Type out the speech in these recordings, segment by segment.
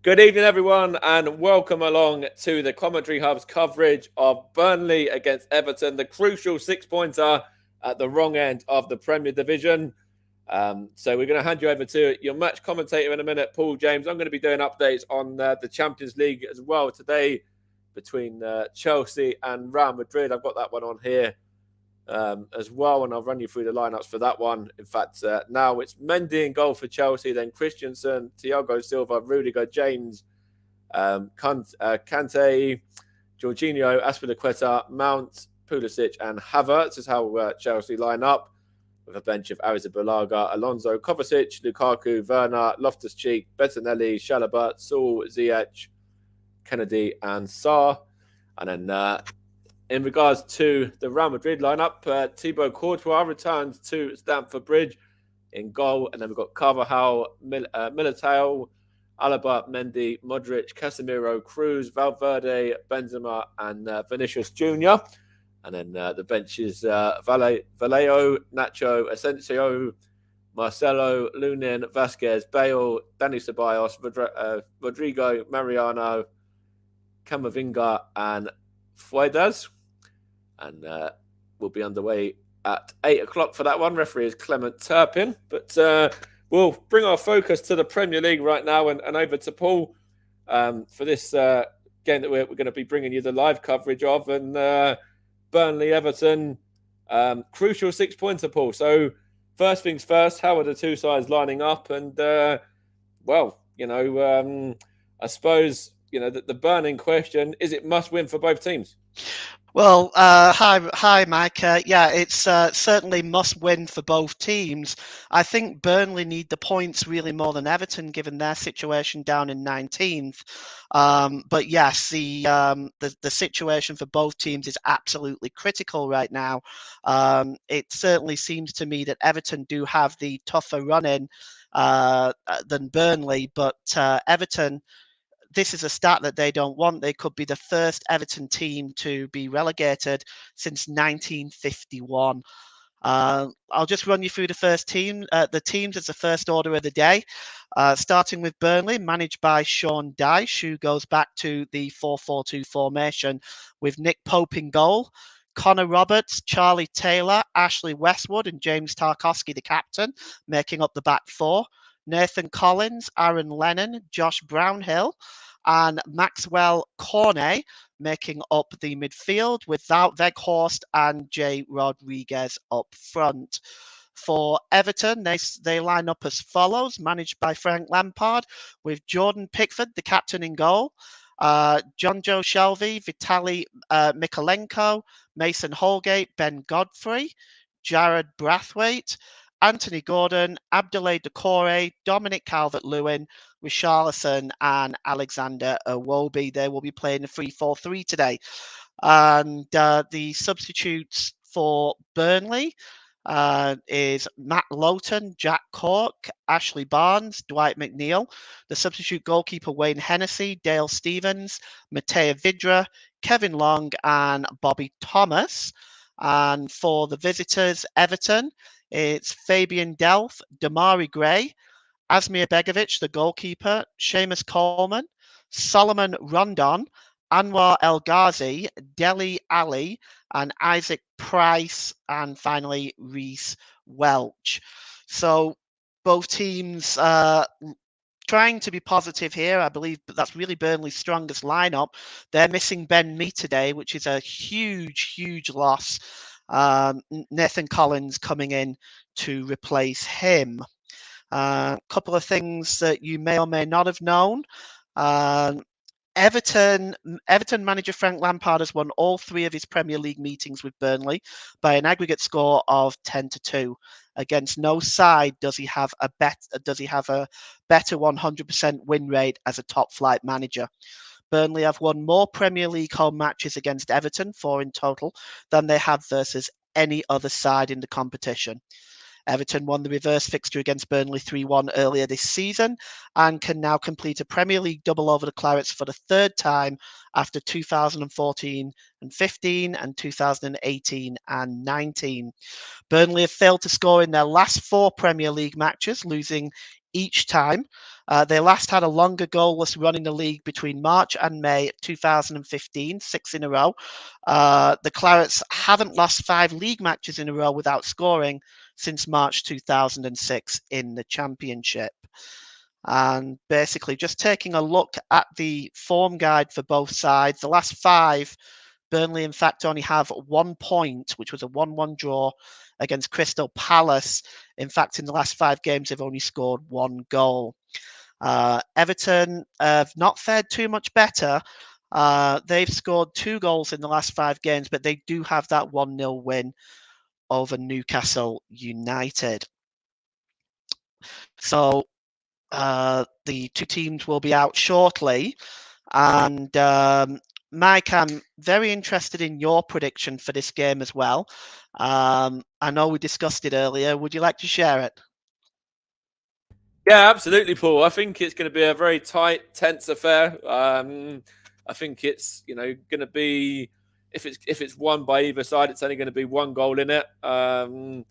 Good evening, everyone, and welcome along to the Commentary Hub's coverage of Burnley against Everton, the crucial six-pointer at the wrong end of the Premier Division. So we're going to hand you over to your match commentator in a minute, Paul James. I'm going to be doing updates on the Champions League as well today between Chelsea and Real Madrid. I've got that one on here as well, and I'll run you through the lineups for that one. In fact, now it's Mendy in goal for Chelsea, then Christensen, Thiago Silva, Rudiger, James, Kante, Jorginho, Azpilicueta, Mount, Pulisic, and Havertz is how Chelsea line up, with a bench of Arrizabalaga, Alonso, Kovacic, Lukaku, Werner, Loftus-Cheek, Bettinelli, Chalobah, Saul, Ziyech, Kennedy, and Sarr. And then in regards to the Real Madrid lineup, Thibaut Courtois returns to Stamford Bridge in goal. And then we've got Carvajal, Militao, Alaba, Mendy, Modric, Casemiro, Cruz, Valverde, Benzema, and Vinicius Jr. And then the bench is Vallejo, Nacho, Asensio, Marcelo, Lunin, Vasquez, Bale, Dani Ceballos, Rodrigo, Mariano, Camavinga, and Fuentes. And we'll be underway at 8 o'clock for that one. Referee is Clement Turpin. But we'll bring our focus to the Premier League right now and over to Paul for this game that we're going to be bringing you the live coverage of. And Burnley, Everton, crucial six-pointer, Paul. So first things first, how are the two sides lining up? And, I suppose, the burning question, is it must win for both teams? Well, hi, Mike. It's certainly must win for both teams. I think Burnley need the points really more than Everton, given their situation down in 19th. But yes, the situation for both teams is absolutely critical right now. It certainly seems to me that Everton do have the tougher run-in than Burnley, but Everton, this is a stat that they don't want. They could be the first Everton team to be relegated since 1951. I'll just run you through the first team. The teams as the first order of the day, starting with Burnley, managed by Sean Dyche, who goes back to the 4-4-2 formation with Nick Pope in goal, Connor Roberts, Charlie Taylor, Ashley Westwood, and James Tarkowski, the captain, making up the back four. Nathan Collins, Aaron Lennon, Josh Brownhill, and Maxwell Cornet making up the midfield, without Weghorst and Jay Rodriguez up front. For Everton, they line up as follows, managed by Frank Lampard, with Jordan Pickford, the captain, in goal, John Joe Shelvey, Vitaly Mikolenko, Mason Holgate, Ben Godfrey, Jared Brathwaite, Anthony Gordon, Abdoulaye Doucouré, Dominic Calvert-Lewin, Richarlison, and Alexander Iwobi. They will be playing a 3-4-3 today. And the substitutes for Burnley is Matt Lowton, Jack Cork, Ashley Barnes, Dwight McNeil. The substitute goalkeeper Wayne Hennessy, Dale Stevens, Mateo Vidra, Kevin Long, and Bobby Thomas. And for the visitors, Everton, it's Fabian Delph, Damari Gray, Asmir Begovic, the goalkeeper, Seamus Coleman, Solomon Rondon, Anwar El Ghazi, Deli Ali, and Isaac Price, and finally Reece Welch. So both teams trying to be positive here. I believe that's really Burnley's strongest lineup. They're missing Ben Mee today, which is a huge loss. Nathan Collins coming in to replace him. A couple of things that you may or may not have known. Everton manager Frank Lampard has won all three of his Premier League meetings with Burnley by an aggregate score of 10-2. Against no side does he have a better 100% win rate as a top flight manager. Burnley have won more Premier League home matches against Everton, 4 in total, than they have versus any other side in the competition. Everton won the reverse fixture against Burnley 3-1 earlier this season and can now complete a Premier League double over the Clarets for the third time after 2014 and 15 and 2018 and 19. Burnley have failed to score in their last 4 Premier League matches, losing each time. They last had a longer goalless run in the league between March and May 2015, 6 in a row. The Clarets haven't lost 5 league matches in a row without scoring since March 2006 in the Championship. And basically, just taking a look at the form guide for both sides, the last 5, Burnley, in fact, only have 1 point, which was a 1-1 draw against Crystal Palace. In fact, in the last 5 games, they've only scored 1 goal. Everton have not fared too much better. They've scored 2 goals in the last 5 games, but they do have that 1-0 win over Newcastle United. So the 2 teams will be out shortly. And Mike, I'm very interested in your prediction for this game as well. I know we discussed it earlier. Would you like to share it? Yeah, absolutely, Paul. I think it's going to be a very tight, tense affair. I think it's going to be if it's won by either side, it's only going to be 1 goal in it. And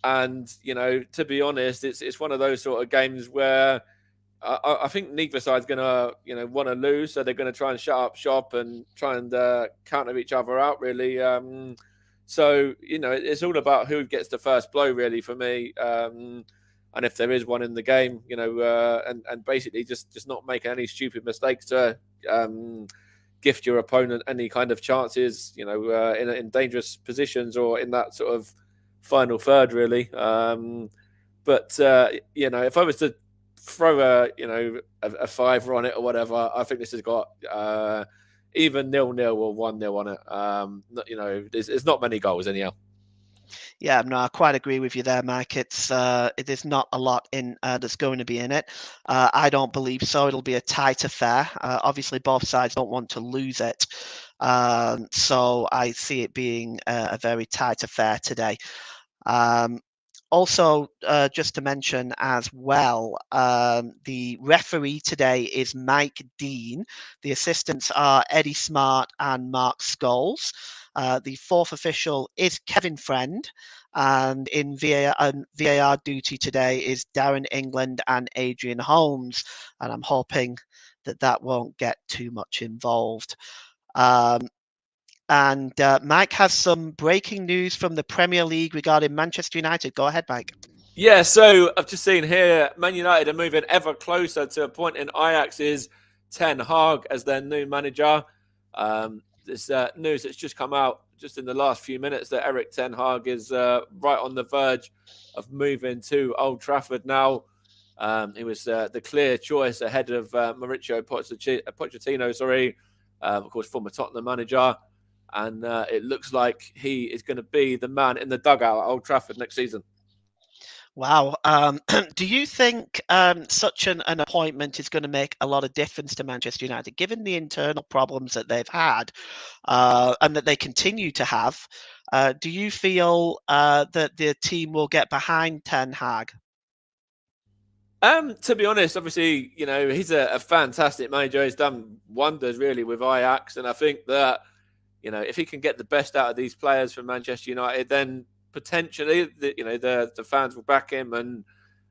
to be honest, it's one of those sort of games where I think neither side's going to want to lose, so they're going to try and shut up shop and try and counter each other out. Really, so it's all about who gets the first blow, really, for me. And if there is one in the game, and basically just not making any stupid mistakes to gift your opponent any kind of chances, in dangerous positions or in that sort of final third, really. But if I was to throw a 5 on it or whatever, I think this has got even 0-0 or 1-0 on it. There's not many goals anyhow. Yeah, no, I quite agree with you there, Mike. It is not a lot in that's going to be in it. I don't believe so. It'll be a tight affair. Obviously, both sides don't want to lose it, so I see it being a very tight affair today. Also, just to mention as well, the referee today is Mike Dean. The assistants are Eddie Smart and Mark Scholes. The 4th official is Kevin Friend. And in VAR duty today is Darren England and Adrian Holmes. And I'm hoping that won't get too much involved. And Mike has some breaking news from the Premier League regarding Manchester United. Go ahead, Mike. Yeah, so I've just seen here, Man United are moving ever closer to appointing Ajax's Ten Hag as their new manager. This news that's just come out just in the last few minutes that Erik Ten Hag is right on the verge of moving to Old Trafford now. He was the clear choice ahead of Mauricio Pochettino, of course, former Tottenham manager. And it looks like he is going to be the man in the dugout at Old Trafford next season. Wow. Do you think such an appointment is going to make a lot of difference to Manchester United, given the internal problems that they've had and that they continue to have? Do you feel that the team will get behind Ten Hag? To be honest, obviously, he's a fantastic manager. He's done wonders, really, with Ajax. And I think that, if he can get the best out of these players from Manchester United, then potentially, the fans will back him, and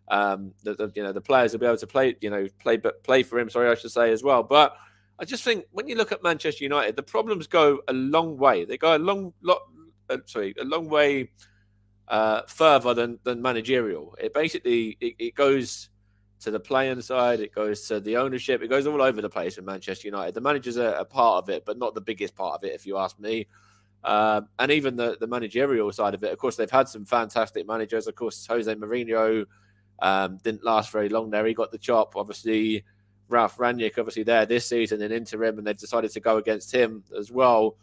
the players will be able to play for him. Sorry, I should say as well. But I just think when you look at Manchester United, the problems go a long way. They go a long way further than managerial. It basically it goes to the playing side, it goes to the ownership, it goes all over the place with Manchester United. The managers are a part of it, but not the biggest part of it, if you ask me. And even the managerial side of it, of course, they've had some fantastic managers. Of course, Jose Mourinho didn't last very long there. He got the chop. Obviously, Ralph Rangnick, obviously there this season in interim, and they've decided to go against him as well.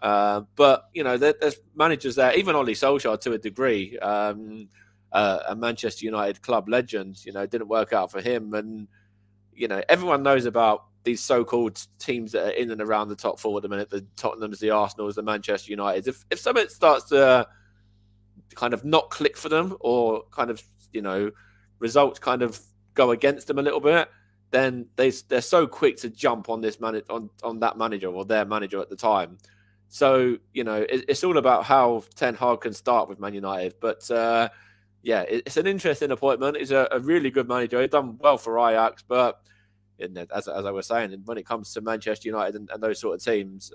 But, there's managers there, even Ole Solskjaer to a degree, a Manchester United club legend, didn't work out for him. And, everyone knows about these so-called teams that are in and around the top 4 at the minute, the Tottenhams, the Arsenals, the Manchester Uniteds. If something starts to kind of not click for them, or kind of, results kind of go against them a little bit, then they're so quick to jump on this on that manager or their manager at the time. So, it's all about how Ten Hag can start with Man United. But yeah, it's an interesting appointment. He's a really good manager. He's done well for Ajax, but as I was saying, when it comes to Manchester United and those sort of teams,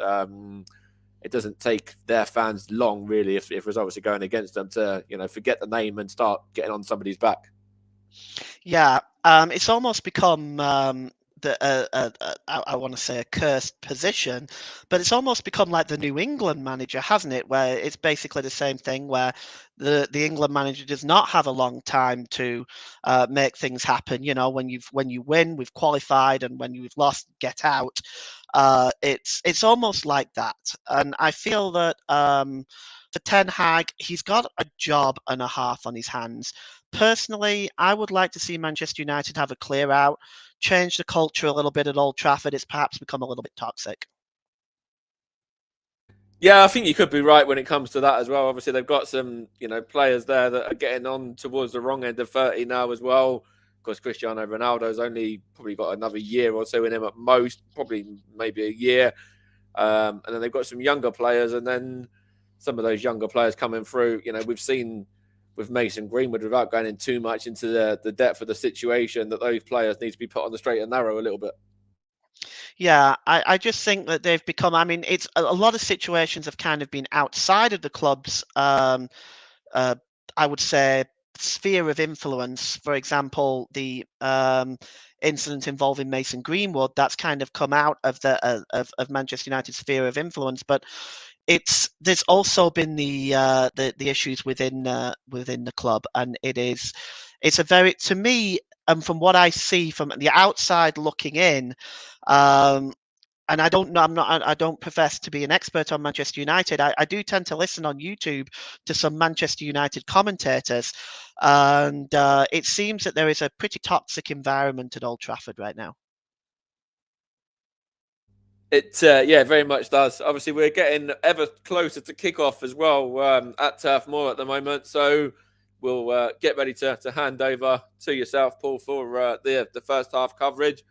it doesn't take their fans long, really, if results are going against them, to forget the name and start getting on somebody's back. Yeah, it's almost become I want to say a cursed position, but it's almost become like the New England manager, hasn't it? Where it's basically the same thing, where the England manager does not have a long time to make things happen. When you win, we've qualified, and when you've lost, get out. It's almost like that, and I feel that for Ten Hag, he's got a job and a half on his hands. Personally, I would like to see Manchester United have a clear out, change the culture a little bit at Old Trafford. It's perhaps become a little bit toxic. Yeah, I think you could be right when it comes to that as well. Obviously, they've got some, players there that are getting on towards the wrong end of 30 now as well. Of course, Cristiano Ronaldo's only probably got another year or so in him at most, probably maybe a year. And then they've got some younger players, and then some of those younger players coming through. We've seen with Mason Greenwood, without going in too much into the depth of the situation, that those players need to be put on the straight and narrow a little bit. Yeah, I just think that they've become. I mean, it's a lot of situations have kind of been outside of the club's. Uh, I would say sphere of influence. For example, the incident involving Mason Greenwood, that's kind of come out of of Manchester United's sphere of influence, but there's also been the issues within the club, and it's a very, to me, and from what I see from the outside looking in, um, and I don't know, I don't profess to be an expert on Manchester United. I do tend to listen on YouTube to some Manchester United commentators, and it seems that there is a pretty toxic environment at Old Trafford right now. It yeah, very much does. Obviously, we're getting ever closer to kickoff as well at Turf Moor at the moment. So we'll get ready to hand over to yourself, Paul, for the first half coverage.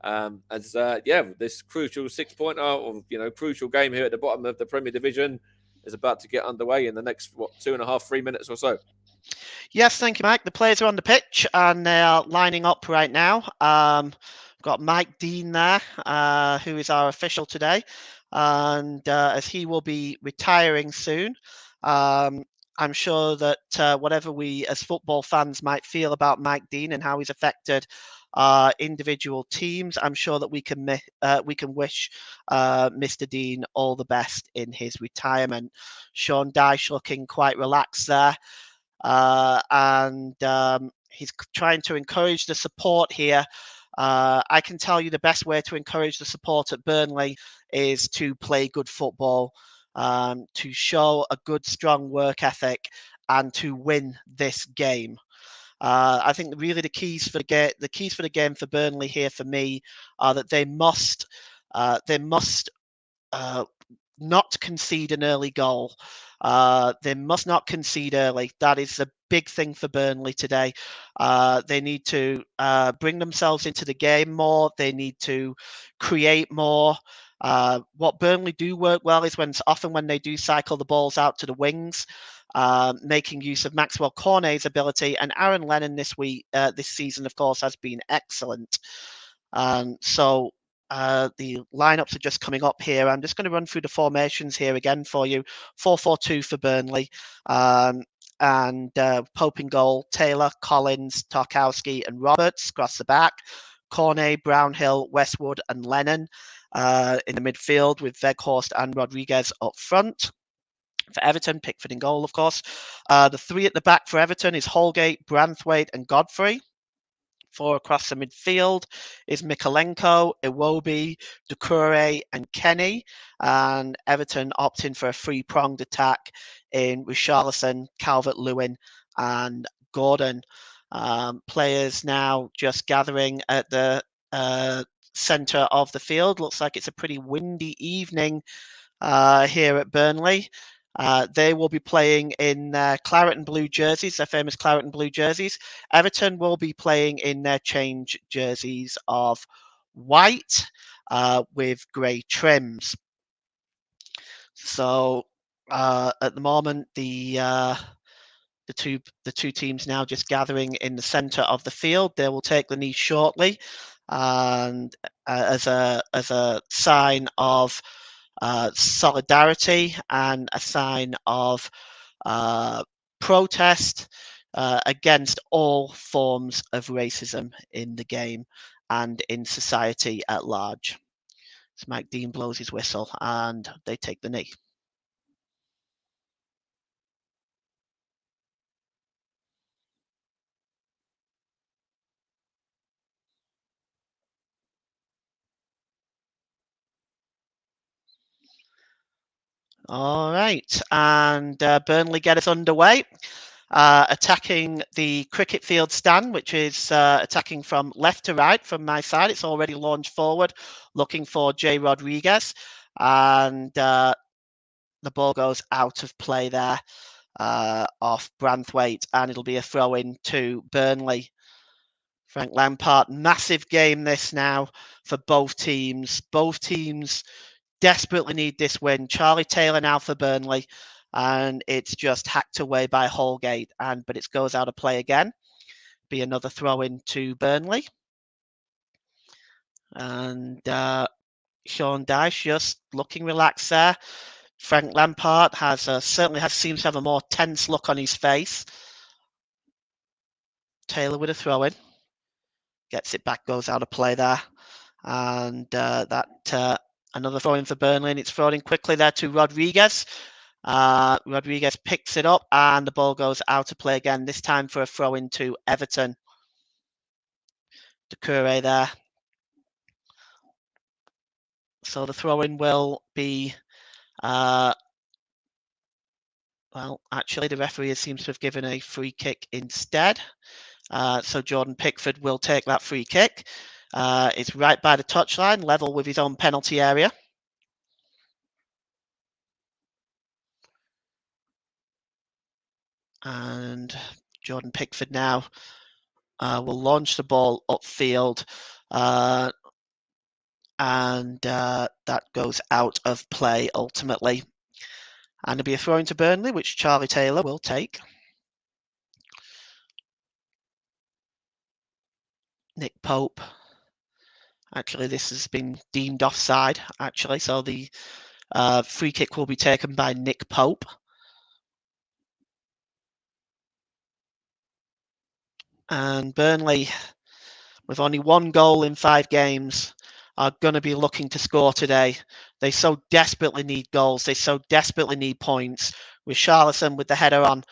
As yeah, this crucial 6-pointer, or crucial game here at the bottom of the Premier Division is about to get underway in the next 2.5, 3 minutes or so. Yes, thank you, Mike. The players are on the pitch and they are lining up right now. We've got Mike Dean there, who is our official today, and as he will be retiring soon, um, I'm sure that whatever we as football fans might feel about Mike Dean and how he's affected individual teams, I'm sure that we can wish Mr. Dean all the best in his retirement. Sean Dyche looking quite relaxed there. And he's trying to encourage the support here. I can tell you the best way to encourage the support at Burnley is to play good football, to show a good, strong work ethic, and to win this game. I think really the keys for the game for Burnley here for me are that they must uh, not concede an early goal. They must not concede early. That is a big thing for Burnley today. They need to bring themselves into the game more. They need to create more. What Burnley do work well is often when they do cycle the balls out to the wings, making use of Maxwell Cornet's ability, and Aaron Lennon this season, of course, has been excellent. So the lineups are just coming up here. I'm just going to run through the formations here again for you. 4-4-2 for Burnley. And Pope in goal, Taylor, Collins, Tarkowski, and Roberts across the back. Cornet, Brownhill, Westwood, and Lennon in the midfield, with Weghorst and Rodriguez up front. For Everton, Pickford in goal, of course. The three at the back for Everton is Holgate, Branthwaite, and Godfrey. Four across the midfield is Mikalenko, Iwobi, Doucouré, and Kenny. And Everton opting for a three-pronged attack in Richarlison, Calvert-Lewin, and Gordon. Players now just gathering at the centre of the field. Looks like it's a pretty windy evening here at Burnley. They will be playing in their claret and blue jerseys, their famous claret and blue jerseys. Everton will be playing in their change jerseys of white with grey trims. So at the moment, the two teams now just gathering in the centre of the field. They will take the knee shortly, and as a sign of solidarity and a sign of protest against all forms of racism in the game and in society at large. So Mike Dean blows his whistle and they take the knee. All right, and Burnley get us underway. Attacking the cricket field stand, which is attacking from left to right from my side. It's already launched forward, looking for Jay Rodriguez. And the ball goes out of play there off Branthwaite, and it'll be a throw in to Burnley. Frank Lampard, massive game this now for both teams. Both teams desperately need this win. Charlie Taylor now for Burnley, and it's just hacked away by Holgate, but it goes out of play again. Be another throw in to Burnley, and Sean Dyche just looking relaxed there. Frank Lampard seems to have a more tense look on his face. Taylor with a throw in, gets it back, goes out of play there, and another throw in for Burnley, and it's thrown in quickly there to Rodriguez. Rodriguez picks it up, and the ball goes out of play again, this time for a throw in to Everton. Doucouré there. So the throw in will be, well, actually the referee seems to have given a free kick instead. So Jordan Pickford will take that free kick. It's right by the touchline, level with his own penalty area. And Jordan Pickford now will launch the ball upfield, and that goes out of play ultimately. And it'll be a throw into Burnley, which Charlie Taylor will take. Nick Pope. Actually, this has been deemed offside, actually, so the free kick will be taken by Nick Pope. And Burnley, with only one goal in 5 games, are going to be looking to score today. They so desperately need goals. They so desperately need points. With Charlison with the header on,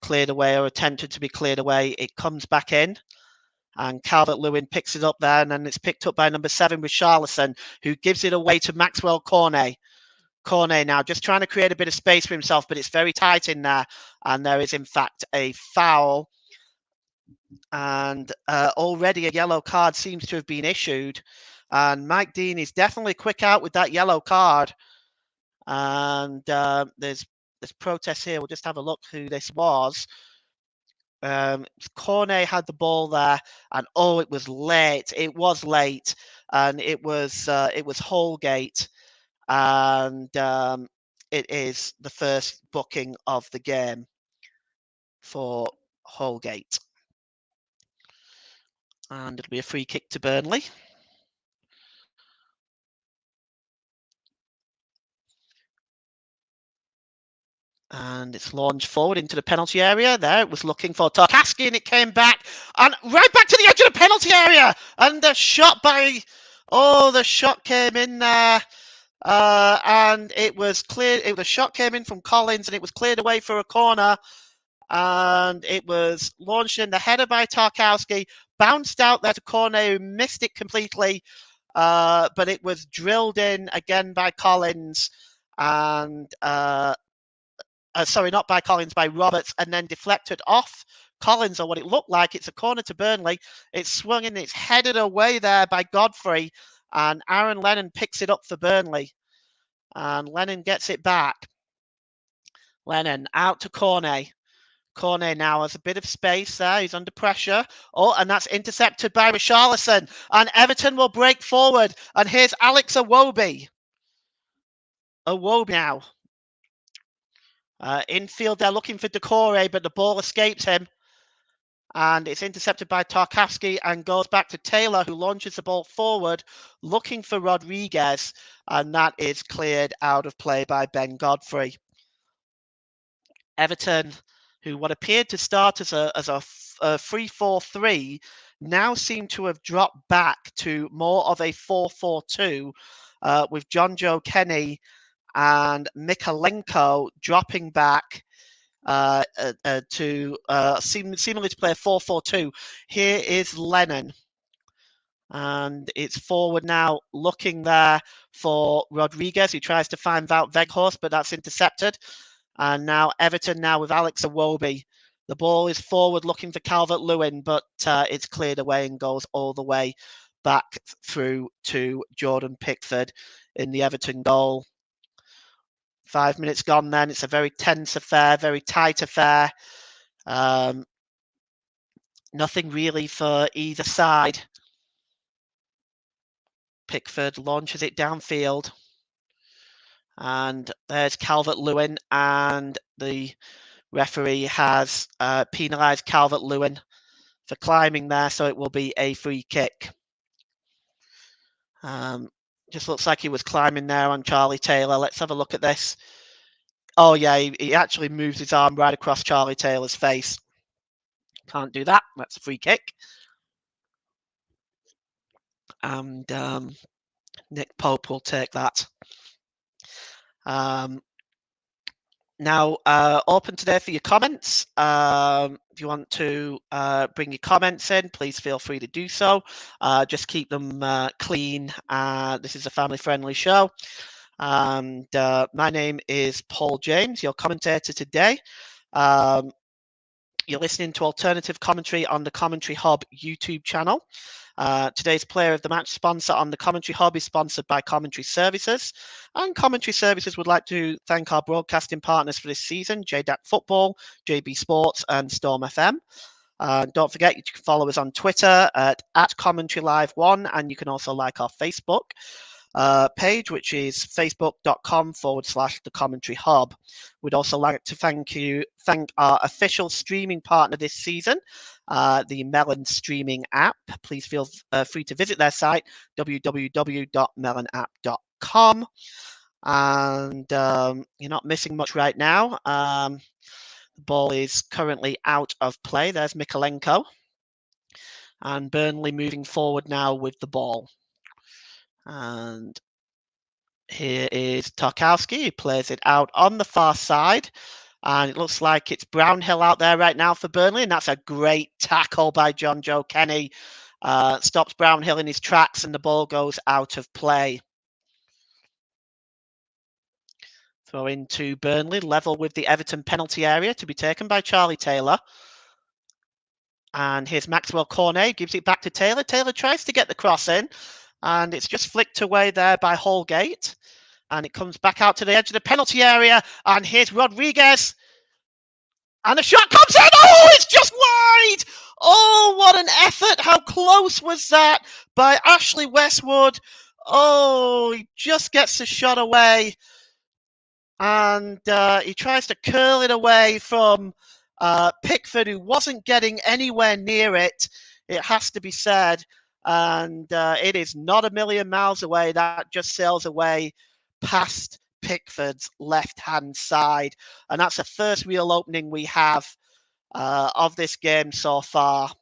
cleared away or attempted to be cleared away, it comes back in. And Calvert-Lewin picks it up there, and then it's picked up by number 7 with Charlison, who gives it away to Maxwell Cornet. Cornet now just trying to create a bit of space for himself, but it's very tight in there. And there is, in fact, a foul. And already a yellow card seems to have been issued. And Mike Dean is definitely quick out with that yellow card. And there's protest here. We'll just have a look who this was. Cornet had the ball there, and it was late. It was late, and it was Holgate, and it is the first booking of the game for Holgate, and it'll be a free kick to Burnley. And it's launched forward into the penalty area. There, it was looking for Tarkowski, and it came back, and right back to the edge of the penalty area. And the shot the shot came in there, and it was cleared. The shot came in from Collins, and it was cleared away for a corner. And it was launched in, the header by Tarkowski, bounced out there to Cornet, who missed it completely, but it was drilled in again by Collins, and sorry, not by Collins, by Roberts, and then deflected off Collins, or what it looked like. It's a corner to Burnley. It's swung in, it's headed away there by Godfrey, and Aaron Lennon picks it up for Burnley. And Lennon gets it back. Lennon out to Cornet. Cornet now has a bit of space there. He's under pressure. And that's intercepted by Richarlison. And Everton will break forward. And here's Alex Iwobi. Iwobi now. Infield, they're looking for Decore, but the ball escapes him. And it's intercepted by Tarkowski and goes back to Taylor, who launches the ball forward, looking for Rodriguez. And that is cleared out of play by Ben Godfrey. Everton, who what appeared to start as a 3-4-3, now seem to have dropped back to more of a 4-4-2, with John Joe Kenny and Mikalenko dropping back to seemingly to play a 4-4-2. Here is Lennon. And it's forward now, looking there for Rodriguez, who tries to find Wout Weghorst, but that's intercepted. And now Everton now with Alex Iwobi. The ball is forward looking for Calvert-Lewin, but it's cleared away and goes all the way back through to Jordan Pickford in the Everton goal. 5 minutes gone then. It's a very tense affair, very tight affair. Nothing really for either side. Pickford launches it downfield. And there's Calvert-Lewin, and the referee has penalised Calvert-Lewin for climbing there, so it will be a free kick. Just looks like he was climbing there on Charlie Taylor. Let's have a look at this. Oh, yeah, he actually moves his arm right across Charlie Taylor's face. Can't do that. That's a free kick. And Nick Pope will take that. Now, open today for your comments. If you want to bring your comments in, please feel free to do so. Just keep them clean. This is a family-friendly show. And my name is Paul James, your commentator today. You're listening to alternative commentary on the Commentary Hub YouTube channel. Today's Player of the Match sponsor on the Commentary Hub is sponsored by Commentary Services. And Commentary Services would like to thank our broadcasting partners for this season, JDAC Football, JB Sports, and Storm FM. Don't forget, you can follow us on Twitter at Commentary Live 1, and you can also like our Facebook page, which is facebook.com/the Commentary Hub. We'd also like to thank our official streaming partner this season, the Melon streaming app. Please feel free to visit their site, www.melonapp.com. And you're not missing much right now. The ball is currently out of play. There's Mikalenko. And Burnley moving forward now with the ball. And here is Tarkowski. He plays it out on the far side. And it looks like it's Brownhill out there right now for Burnley. And that's a great tackle by John Joe Kenny. Stops Brownhill in his tracks, and the ball goes out of play. Throw into Burnley, level with the Everton penalty area to be taken by Charlie Taylor. And here's Maxwell Cornet, gives it back to Taylor. Taylor tries to get the cross in, and it's just flicked away there by Holgate. And it comes back out to the edge of the penalty area. And here's Rodriguez. And the shot comes in. Oh, it's just wide. Oh, what an effort. How close was that by Ashley Westwood? Oh, he just gets the shot away. And he tries to curl it away from Pickford, who wasn't getting anywhere near it, it has to be said. And it is not a million miles away. That just sails away past Pickford's left-hand side. And that's the first real opening we have of this game so far.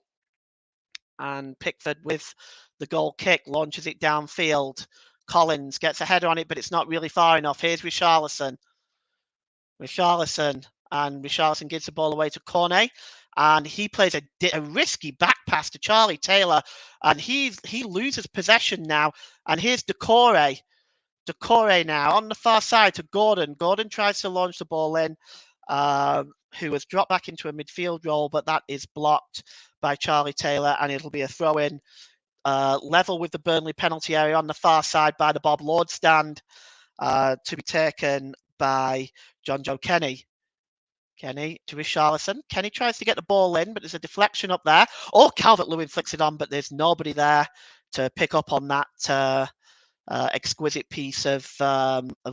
And Pickford, with the goal kick, launches it downfield. Collins gets a header on it, but it's not really far enough. Here's Richarlison. And Richarlison gives the ball away to Cornet. And he plays a risky back pass to Charlie Taylor. And he loses possession now. And here's Decore. Decore now on the far side to Gordon. Gordon tries to launch the ball in, who has dropped back into a midfield role, but that is blocked by Charlie Taylor, and it'll be a throw-in level with the Burnley penalty area on the far side by the Bob Lord stand, to be taken by John Joe Kenny. Kenny to Richarlison. Kenny tries to get the ball in, but there's a deflection up there. Oh, Calvert-Lewin flicks it on, but there's nobody there to pick up on that exquisite piece of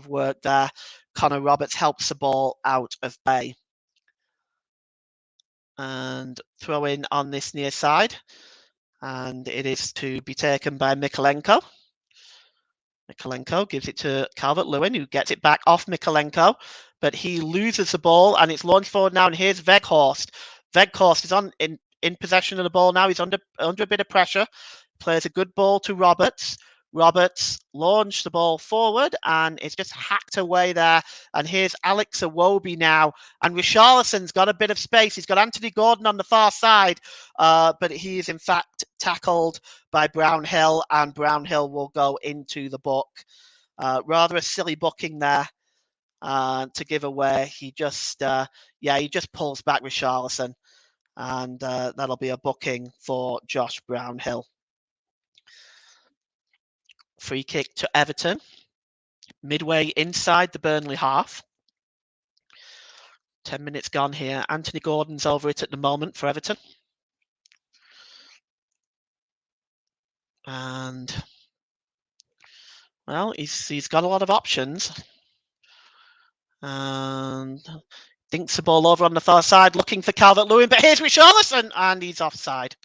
work there. Connor Roberts helps the ball out of play. And throw in on this near side. And it is to be taken by Mykolenko. Mykolenko gives it to Calvert-Lewin, who gets it back off Mykolenko, but he loses the ball, and it's launched forward now, and here's Weghorst. Weghorst is in possession of the ball now. He's under a bit of pressure. Plays a good ball to Roberts. Roberts launched the ball forward, and it's just hacked away there. And here's Alex Iwobi now. And Richarlison's got a bit of space. He's got Anthony Gordon on the far side, but he is in fact tackled by Brownhill, and Brownhill will go into the book. Rather a silly booking there to give away. He just pulls back Richarlison, and that'll be a booking for Josh Brownhill. Free kick to Everton, midway inside the Burnley half. 10 minutes gone here. Anthony Gordon's over it at the moment for Everton. And, well, he's got a lot of options. And dinks the ball over on the far side, looking for Calvert-Lewin, but here's Richarlison, and he's offside.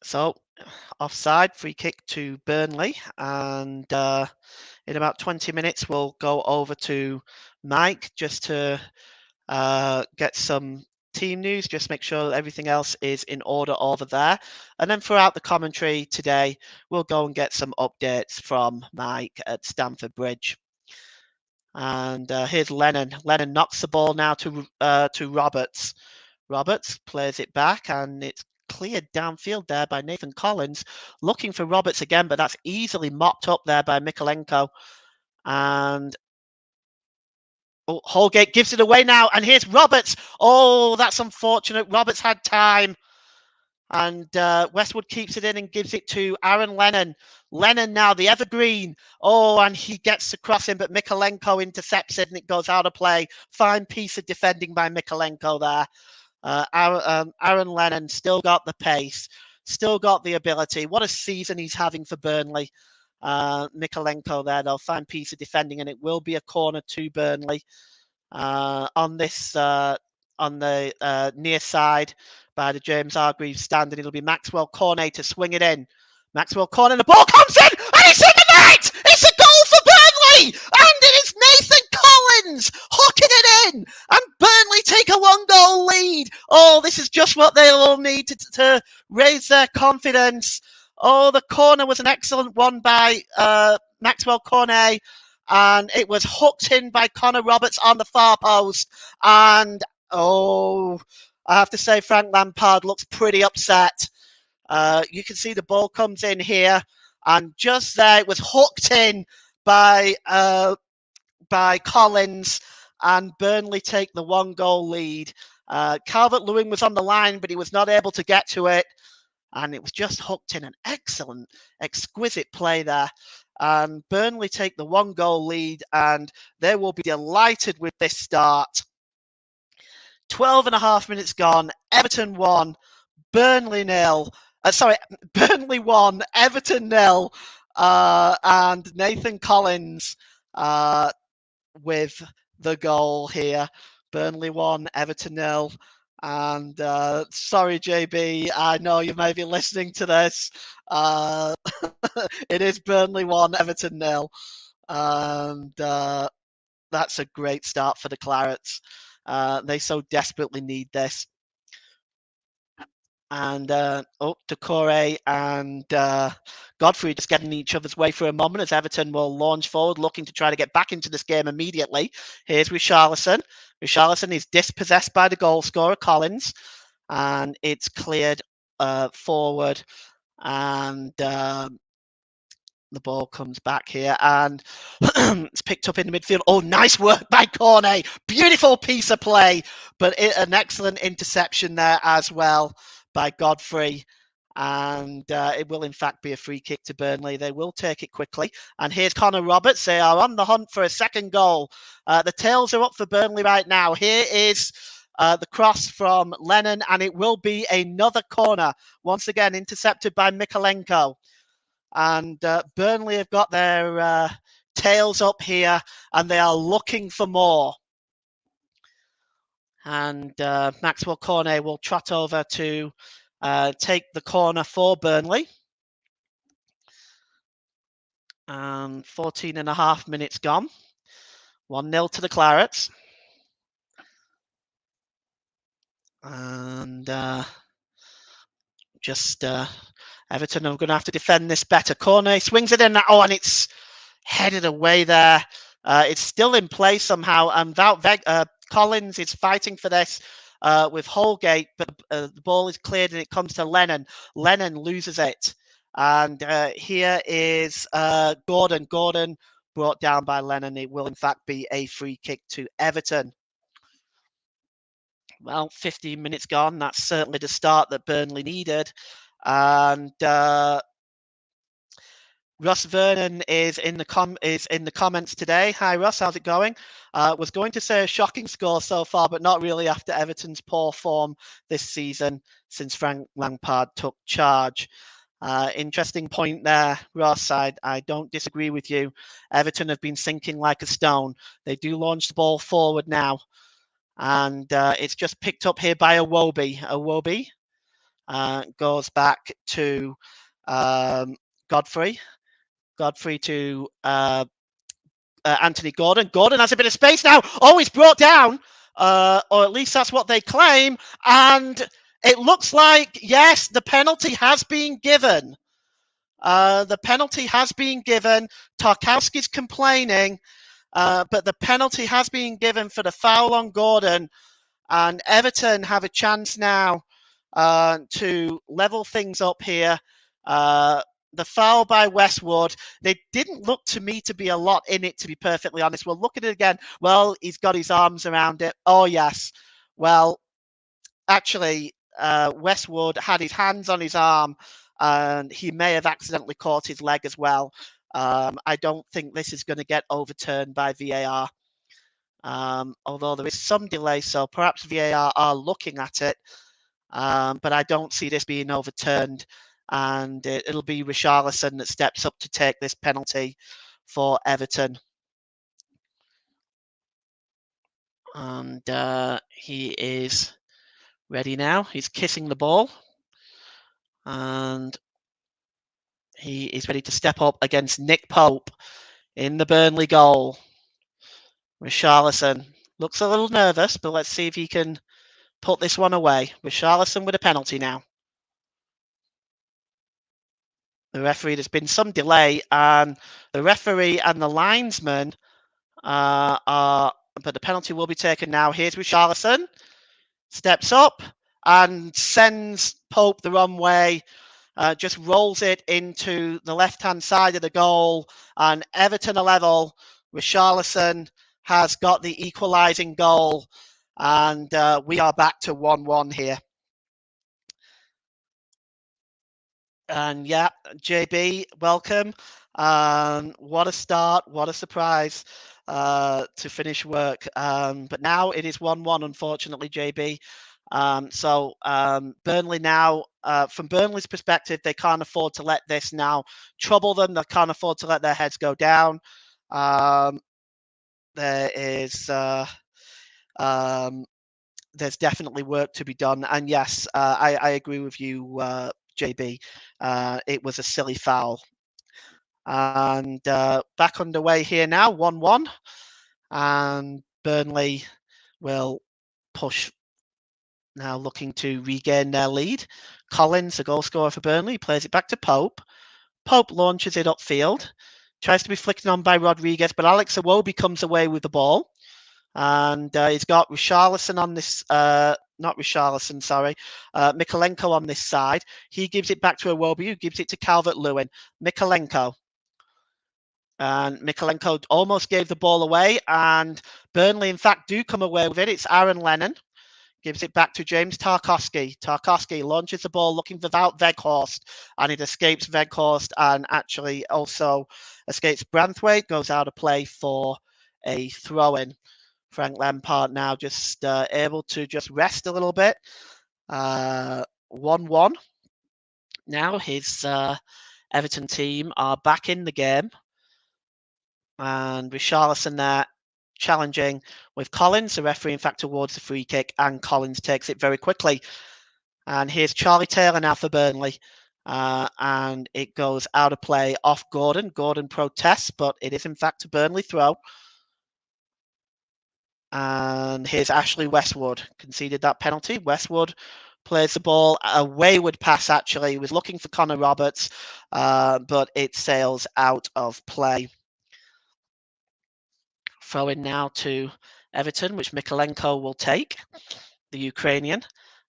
So, offside, free kick to Burnley, and in about 20 minutes we'll go over to Mike just to get some team news, just make sure that everything else is in order over there. And then throughout the commentary today, we'll go and get some updates from Mike at Stamford Bridge. And here's Lennon. Lennon knocks the ball now to Roberts. Roberts plays it back, and it's cleared downfield there by Nathan Collins, looking for Roberts again, but that's easily mopped up there by Mykolenko. And Holgate gives it away now, and here's Roberts. Oh, that's unfortunate. Roberts had time, and Westwood keeps it in and gives it to Aaron Lennon. Lennon now, the evergreen. Oh, and he gets to cross him, but Mykolenko intercepts it, and it goes out of play. Fine piece of defending by Mykolenko there. Aaron Lennon still got the pace, still got the ability. What a season he's having for Burnley. Mykolenko there, though, fine piece of defending, and it will be a corner to Burnley on the near side by the James Hargreaves stand, and it'll be Maxwell Cornet to swing it in. Maxwell Cornet, the ball comes in, and it's in the net! It's a goal for Burnley! And it is Nathan Collins hooking it in! And Burnley take a 1-goal lead! Oh, this is just what they all need to raise their confidence. Oh, the corner was an excellent one by Maxwell Cornet, and it was hooked in by Connor Roberts on the far post. And, oh, I have to say Frank Lampard looks pretty upset. You can see the ball comes in here, and just there it was hooked in by Collins, and Burnley take the 1-goal lead. Calvert-Lewin was on the line, but he was not able to get to it, and it was just hooked in. An excellent, exquisite play there. And Burnley take the 1-goal lead, and they will be delighted with this start. 12 and a half minutes gone. Everton 1, Burnley 0. Burnley 1, Everton 0. And Nathan Collins with the goal here. Burnley 1, Everton 0. And sorry, JB, I know you may be listening to this. It is Burnley 1, Everton 0. And that's a great start for the Clarets. They so desperately need this. And Decore and Godfrey just getting each other's way for a moment as Everton will launch forward, looking to try to get back into this game immediately. Here's Richarlison. Richarlison is dispossessed by the goal scorer, Collins, and it's cleared forward, and the ball comes back here, and it's picked up in the midfield. Oh, nice work by Cornet. Beautiful piece of play, but an excellent interception there as well by Godfrey. And it will, in fact, be a free kick to Burnley. They will take it quickly. And here's Connor Roberts. They are on the hunt for a second goal. The tails are up for Burnley right now. Here is the cross from Lennon, and it will be another corner. Once again, intercepted by Mykolenko. And Burnley have got their tails up here, and they are looking for more. And Maxwell Cornet will trot over to take the corner for Burnley. And 14 and a half minutes gone. 1-0 to the Clarets. And Everton are going to have to defend this better. Cornet swings it in. And it's headed away there. It's still in play somehow. And Collins is fighting for this with Holgate, but the ball is cleared and it comes to Lennon. Lennon loses it. And here is Gordon. Gordon brought down by Lennon. It will, in fact, be a free kick to Everton. Well, 15 minutes gone. That's certainly the start that Burnley needed. And Russ Vernon is in the comments today. Hi, Russ. How's it going? Was going to say a shocking score so far, but not really after Everton's poor form this season since Frank Lampard took charge. Interesting point there, Ross. I don't disagree with you. Everton have been sinking like a stone. They do launch the ball forward now. And it's just picked up here by Iwobi. Iwobi goes back to Godfrey. Godfrey to Anthony Gordon. Gordon has a bit of space now. Oh, he's brought down. Or at least that's what they claim. And it looks like, yes, the penalty has been given. The penalty has been given. Tarkowski's complaining. But the penalty has been given for the foul on Gordon. And Everton have a chance now to level things up here. The foul by Westwood, they didn't look to me to be a lot in it, to be perfectly honest. We'll look at it again. Well, he's got his arms around it. Oh, yes. Well, actually, Westwood had his hands on his arm, and he may have accidentally caught his leg as well. I don't think this is going to get overturned by VAR. Although there is some delay, so perhaps VAR are looking at it. But I don't see this being overturned. And it'll be Richarlison that steps up to take this penalty for Everton. And he is ready now. He's kissing the ball. And he is ready to step up against Nick Pope in the Burnley goal. Richarlison looks a little nervous, but let's see if he can put this one away. Richarlison with a penalty now. The referee, there's been some delay, and the referee and the linesman but the penalty will be taken now. Here's Richarlison, steps up and sends Pope the wrong way, just rolls it into the left-hand side of the goal, and Everton are level. Richarlison has got the equalising goal, and we are back to 1-1 here. And yeah, JB, welcome. What a start, what a surprise to finish work. But now it is 1-1, unfortunately, JB. So Burnley now, from Burnley's perspective, they can't afford to let this now trouble them. They can't afford to let their heads go down. There is... there's definitely work to be done. And yes, I agree with you, JB. It was a silly foul. And back underway here now, 1-1. And Burnley will push now, looking to regain their lead. Collins, the goal scorer for Burnley, plays it back to Pope. Pope launches it upfield. Tries to be flicked on by Rodriguez, but Alex Iwobi comes away with the ball. And he's got Richarlison on this, not Richarlison, sorry, Mikalenko on this side. He gives it back to Iwobi, who gives it to Calvert-Lewin. Mikalenko. And Mikalenko almost gave the ball away, and Burnley, in fact, do come away with it. It's Aaron Lennon. Gives it back to James Tarkowski. Tarkowski launches the ball looking for Weghorst, and it escapes Weghorst and actually also escapes Branthwaite. Goes out of play for a throw-in. Frank Lampard now just able to just rest a little bit. 1-1. Now his Everton team are back in the game. And Richarlison there challenging with Collins. The referee, in fact, awards the free kick, and Collins takes it very quickly. And here's Charlie Taylor now for Burnley. And it goes out of play off Gordon. Gordon protests, but it is, in fact, a Burnley throw. And here's Ashley Westwood. Conceded that penalty. Westwood plays the ball. A wayward pass, actually. He was looking for Connor Roberts, but it sails out of play. Throw in now to Everton, which Mikolenko will take, the Ukrainian.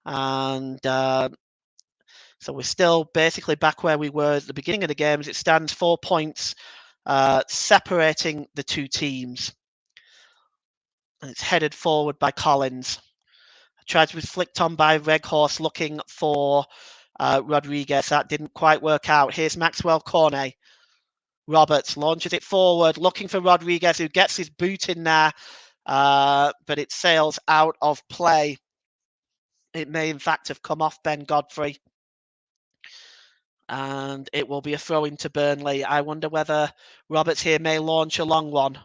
And so we're still basically back where we were at the beginning of the game, as it stands 4 points separating the two teams. And it's headed forward by Collins. Tried to be flicked on by Weghorst looking for Rodriguez. That didn't quite work out. Here's Maxwell Cornet. Roberts launches it forward, looking for Rodriguez, who gets his boot in there, but it sails out of play. It may, in fact, have come off Ben Godfrey. And it will be a throw into Burnley. I wonder whether Roberts here may launch a long one.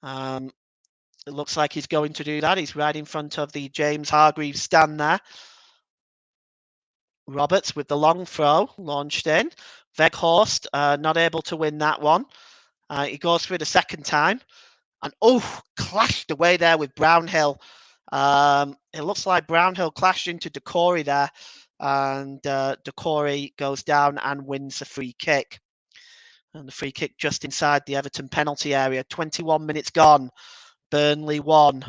It looks like he's going to do that. He's right in front of the James Hargreaves stand there. Roberts with the long throw, launched in. Weghorst not able to win that one. He goes through the second time. And clashed away there with Brownhill. It looks like Brownhill clashed into Decore there. And Decore goes down and wins the free kick. And the free kick just inside the Everton penalty area. 21 minutes gone. Burnley 1.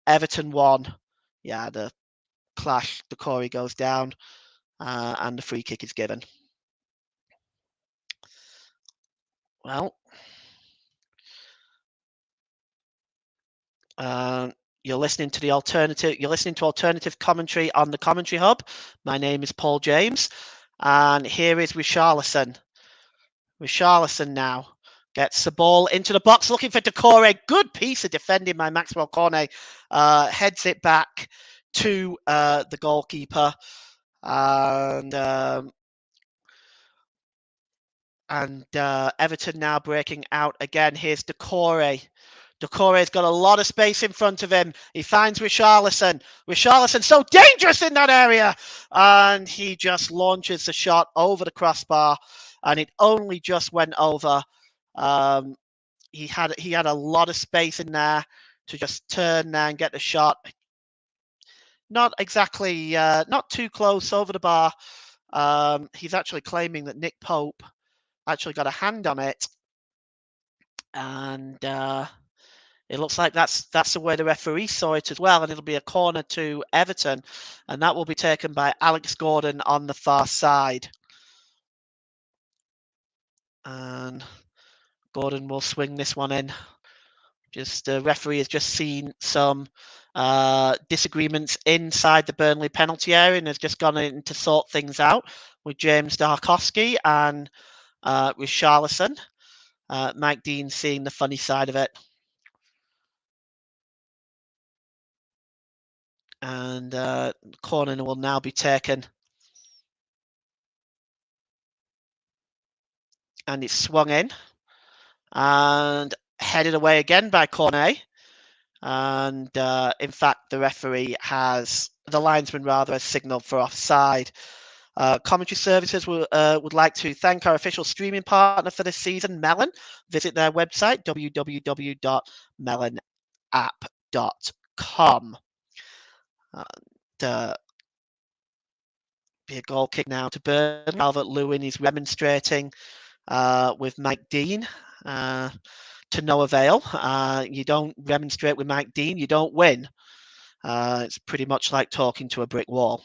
Everton 1. Yeah, the clash. Decore goes down. And the free kick is given. Well, you're listening to alternative commentary on the Commentary Hub. My name is Paul James, and here is Richarlison. Richarlison now gets the ball into the box, looking for Decore. Good piece of defending by Maxwell Cornet. Heads it back to the goalkeeper, and Everton now breaking out again. Here's Decore. Decore's got a lot of space in front of him. He finds Richarlison. Richarlison so dangerous in that area. And he just launches the shot over the crossbar. And it only just went over. He had a lot of space in there to just turn there and get the shot. Not exactly, not too close over the bar. He's actually claiming that Nick Pope actually got a hand on it. And it looks like that's the way the referee saw it as well, and it'll be a corner to Everton, and that will be taken by Alex Gordon on the far side. And Gordon will swing this one in. The referee has just seen some disagreements inside the Burnley penalty area and has just gone in to sort things out with James Darkowski and Richarlison. Mike Dean seeing the funny side of it. And corner will now be taken. And it's swung in. And headed away again by Cornet. And in fact, the referee the linesman has signalled for offside. Commentary Services would like to thank our official streaming partner for this season, Melon. Visit their website, www.melonapp.com. Be a goal kick now to Burnley. Calvert-Lewin is remonstrating with Mike Dean to no avail. You don't remonstrate with Mike Dean, you don't win. It's pretty much like talking to a brick wall.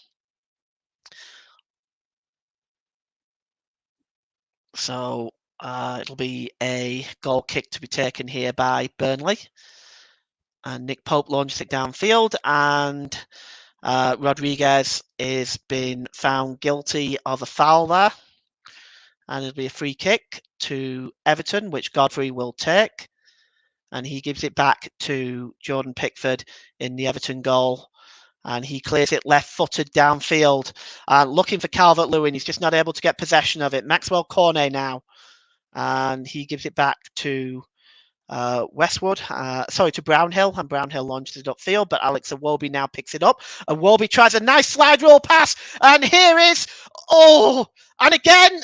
So it'll be a goal kick to be taken here by Burnley. And Nick Pope launches it downfield, and Rodriguez is been found guilty of a foul there. And it'll be a free kick to Everton, which Godfrey will take. And he gives it back to Jordan Pickford in the Everton goal. And he clears it left-footed downfield. Looking for Calvert-Lewin. He's just not able to get possession of it. Maxwell Cornet now. And he gives it back to Westwood, to Brownhill, and Brownhill launches it upfield, but Alex Iwobi now picks it up. Iwobi tries a nice slide rule pass, and here is, and again,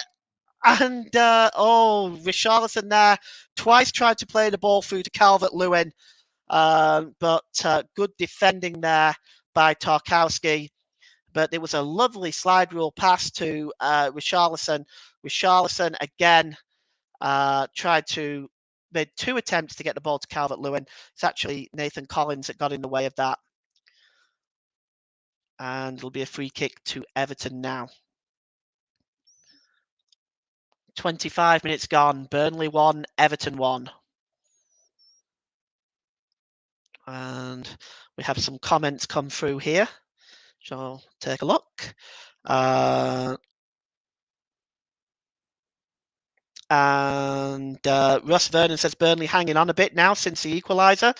and Richarlison there twice tried to play the ball through to Calvert-Lewin, but good defending there by Tarkowski. But it was a lovely slide rule pass to Richarlison. Richarlison again made 2 attempts to get the ball to Calvert-Lewin. It's actually Nathan Collins that got in the way of that. And it'll be a free kick to Everton now. 25 minutes gone. Burnley 1, Everton 1. And we have some comments come through here. So I'll take a look. And Russ Vernon says Burnley hanging on a bit now since the equaliser.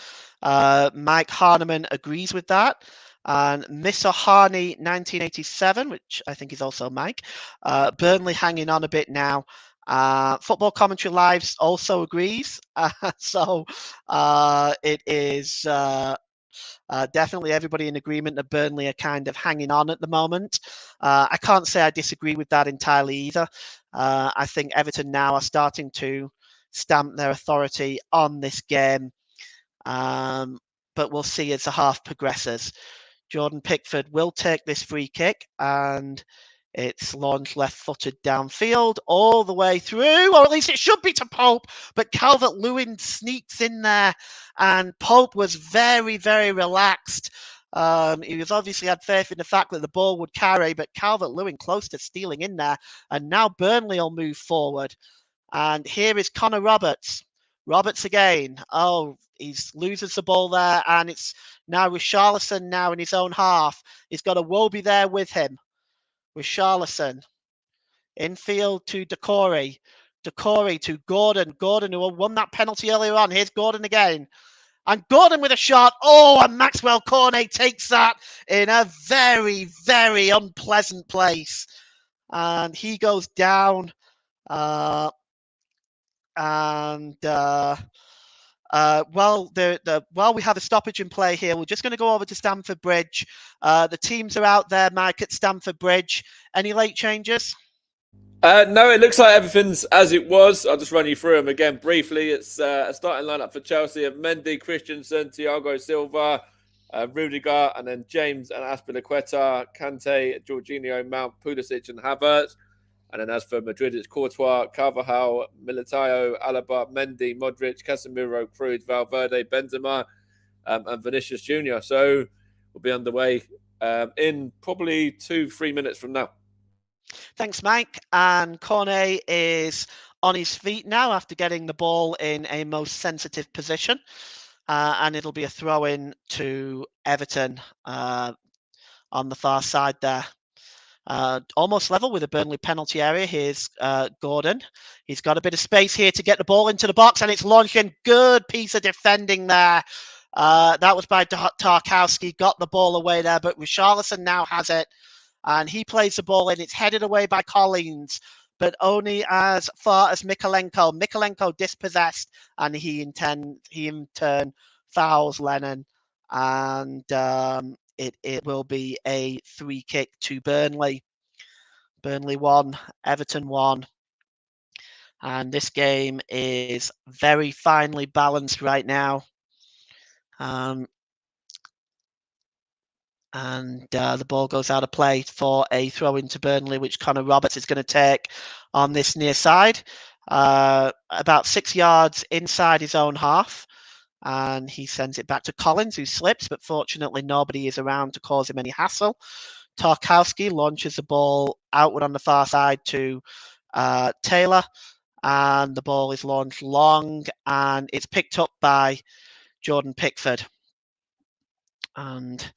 Mike Harneman agrees with that. And Misohani 1987, which I think is also Mike. Burnley hanging on a bit now. Football Commentary Lives also agrees. So it is definitely everybody in agreement that Burnley are kind of hanging on at the moment. I can't say I disagree with that entirely either. I think Everton now are starting to stamp their authority on this game. But we'll see as the half progresses. Jordan Pickford will take this free kick, and it's launched left-footed downfield all the way through, or at least it should be to Pope, but Calvert-Lewin sneaks in there, and Pope was very, very relaxed. He was obviously had faith in the fact that the ball would carry, but Calvert-Lewin close to stealing in there, and now Burnley will move forward. And here is Connor Roberts. Roberts again. He loses the ball there, and it's now Richarlison now in his own half. He's got Iwobi there with him. Richarlison. Infield to Decore. Decore to Gordon. Gordon, who won that penalty earlier on. Here's Gordon again. And Gordon with a shot. And Maxwell Cornet takes that in a very, very unpleasant place. And he goes down. While we have a stoppage in play here, we're just going to go over to Stamford Bridge. The teams are out there, Mike, at Stamford Bridge. Any late changes? No, it looks like everything's as it was. I'll just run you through them again briefly. It's a starting lineup for Chelsea of Mendy, Christensen, Thiago Silva, Rudiger, and then James and Azpilicueta, Kante, Jorginho, Mount, Pulisic, and Havertz. And then as for Madrid, it's Courtois, Carvajal, Militao, Alaba, Mendy, Modric, Casemiro, Cruz, Valverde, Benzema, and Vinicius Jr. So we'll be underway in probably 2-3 minutes from now. Thanks, Mike. And Cornet is on his feet now after getting the ball in a most sensitive position. And it'll be a throw-in to Everton on the far side there. Almost level with a Burnley penalty area. Here's Gordon. He's got a bit of space here to get the ball into the box, and it's launched in. Good piece of defending there. That was by Tarkowski. Got the ball away there, but Richarlison now has it, and he plays the ball in. It's headed away by Collins, but only as far as Mikalenko. Mikalenko dispossessed, and he in turn fouls Lennon, and it will be a free kick to Burnley. Burnley 1, Everton 1. And this game is very finely balanced right now. And the ball goes out of play for a throw into Burnley, which Connor Roberts is going to take on this near side. About 6 yards inside his own half. And he sends it back to Collins, who slips, but fortunately nobody is around to cause him any hassle. Tarkowski launches the ball outward on the far side to Taylor, and the ball is launched long, and it's picked up by Jordan Pickford. And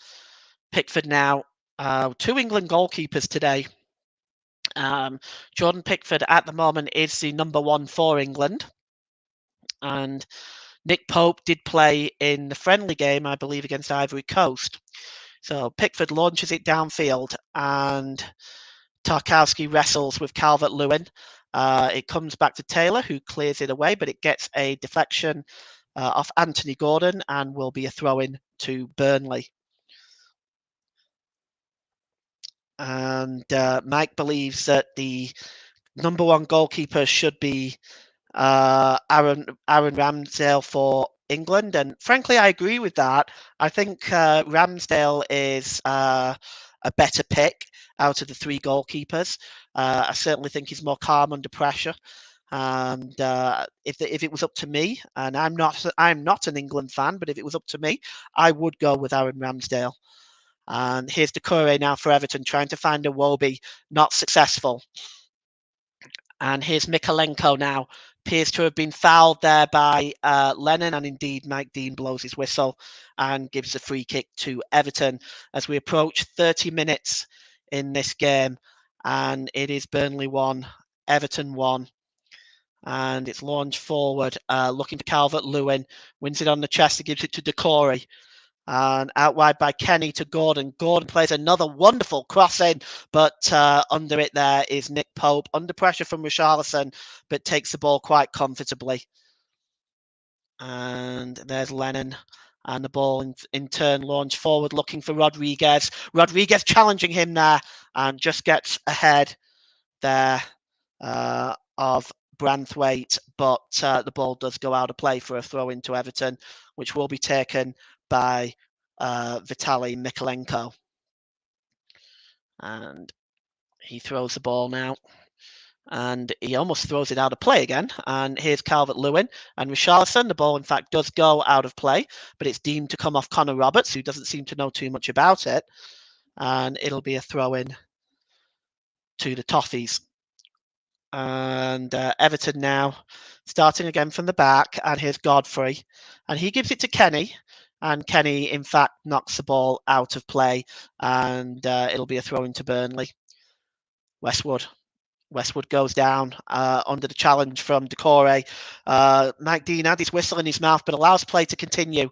Pickford now, 2 England goalkeepers today. Jordan Pickford at the moment is the number 1 for England. And Nick Pope did play in the friendly game, I believe, against Ivory Coast. So Pickford launches it downfield, and Tarkowski wrestles with Calvert-Lewin. It comes back to Taylor, who clears it away, but it gets a deflection off Anthony Gordon and will be a throw-in to Burnley. And Mike believes that the number one goalkeeper should be Aaron Ramsdale for England, and frankly, I agree with that. I think Ramsdale is a better pick out of the three goalkeepers. I certainly think he's more calm under pressure. And if it was up to me, and I'm not an England fan, but if it was up to me, I would go with Aaron Ramsdale. And here's Decore now for Everton, trying to find a Wobie, not successful. And here's Mikalenko now. Appears to have been fouled there by Lennon, and indeed Mike Dean blows his whistle and gives a free kick to Everton as we approach 30 minutes in this game. And it is Burnley 1, Everton 1. And it's launched forward, looking to Calvert-Lewin. Wins it on the chest and gives it to Decore. And out wide by Kenny to Gordon. Gordon plays another wonderful cross in, but under it there is Nick Pope, under pressure from Richarlison, but takes the ball quite comfortably. And there's Lennon, and the ball in turn launched forward, looking for Rodriguez. Rodriguez challenging him there, and just gets ahead there of Branthwaite, but the ball does go out of play for a throw into Everton, which will be taken by Vitaly Mikalenko. And he throws the ball now. And he almost throws it out of play again. And here's Calvert-Lewin and Richarlison. The ball, in fact, does go out of play, but it's deemed to come off Connor Roberts, who doesn't seem to know too much about it. And it'll be a throw-in to the Toffees. And Everton now starting again from the back. And here's Godfrey. And he gives it to Kenny. And Kenny, in fact, knocks the ball out of play. And it'll be a throw into Burnley. Westwood goes down under the challenge from Decore. Mike Dean had his whistle in his mouth, but allows play to continue.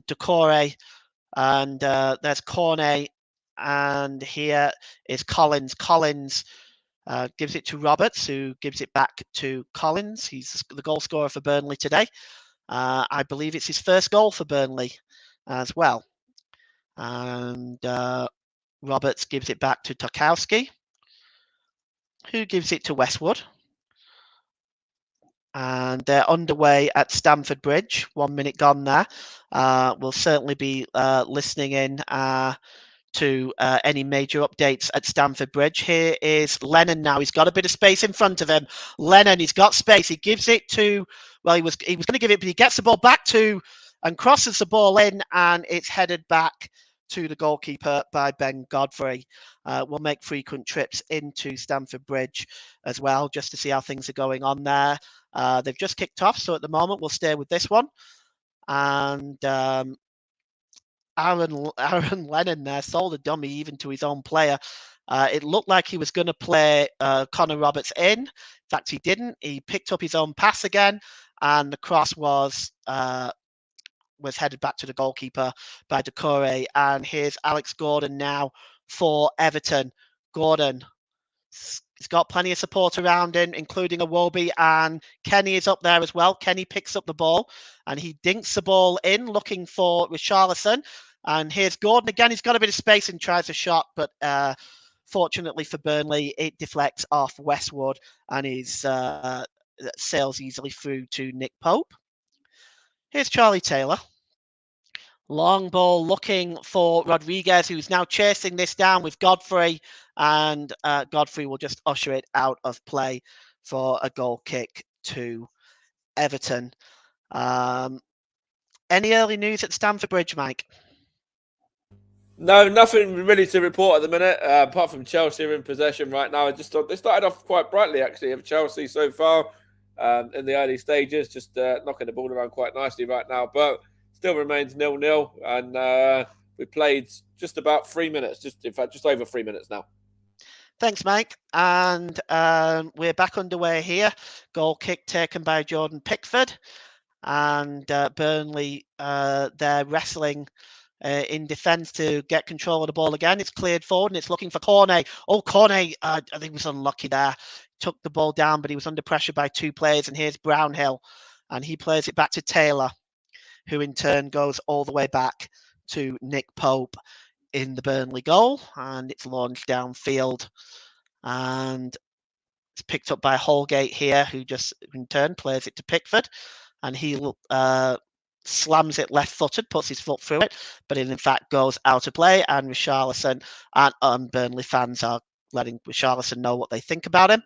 Decore. And there's Cornet. And here is Collins. Collins gives it to Roberts, who gives it back to Collins. He's the goal scorer for Burnley today. I believe it's his first goal for Burnley as well. And Roberts gives it back to Tarkowski, who gives it to Westwood. And they're underway at Stamford Bridge. 1 minute gone there. We'll certainly be listening in to any major updates at Stamford Bridge. Here is Lennon now. He's got a bit of space in front of him. Lennon, he's got space. He gives it to, well, he was going to give it, but he gets the ball back to and crosses the ball in, and it's headed back to the goalkeeper by Ben Godfrey. We'll make frequent trips into Stamford Bridge as well, just to see how things are going on there. They've just kicked off, so at the moment we'll stay with this one. And Aaron Lennon there sold a dummy even to his own player. It looked like he was going to play Connor Roberts in. In fact, he didn't. He picked up his own pass again, and the cross was headed back to the goalkeeper by Decore. And here's Alex Gordon now for Everton. Gordon, he's got plenty of support around him, including a Wobie, and Kenny is up there as well. Kenny picks up the ball, and he dinks the ball in, looking for Richarlison. And here's Gordon again. He's got a bit of space and tries a shot, but fortunately for Burnley, it deflects off Westwood and sails easily through to Nick Pope. Here's Charlie Taylor. Long ball looking for Rodriguez, who's now chasing this down with Godfrey, and Godfrey will just usher it out of play for a goal kick to Everton. Any early news at Stamford Bridge, Mike? No, nothing really to report at the minute, apart from Chelsea are in possession right now. I just thought they started off quite brightly, actually, of Chelsea so far in the early stages, just knocking the ball around quite nicely right now, but still remains 0-0, and we played just about 3 minutes, just over 3 minutes now. Thanks, Mike. And we're back underway here. Goal kick taken by Jordan Pickford, and Burnley, they're wrestling in defence to get control of the ball again. It's cleared forward and it's looking for Cornet. Oh, Cornet, I think was unlucky there. Took the ball down, but he was under pressure by two players. And here's Brownhill. and he plays it back to Taylor, who in turn goes all the way back to Nick Pope in the Burnley goal, and it's launched downfield, and it's picked up by Holgate here, who just in turn plays it to Pickford, and he slams it left-footed, puts his foot through it, but it in fact goes out of play, and Richarlison and Burnley fans are letting Richarlison know what they think about him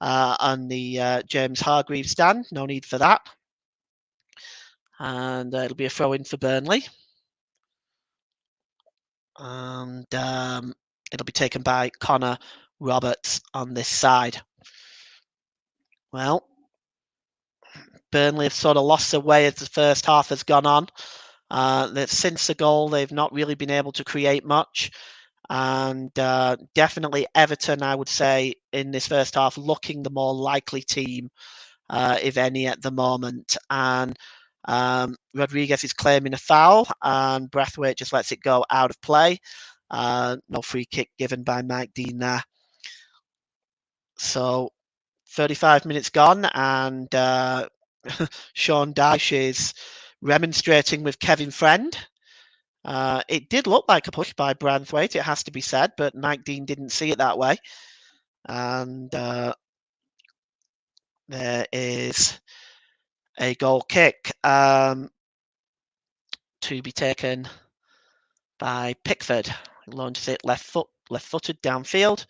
on the James Hargreaves stand. No need for that. And it'll be a throw-in for Burnley. And it'll be taken by Connor Roberts on this side. Well, Burnley have sort of lost their way as the first half has gone on. Since the goal, they've not really been able to create much. And definitely Everton, I would say, in this first half, looking the more likely team, if any, at the moment. And Rodriguez is claiming a foul, and Braithwaite just lets it go out of play. No free kick given by Mike Dean there. So 35 minutes gone, and Sean Dyche is remonstrating with Kevin Friend. It did look like a push by Braithwaite, it has to be said, but Mike Dean didn't see it that way. And there is a goal kick to be taken by Pickford. He launches it left-footed downfield.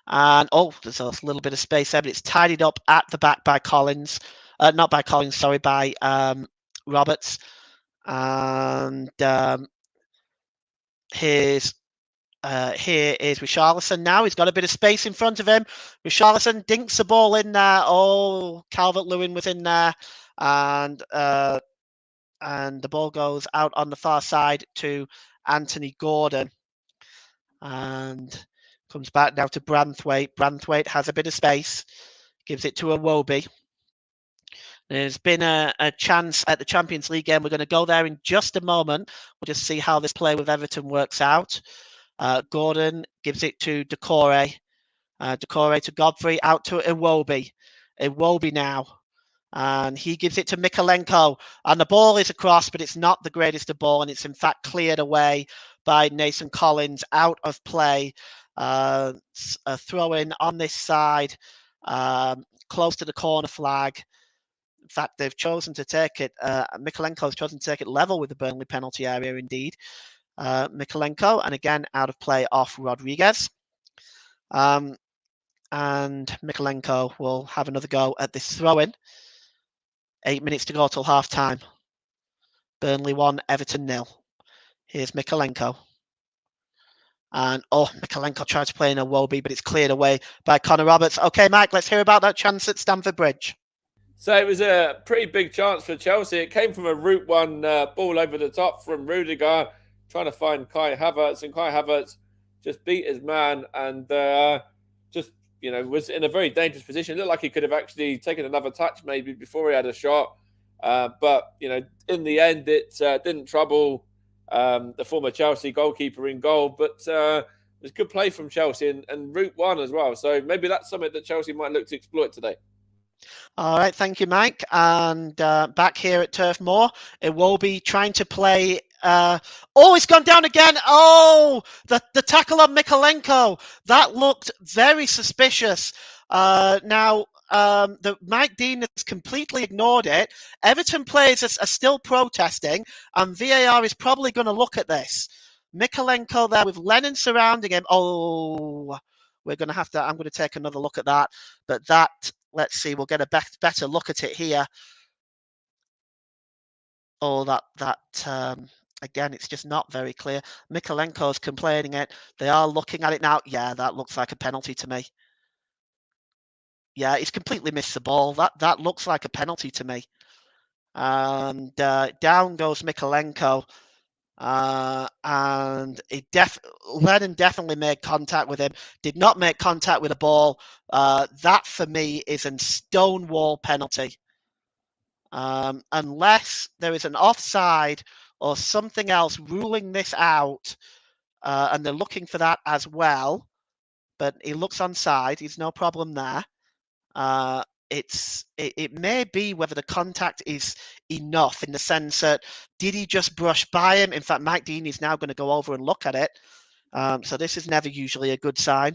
And there's a little bit of space there, but it's tidied up at the back by Collins. Not by Collins, sorry, by Roberts. And here is Richarlison now. He's got a bit of space in front of him. Richarlison dinks the ball in there. Oh, Calvert-Lewin was in there. And the ball goes out on the far side to Anthony Gordon. And comes back now to Braithwaite. Braithwaite has a bit of space. Gives it to Iwobi. There's been a chance at the Champions League game. We're going to go there in just a moment. We'll just see how this play with Everton works out. Gordon gives it to Decore. Decore to Godfrey. Out to Iwobi. Iwobi now. And he gives it to Mikalenko. And the ball is across, but it's not the greatest of ball. And it's in fact cleared away by Nathan Collins out of play. A throw in on this side, close to the corner flag. In fact, they've chosen to take it. Mikalenko's chosen to take it level with the Burnley penalty area, indeed. Mikalenko, and again, out of play off Rodriguez. And Mikalenko will have another go at this throw-in. 8 minutes to go till half-time. Burnley 1, Everton 0. Here's Mikalenko. And Mikalenko tried to play in Iwobi, but it's cleared away by Connor Roberts. Okay, Mike, let's hear about that chance at Stamford Bridge. So it was a pretty big chance for Chelsea. It came from a route one ball over the top from Rudiger, trying to find Kai Havertz, and Kai Havertz just beat his man and was in a very dangerous position. It looked like he could have actually taken another touch maybe before he had a shot. But in the end, it didn't trouble the former Chelsea goalkeeper in goal. But it was good play from Chelsea and route one as well. So maybe that's something that Chelsea might look to exploit today. All right, thank you, Mike. And back here at Turf Moor, Iwobi trying to play. It's gone down again. The tackle on Mikalenko. That looked very suspicious. Now, the Mike Dean has completely ignored it. Everton players are still protesting, and VAR is probably going to look at this. Mikalenko there with Lennon surrounding him. I'm going to take another look at that. But let's see, we'll get a better look at it here. Again, it's just not very clear. Mikalenko's complaining it. They are looking at it now. Yeah, that looks like a penalty to me. Yeah, he's completely missed the ball. That looks like a penalty to me. And down goes Mikalenko. And Lennon definitely made contact with him. Did not make contact with the ball. That for me is a stonewall penalty. Unless there is an offside or something else ruling this out, and they're looking for that as well. But he looks onside. He's no problem there. it may be whether the contact is enough, in the sense that, did he just brush by him? In fact, Mike Dean is now going to go over and look at it. So this is never usually a good sign.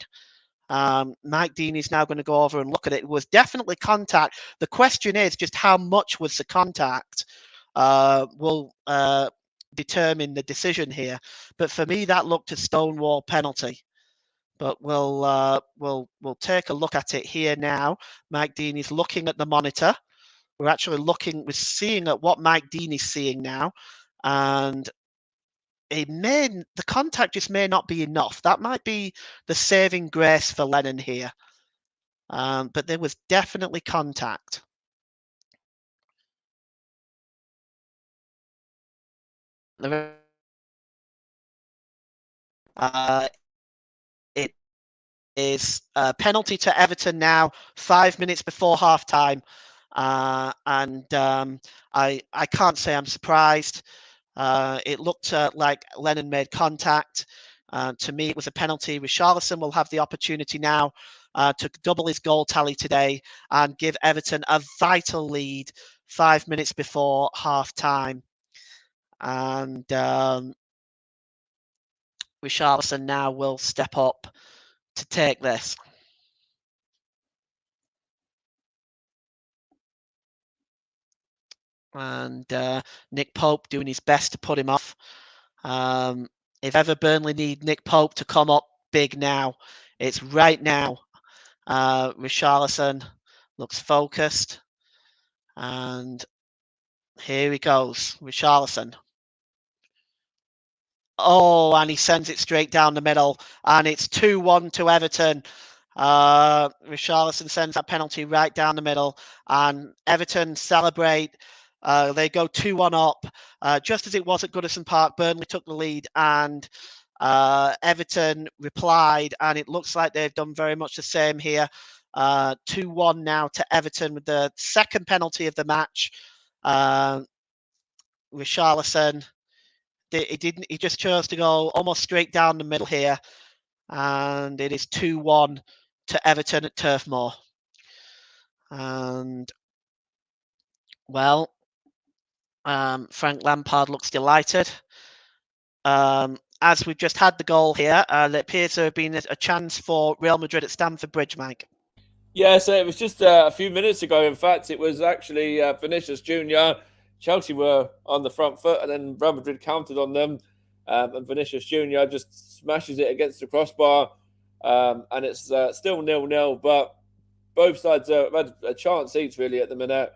Mike Dean is now going to go over and look at it. It was definitely contact. The question is just how much was the contact will determine the decision here. But for me, that looked a stonewall penalty. But we'll take a look at it here now. Mike Dean is looking at the monitor. We're seeing at what Mike Dean is seeing now, and the contact just may not be enough. That might be the saving grace for Lennon here. But there was definitely contact. It is a penalty to Everton now, 5 minutes before half-time. And I can't say I'm surprised. It looked like Lennon made contact. To me, it was a penalty. Richarlison will have the opportunity now to double his goal tally today and give Everton a vital lead 5 minutes before half-time. And Richarlison now will step up to take this. And Nick Pope doing his best to put him off. If ever Burnley need Nick Pope to come up big now, it's right now. Richarlison looks focused. And here he goes, Richarlison. Oh, and he sends it straight down the middle. And it's 2-1 to Everton. Richarlison sends that penalty right down the middle. And Everton celebrate. They go 2-1 up. Just as it was at Goodison Park, Burnley took the lead and Everton replied, and it looks like they've done very much the same here. 2-1 now to Everton with the second penalty of the match. Richarlison, he just chose to go almost straight down the middle here, and it is 2-1 to Everton at Turf Moor. And well, Frank Lampard looks delighted. As we've just had the goal here, it appears to have been a chance for Real Madrid at Stamford Bridge, Mike. Yeah, so it was just a few minutes ago. In fact, it was actually Vinicius Junior. Chelsea were on the front foot, and then Real Madrid counted on them. And Vinicius Junior just smashes it against the crossbar. And it's still 0-0, but both sides have had a chance each, really, at the minute.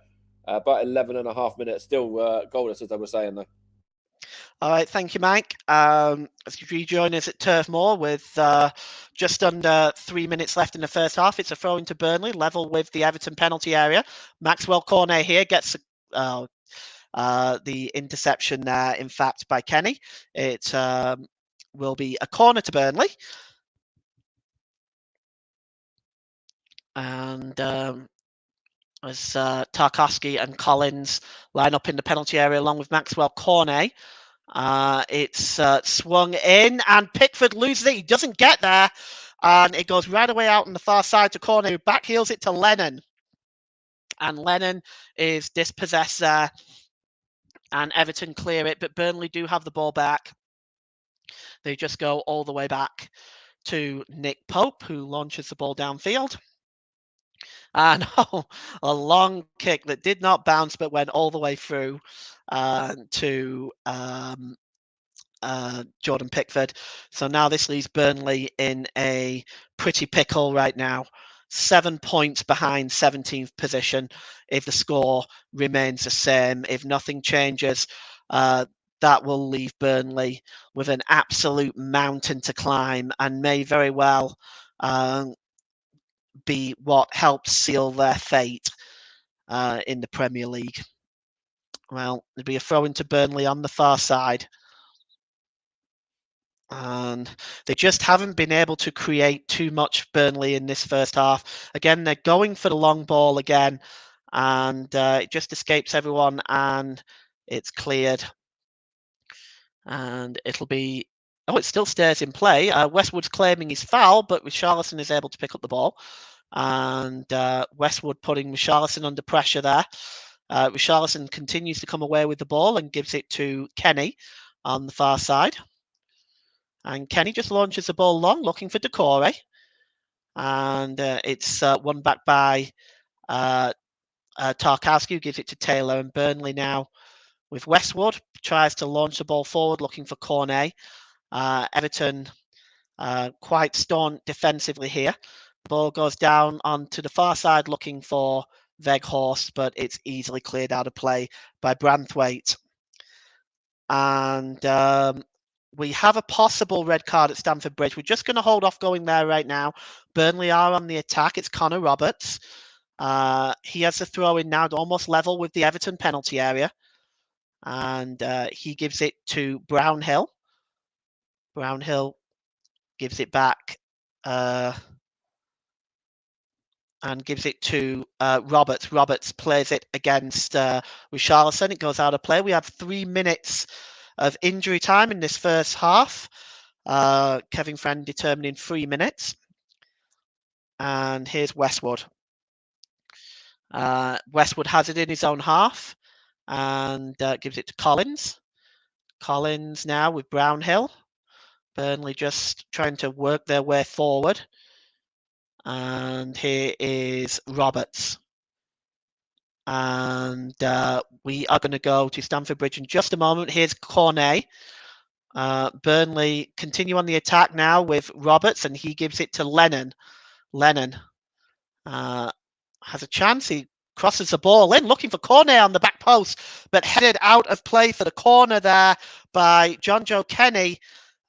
About 11 and a half minutes, still goalless, as I was saying, though. All right, thank you, Mike. As you rejoin us at Turf Moor with just under 3 minutes left in the first half, it's a throw into Burnley, level with the Everton penalty area. Maxwell Cornet here gets the interception there, in fact, by Kenny. It will be a corner to Burnley. And as Tarkowski and Collins line up in the penalty area along with Maxwell Cornet. It's swung in, and Pickford loses it. He doesn't get there, and it goes right away out on the far side to Cornet, who backheels it to Lennon. And Lennon is dispossessed there, and Everton clear it, but Burnley do have the ball back. They just go all the way back to Nick Pope, who launches the ball downfield. And a long kick that did not bounce but went all the way through to Jordan Pickford. So now this leaves Burnley in a pretty pickle right now. 7 points behind 17th position if the score remains the same. If nothing changes, that will leave Burnley with an absolute mountain to climb and may very well be what helps seal their fate in the Premier League. Well, there'll be a throw into Burnley on the far side. And they just haven't been able to create too much, Burnley, in this first half. Again, they're going for the long ball again, and it just escapes everyone, and it's cleared. And it'll be... Oh, it still stays in play. Westwood's claiming his foul, but Richarlison is able to pick up the ball. And Westwood putting Richarlison under pressure there. Richarlison continues to come away with the ball and gives it to Kenny on the far side. And Kenny just launches the ball long, looking for Decore. And it's won back by Tarkowski, who gives it to Taylor. And Burnley now with Westwood tries to launch the ball forward, looking for Cornet. Everton quite staunch defensively here. The ball goes down onto the far side, looking for Weghorst, but it's easily cleared out of play by Branthwaite. And we have a possible red card at Stamford Bridge. We're just going to hold off going there right now. Burnley are on the attack. It's Connor Roberts. He has a throw in now, almost level with the Everton penalty area. And he gives it to Brownhill. Brownhill gives it back and gives it to Roberts. Roberts plays it against Richarlison. It goes out of play. We have 3 minutes of injury time in this first half. Kevin Friend determining 3 minutes. And here's Westwood. Westwood has it in his own half and gives it to Collins. Collins now with Brownhill. Burnley just trying to work their way forward. And here is Roberts. And we are going to go to Stamford Bridge in just a moment. Here's Cornet. Burnley continue on the attack now with Roberts, and he gives it to Lennon. Lennon has a chance. He crosses the ball in, looking for Cornet on the back post, but headed out of play for the corner there by John Joe Kenny.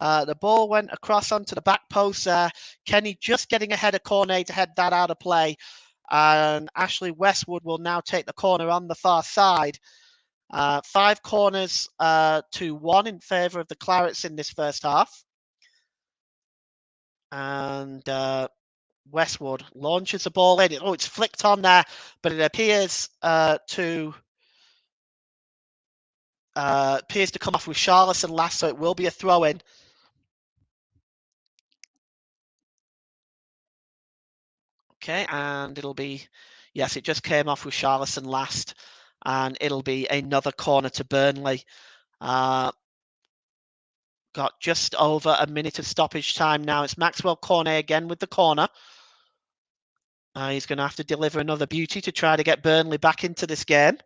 The ball went across onto the back post there. Kenny just getting ahead of Cornet to head that out of play. And Ashley Westwood will now take the corner on the far side. 5 corners to 1 in favour of the Clarets in this first half. And Westwood launches the ball in. Oh, it's flicked on there, but it appears to come off with Richarlison last, so it will be a throw-in. Okay, and it'll be, yes, it just came off with Richarlison last, and it'll be another corner to Burnley. Got just over a minute of stoppage time now. It's Maxwell Cornet again with the corner. He's going to have to deliver another beauty to try to get Burnley back into this game.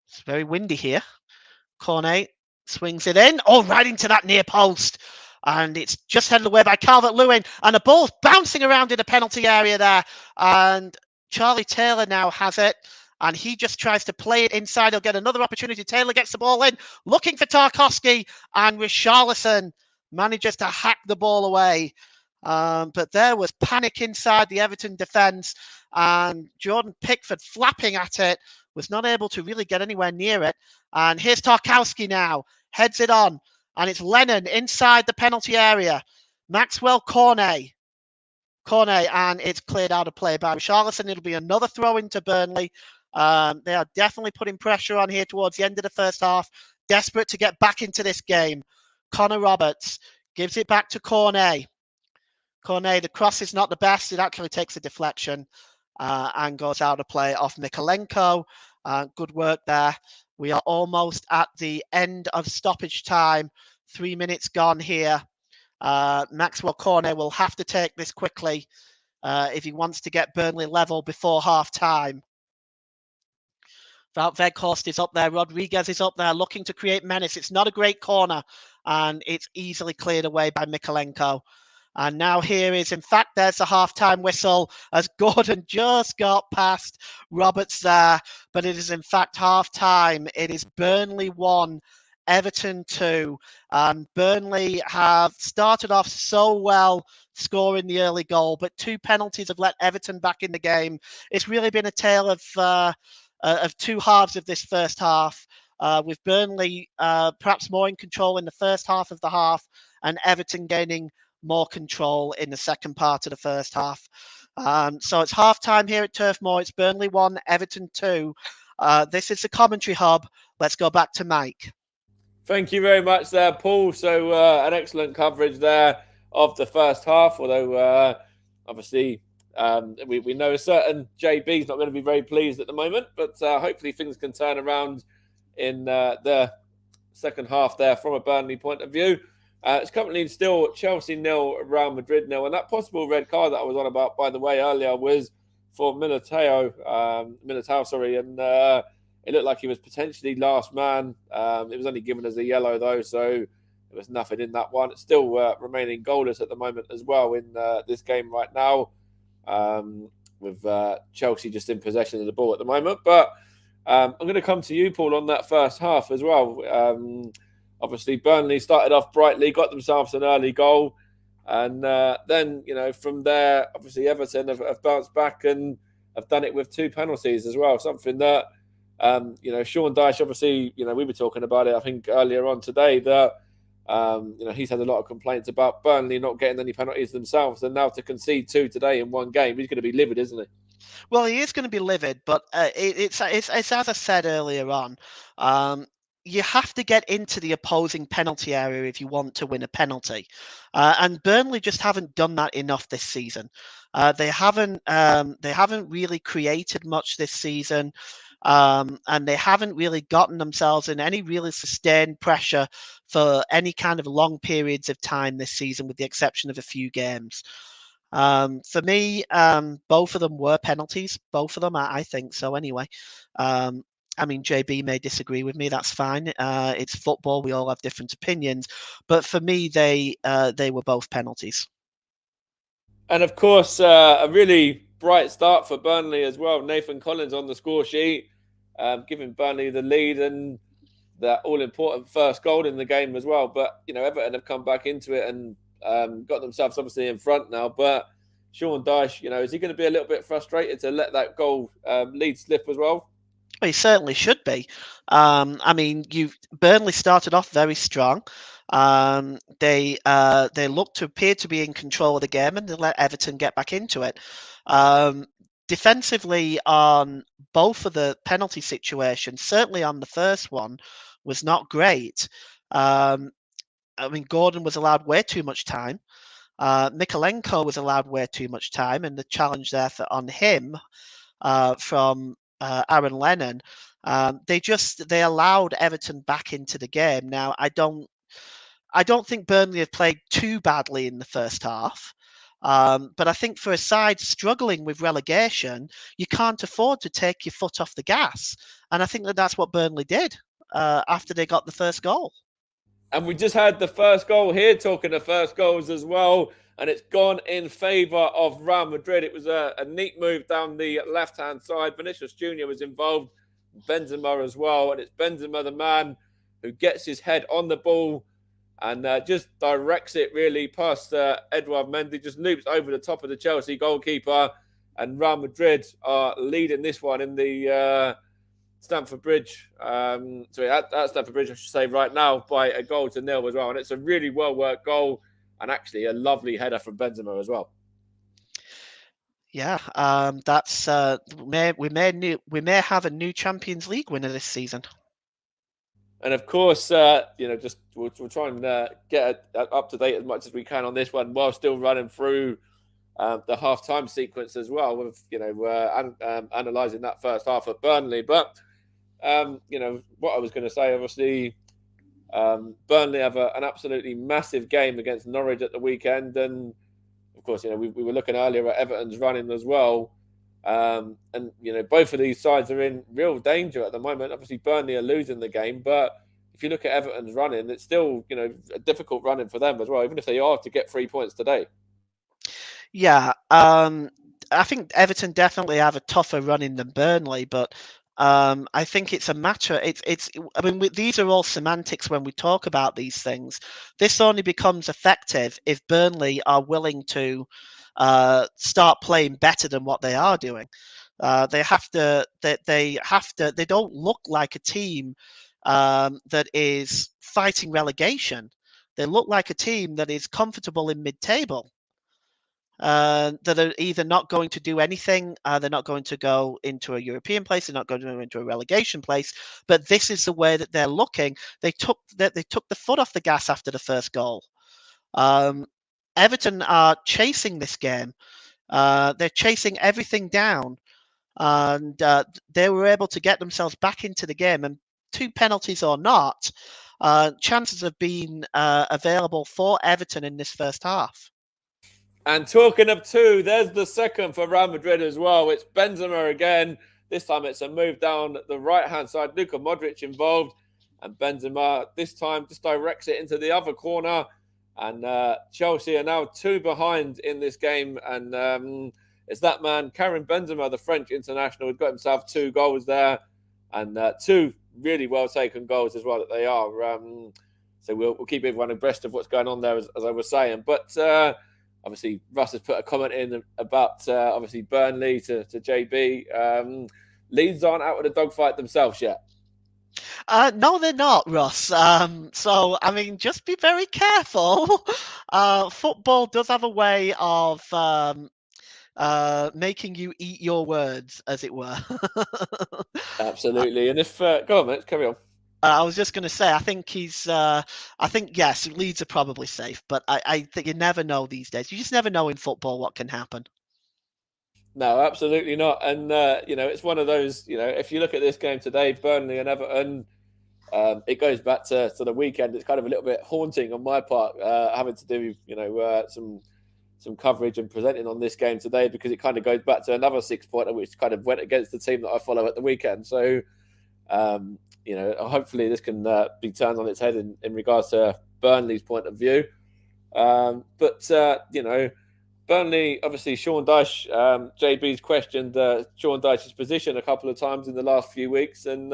It's very windy here. Cornet swings it in. Oh, right into that near post. And it's just headed away by Calvert-Lewin. And the ball's bouncing around in the penalty area there. And Charlie Taylor now has it. And he just tries to play it inside. He'll get another opportunity. Taylor gets the ball in, looking for Tarkowski. And Richarlison manages to hack the ball away. But there was panic inside the Everton defence. And Jordan Pickford flapping at it. Was not able to really get anywhere near it. And here's Tarkowski now. Heads it on. And it's Lennon inside the penalty area. Maxwell Cornet, and it's cleared out of play by Richarlison. It'll be another throw into Burnley. They are definitely putting pressure on here towards the end of the first half. Desperate to get back into this game. Connor Roberts gives it back to Cornet. Cornet, the cross is not the best. It actually takes a deflection and goes out of play off Mikolenko. Good work there. We are almost at the end of stoppage time. 3 minutes gone here. Maxwell Cornet will have to take this quickly if he wants to get Burnley level before half-time. Wout Weghorst is up there. Rodriguez is up there looking to create menace. It's not a great corner, and it's easily cleared away by Mikolenko. And now here is, in fact, there's the half-time whistle as Gordon just got past Roberts there. But it is, in fact, half-time. It is Burnley 1, Everton 2. Burnley have started off so well scoring the early goal, but 2 penalties have let Everton back in the game. It's really been a tale of 2 halves of this first half, with Burnley perhaps more in control in the first half of the half and Everton gaining more control in the second part of the first half. So it's half-time here at Turf Moor. It's Burnley 1, Everton 2. This is the commentary hub. Let's go back to Mike. Thank you very much there, Paul. So an excellent coverage there of the first half, although Obviously, we know a certain JB's not going to be very pleased at the moment, but hopefully things can turn around in the second half there from a Burnley point of view. It's currently still Chelsea 0, Real Madrid 0, and that possible red card that I was on about, by the way, earlier was for Militao, and it looked like he was potentially last man. It was only given as a yellow though, so there was nothing in that one. It's still remaining goalless at the moment as well in this game right now, with Chelsea just in possession of the ball at the moment. But I'm going to come to you, Paul, on that first half as well. Obviously, Burnley started off brightly, got themselves an early goal. And then, from there, obviously, Everton have bounced back and have done it with 2 penalties as well. Something that, Sean Dyche, obviously, we were talking about it, I think, earlier on today, that, he's had a lot of complaints about Burnley not getting any penalties themselves. And now to concede 2 today in one game, he's going to be livid, isn't he? Well, he is going to be livid, but it's as I said earlier on. You have to get into the opposing penalty area if you want to win a penalty, and Burnley just haven't done that enough this season. They haven't really created much this season, and they haven't really gotten themselves in any really sustained pressure for any kind of long periods of time this season, with the exception of a few games. For me, both of them were penalties. Both of them, I think so. Anyway, I mean, JB may disagree with me. That's fine. It's football. We all have different opinions, but for me, they were both penalties. And of course, a really bright start for Burnley as well. Nathan Collins on the score sheet, giving Burnley the lead and that all-important first goal in the game as well. But Everton have come back into it and got themselves obviously in front now. But Sean Dyche, is he going to be a little bit frustrated to let that goal lead slip as well? Well, he certainly should be. I mean, Burnley started off very strong. They looked to appear to be in control of the game, and they let Everton get back into it. Defensively, on both of the penalty situations, certainly on the first one, was not great. I mean, Gordon was allowed way too much time. Mikalenko was allowed way too much time, and the challenge there on him from Aaron Lennon. They allowed Everton back into the game. Now, I don't think Burnley have played too badly in the first half. But I think for a side struggling with relegation, you can't afford to take your foot off the gas. And I think that's what Burnley did after they got the first goal. And we just had the first goal here, talking of first goals as well. And it's gone in favour of Real Madrid. It was a neat move down the left-hand side. Vinicius Jr. was involved, Benzema as well. And it's Benzema, the man who gets his head on the ball and just directs it really past Edouard Mendy, just loops over the top of the Chelsea goalkeeper. And Real Madrid are leading this one in the Stamford Bridge. At Stamford Bridge, I should say, right now by a 1-0 as well. And it's a really well-worked goal and actually a lovely header from Benzema as well. Yeah, that's we may have a new Champions League winner this season. And of course, we'll try and get up to date as much as we can on this one while still running through the half-time sequence as well, with analysing that first half at Burnley. But what I was going to say, obviously, Burnley have an absolutely massive game against Norwich at the weekend, and of course, we were looking earlier at Everton's running as well. And both of these sides are in real danger at the moment. Obviously, Burnley are losing the game, but if you look at Everton's running, it's still a difficult running for them as well, even if they are to get 3 points today. Yeah, I think Everton definitely have a tougher running than Burnley, but I think it's a matter. I mean, these are all semantics when we talk about these things. This only becomes effective if Burnley are willing to start playing better than what they are doing. They have to. They don't look like a team that is fighting relegation. They look like a team that is comfortable in mid-table. That are either not going to do anything, they're not going to go into a European place, they're not going to go into a relegation place. But this is the way that they're looking. They took the foot off the gas after the first goal. Everton are chasing this game. They're chasing everything down, and they were able to get themselves back into the game. And 2 penalties or not, chances have been available for Everton in this first half. And talking of 2, there's the second for Real Madrid as well. It's Benzema again. This time it's a move down the right-hand side. Luka Modric involved. And Benzema this time just directs it into the other corner. And Chelsea are now 2 behind in this game. And it's that man, Karim Benzema, the French international, who got himself 2 goals there. And 2 really well-taken goals as well that they are. So we'll keep everyone abreast of what's going on there, as I was saying. But obviously, Russ has put a comment in about obviously Burnley to JB. Leeds aren't out of the dogfight themselves yet. No, they're not, Ross. So, I mean, just be very careful. Football does have a way of making you eat your words, as it were. Absolutely. And if go on, mate, carry on. I was just going to say, I think yes, Leeds are probably safe, but I think you never know these days. You just never know in football what can happen. No, absolutely not. And it's one of those. If you look at this game today, Burnley and Everton, it goes back to the weekend. It's kind of a little bit haunting on my part, having to do some coverage and presenting on this game today, because it kind of goes back to another 6-pointer which kind of went against the team that I follow at the weekend. So. Hopefully this can be turned on its head in regards to Burnley's point of view. But Burnley, obviously, Sean Dyche, JB's questioned Sean Dyche's position a couple of times in the last few weeks. And,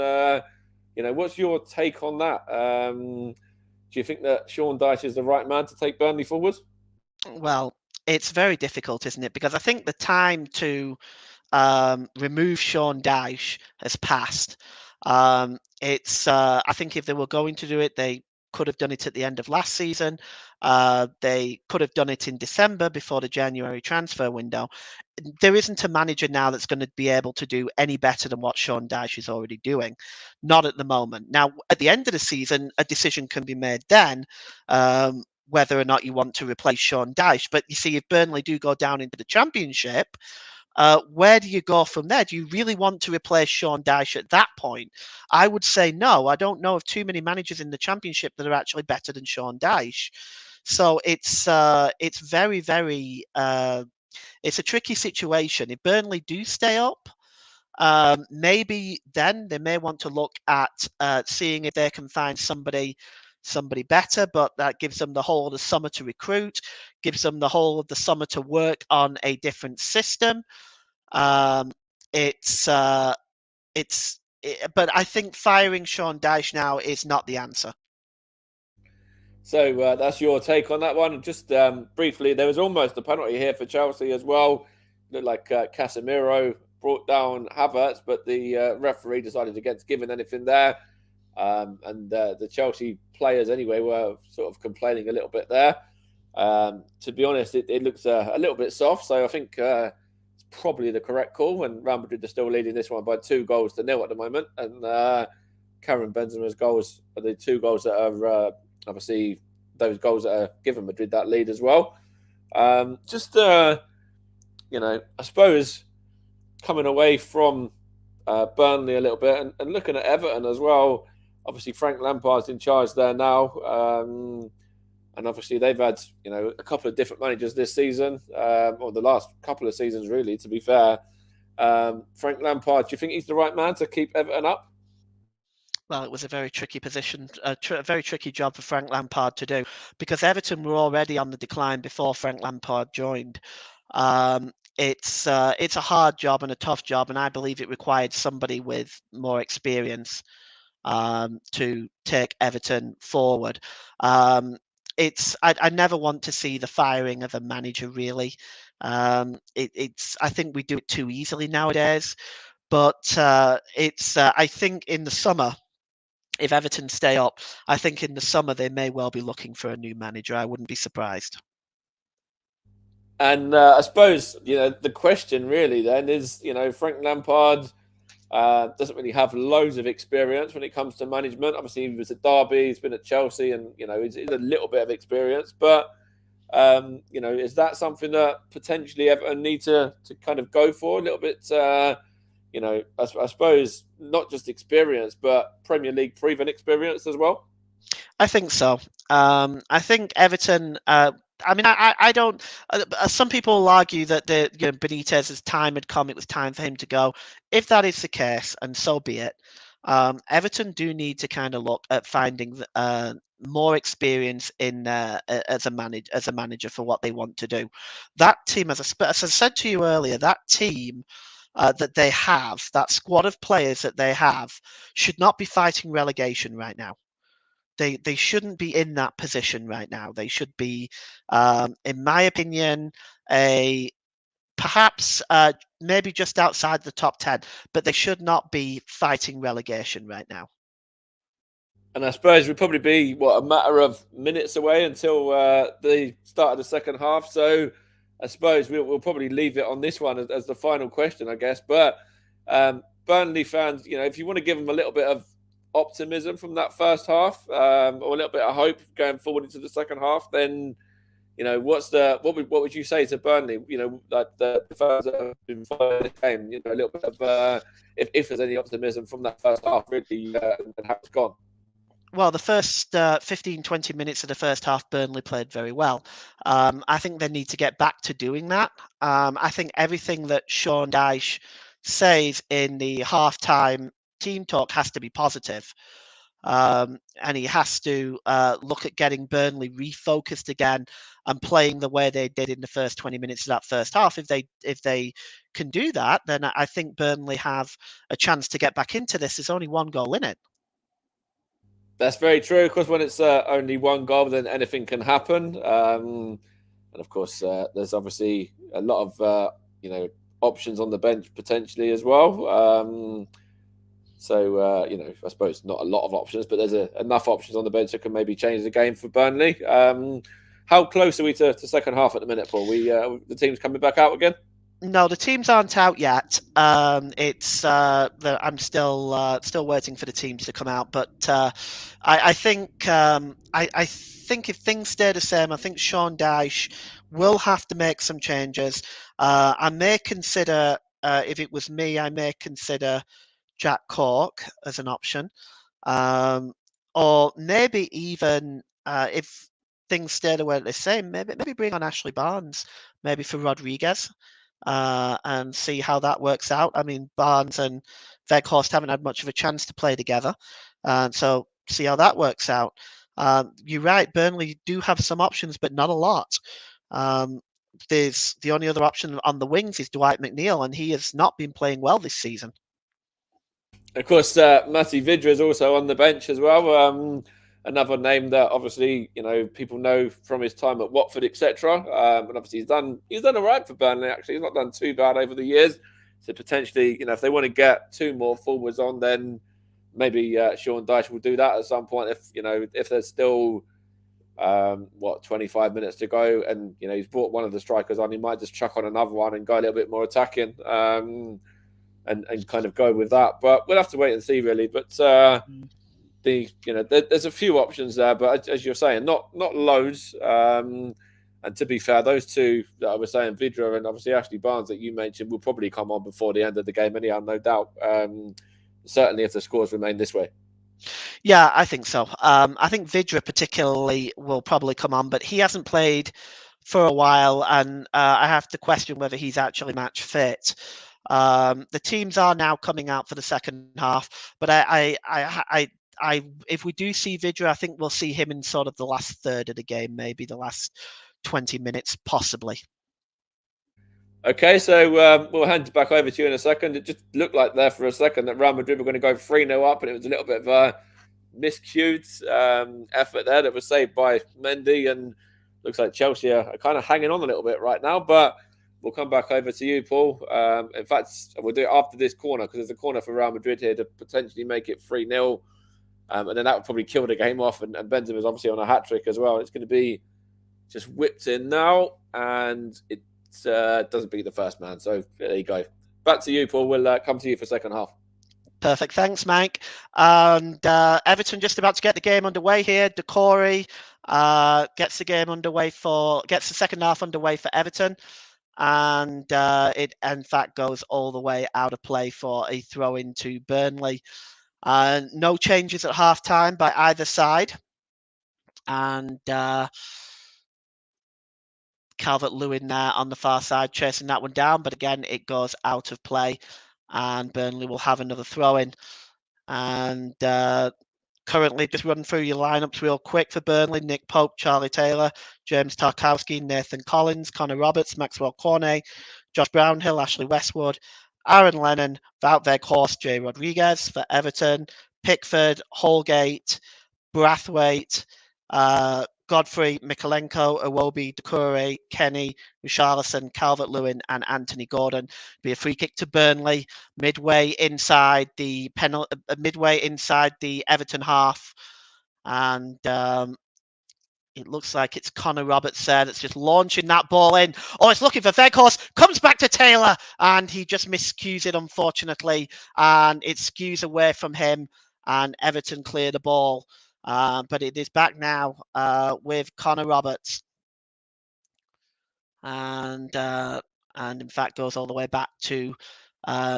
what's your take on that? Do you think that Sean Dyche is the right man to take Burnley forward? Well, it's very difficult, isn't it? Because I think the time to remove Sean Dyche has passed. I think if they were going to do it, they could have done it at the end of last season. They could have done it in December before the January transfer window. There isn't a manager now that's going to be able to do any better than what Sean Dyche is already doing. Not at the moment. Now, at the end of the season, a decision can be made then. Whether or not you want to replace Sean Dyche. But you see, if Burnley do go down into the Championship, where do you go from there? Do you really want to replace Sean Dyche at that point? I would say no. I don't know of too many managers in the Championship that are actually better than Sean Dyche. So it's very, very it's a tricky situation. If Burnley do stay up, maybe then they may want to look at seeing if they can find somebody better, but that gives them the whole of the summer to recruit, gives them the whole of the summer to work on a different system. But I think firing Sean Dyche now is not the answer. So that's your take on that one. Just briefly, there was almost a penalty here for Chelsea as well. Looked like Casemiro brought down Havertz, but the referee decided against giving anything there. And the Chelsea players, anyway, were sort of complaining a little bit there. To be honest, it looks a little bit soft. So I think it's probably the correct call. And Real Madrid are still leading this one by 2-0 at the moment. And Karim Benzema's goals are the 2 goals that are obviously those goals that are given Madrid that lead as well. I suppose coming away from Burnley a little bit and looking at Everton as well. Obviously, Frank Lampard's in charge there now. And obviously, they've had, a couple of different managers this season, or the last couple of seasons, really, to be fair. Frank Lampard, do you think he's the right man to keep Everton up? Well, it was a very tricky position, a very tricky job for Frank Lampard to do, because Everton were already on the decline before Frank Lampard joined. It's a hard job and a tough job, and I believe it required somebody with more experience to take Everton forward. I never want to see the firing of a manager, really. I think we do it too easily nowadays. But I think in the summer, if Everton stay up, I think in the summer they may well be looking for a new manager. I wouldn't be surprised. And I suppose, the question really then is, Frank Lampard doesn't really have loads of experience when it comes to management. Obviously, he was at Derby, he's been at Chelsea, and, he's a little bit of experience. But Is that something that potentially Everton need to kind of go for a little bit? I suppose not just experience, but Premier League proven experience as well. I think so. I think Everton. I mean, I don't. Some people will argue that Benitez's time had come; it was time for him to go. If that is the case, and so be it, Everton do need to kind of look at finding more experience in as a manager for what they want to do. That team, as I said to you earlier, that team. That they have, that squad of players that they have, should not be fighting relegation right now. They shouldn't be in that position right now. They should be, in my opinion, a perhaps maybe just outside the top 10, but they should not be fighting relegation right now. And I suppose we'd probably be a matter of minutes away until the start of the second half. So I suppose we'll probably leave it on this one as the final question, I guess. But Burnley fans, if you want to give them a little bit of optimism from that first half, or a little bit of hope going forward into the second half, then what would you say to Burnley? Like the fans that have been following the game, a little bit of if there's any optimism from that first half, really, and how it's gone. Well, the first 15, 20 minutes of the first half, Burnley played very well. I think they need to get back to doing that. I think everything that Sean Dyche says in the halftime team talk has to be positive. And he has to look at getting Burnley refocused again and playing the way they did in the first 20 minutes of that first half. If they can do that, then I think Burnley have a chance to get back into this. There's only one goal in it. That's very true. Of course, when it's only one goal, then anything can happen. And of course, there's obviously a lot of options on the bench potentially as well. I suppose not a lot of options, but there's enough options on the bench that can maybe change the game for Burnley. How close are we to second half at the minute, Paul? The team's coming back out again. No, the teams aren't out yet. I'm still waiting for the teams to come out, but I think I think if things stay the same, I think Sean Dyche will have to make some changes. I may consider, if it was me, I may consider Jack Cork as an option, or maybe even if things stay the way they're saying, maybe bring on Ashley Barnes, maybe for Rodriguez, and see how that works out. I mean, Barnes and Weghorst haven't had much of a chance to play together, so see how that works out. You're right, Burnley do have some options, but not a lot. There's the only other option on the wings is Dwight McNeil, and he has not been playing well this season. Of course, Matty Vidra is also on the bench as well. Another name that obviously people know from his time at Watford, etc. And obviously he's done all right for Burnley. Actually, he's not done too bad over the years. So potentially, if they want to get two more forwards on, then maybe Sean Dyche will do that at some point. If there's still 25 minutes to go, and he's brought one of the strikers on, he might just chuck on another one and go a little bit more attacking. And kind of go with that, but we'll have to wait and see, really. But there's a few options there, but as you're saying, not loads. And to be fair, those two that I was saying, Vidra and obviously Ashley Barnes that you mentioned, will probably come on before the end of the game, anyhow, no doubt. Certainly, if the scores remain this way. Yeah, I think so. I think Vidra particularly will probably come on, but he hasn't played for a while, and I have to question whether he's actually match fit. The teams are now coming out for the second half, but if we do see Vidra, I think we'll see him in sort of the last third of the game, maybe the last 20 minutes, possibly. Okay, so we'll hand it back over to you in a second. It just looked like there for a second that Real Madrid were going to go 3-0 up, and it was a little bit of a miscued effort there that was saved by Mendy, and looks like Chelsea are kind of hanging on a little bit right now, but we'll come back over to you, Paul. In fact, we'll do it after this corner, because there's a corner for Real Madrid here to potentially make it 3-0. And then that would probably kill the game off. And Benzema's obviously on a hat-trick as well. It's going to be just whipped in now. And it doesn't beat the first man. So there you go. Back to you, Paul. We'll come to you for second half. Perfect. Thanks, Mike. And Everton just about to get the game underway here. Decore gets the second half underway for Everton, and it in fact goes all the way out of play for a throw into Burnley. No changes at half time by either side, and Calvert-Lewin there on the far side chasing that one down, but again it goes out of play, and Burnley will have another throw in. And currently, just run through your lineups real quick for Burnley: Nick Pope, Charlie Taylor, James Tarkowski, Nathan Collins, Connor Roberts, Maxwell Cornet, Josh Brownhill, Ashley Westwood, Aaron Lennon, Wout Weghorst, Jay Rodriguez for Everton, Pickford, Holgate, Brathwaite, Godfrey, Mikalenko, Iwobi, Doucouré, Kenny, Richarlison, Calvert-Lewin, and Anthony Gordon. Be a free kick to Burnley midway inside the Everton half, and it looks like it's Connor Roberts there that's just launching that ball in. Oh, it's looking for Weghorst. Comes back to Taylor, and he just miscues it, unfortunately, and it skews away from him, and Everton clear the ball. But it is back now with Connor Roberts, and in fact goes all the way back to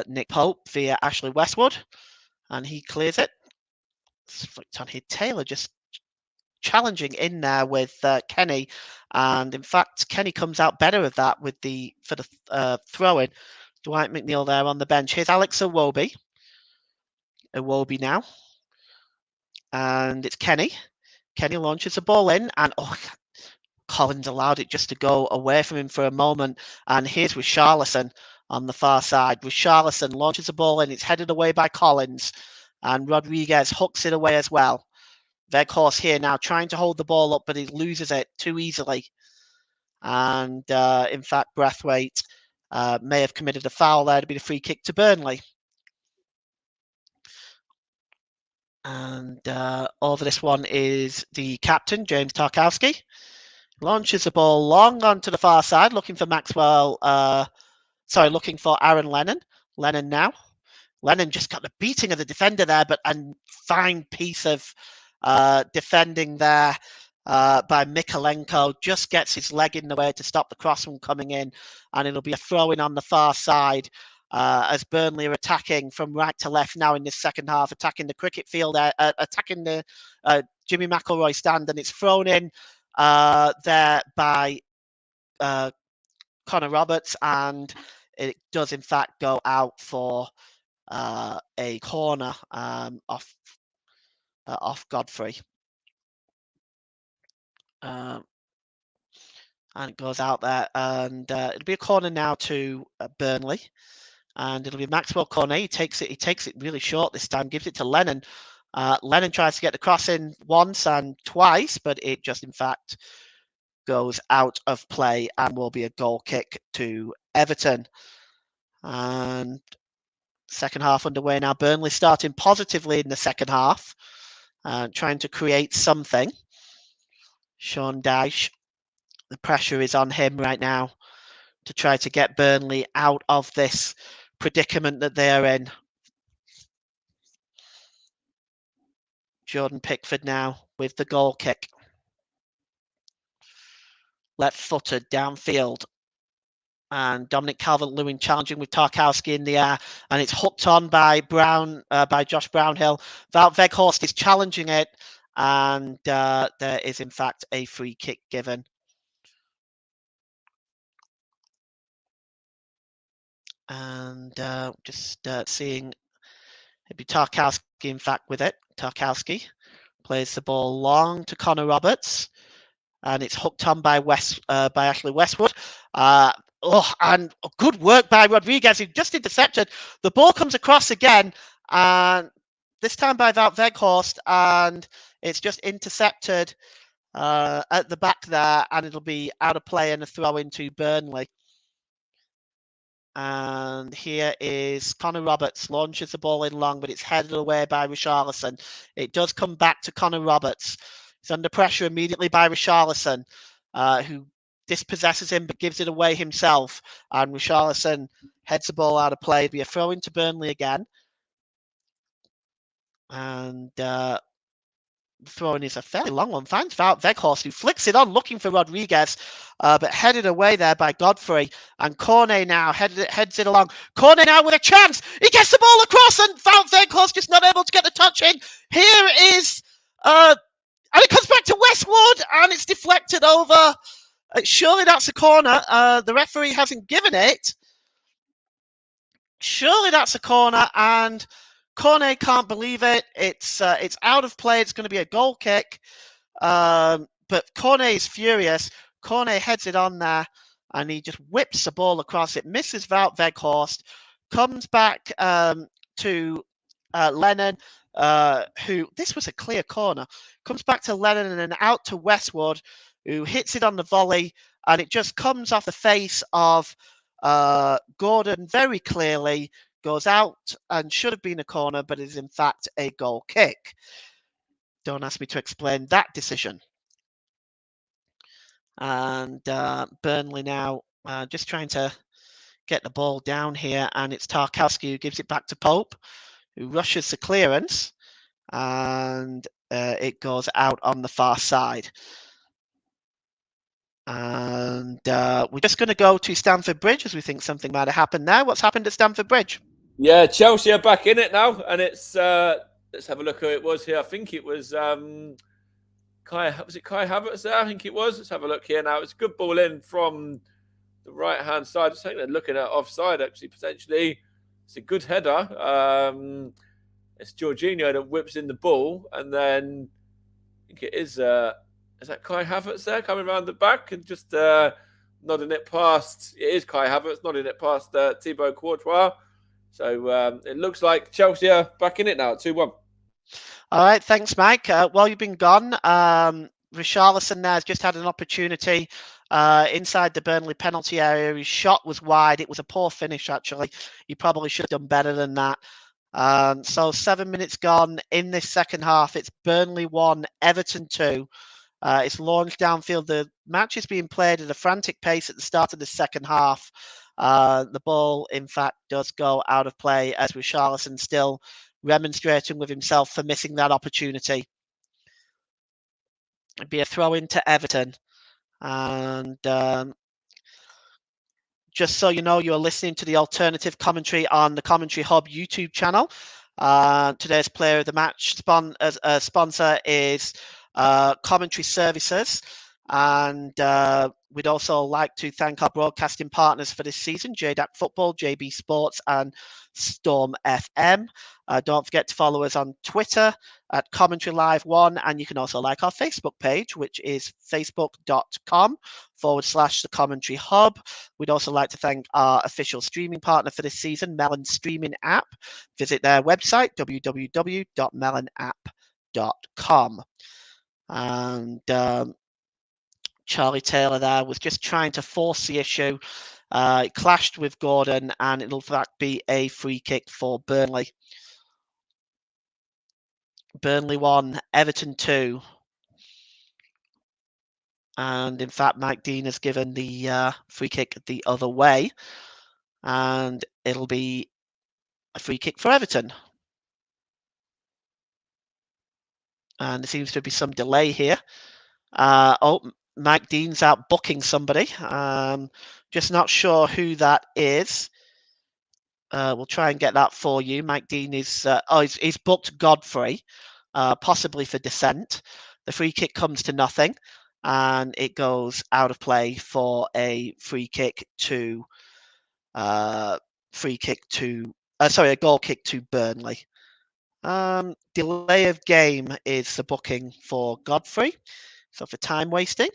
Nick Pope via Ashley Westwood, and he clears it. It's flicked on here. Taylor just challenging in there with Kenny, and in fact Kenny comes out better of that for the throw-in. Dwight McNeil there on the bench. Here's Alex Iwobi now, and it's Kenny. Kenny launches the ball in, and Collins allowed it just to go away from him for a moment. And here's Richarlison on the far side. Richarlison launches the ball in. It's headed away by Collins, and Rodriguez hooks it away as well. Weghorst here now trying to hold the ball up, but he loses it too easily. And in fact, Brathwaite may have committed a foul there to be the free kick to Burnley. And over this one is the captain, James Tarkowski. Launches the ball long onto the far side, looking for looking for Aaron Lennon. Lennon now. Lennon just got the beating of the defender there, but a fine piece of defending there by Mikalenko. Just gets his leg in the way to stop the cross from coming in, and it'll be a throw-in on the far side as Burnley are attacking from right to left now in this second half, attacking the cricket field, attacking the Jimmy McIlroy stand, and it's thrown in there by Connor Roberts, and it does in fact go out for a corner off Godfrey. And it goes out there, and it'll be a corner now to Burnley, and it'll be Maxwell Cornet. He takes it really short this time, gives it to Lennon. Lennon tries to get the cross in once and twice, but it just in fact goes out of play and will be a goal kick to Everton. And second half underway now. Burnley starting positively in the second half, trying to create something. Sean Dyche, the pressure is on him right now to try to get Burnley out of this predicament that they are in. Jordan Pickford now with the goal kick. Left-footed downfield. And Dominic Calvert-Lewin challenging with Tarkowski in the air, and it's hooked on by Josh Brownhill. Wout Weghorst is challenging it, and there is in fact a free kick given. And just seeing it'd be Tarkowski in fact with it. Tarkowski plays the ball long to Connor Roberts, and it's hooked on by Ashley Westwood. And good work by Rodriguez, who just intercepted. The ball comes across again, and this time by Wout Weghorst, and it's just intercepted at the back there, and it'll be out of play and a throw into Burnley. And here is Connor Roberts, launches the ball in long, but it's headed away by Richarlison. It does come back to Connor Roberts. He's under pressure immediately by Richarlison, who dispossesses him but gives it away himself. And Richarlison heads the ball out of play. It'll be a throw into Burnley again. And throwing is a fairly long one. Finds Wout Weghorst, who flicks it on, looking for Rodriguez, but headed away there by Godfrey. And Cornet now heads it along. Cornet now with a chance. He gets the ball across, and Wout Weghorst just not able to get the touch in. Here is, and it comes back to Westwood, and it's deflected over. Surely that's a corner. The referee hasn't given it. Surely that's a corner, and Cornet can't believe it. It's out of play. It's going to be a goal kick. But Cornet is furious. Cornet heads it on there, and he just whips the ball across. It misses Wout Weghorst, comes back to Lennon, who, this was a clear corner, comes back to Lennon and then out to Westwood, who hits it on the volley, and it just comes off the face of Gordon very clearly, goes out and should have been a corner, but is in fact a goal kick. Don't ask me to explain that decision. And Burnley now just trying to get the ball down here, and it's Tarkowski who gives it back to Pope, who rushes the clearance, and it goes out on the far side. And we're just going to go to Stamford Bridge as we think something might have happened there. What's happened at Stamford Bridge? Yeah, Chelsea are back in it now, and it's let's have a look who it was here. I think it was Kai Havertz there? I think it was. Let's have a look here now. It's a good ball in from the right-hand side. I think they're looking at offside, actually, potentially. It's a good header. It's Jorginho that whips in the ball, and then I think it is that Kai Havertz there coming around the back and just nodding it past. It is Kai Havertz nodding it past Thibaut Courtois. So it looks like Chelsea are back in it now at 2-1. All right, thanks, Mike. While you've been gone, Richarlison there has just had an opportunity inside the Burnley penalty area. His shot was wide. It was a poor finish, actually. He probably should have done better than that. So 7 minutes gone in this second half. It's Burnley 1, Everton 2. It's launched downfield. The match is being played at a frantic pace at the start of the second half. The ball, in fact, does go out of play as Richarlison still remonstrating with himself for missing that opportunity. It'd be a throw into Everton. And just so you know, you're listening to the alternative commentary on the Commentary Hub YouTube channel. Today's player of the match sponsor is Commentary Services. And we'd also like to thank our broadcasting partners for this season, JDAC Football, JB Sports, and Storm FM. Don't forget to follow us on Twitter at Commentary Live 1, and you can also like our Facebook page, which is facebook.com/The Commentary Hub. We'd also like to thank our official streaming partner for this season, Melon Streaming App. Visit their website, www.melonapp.com. And Charlie Taylor there was just trying to force the issue. It clashed with Gordon, and it'll in fact be a free kick for Burnley. Burnley 1, Everton 2. And in fact, Mike Dean has given the free kick the other way. And it'll be a free kick for Everton. And there seems to be some delay here. Mike Dean's out booking somebody. Just not sure who that is. We'll try and get that for you. Mike Dean is he's booked Godfrey, possibly for Descent. The free kick comes to nothing, and it goes out of play for a a goal kick to Burnley. Delay of game is the booking for Godfrey. So for time wasting,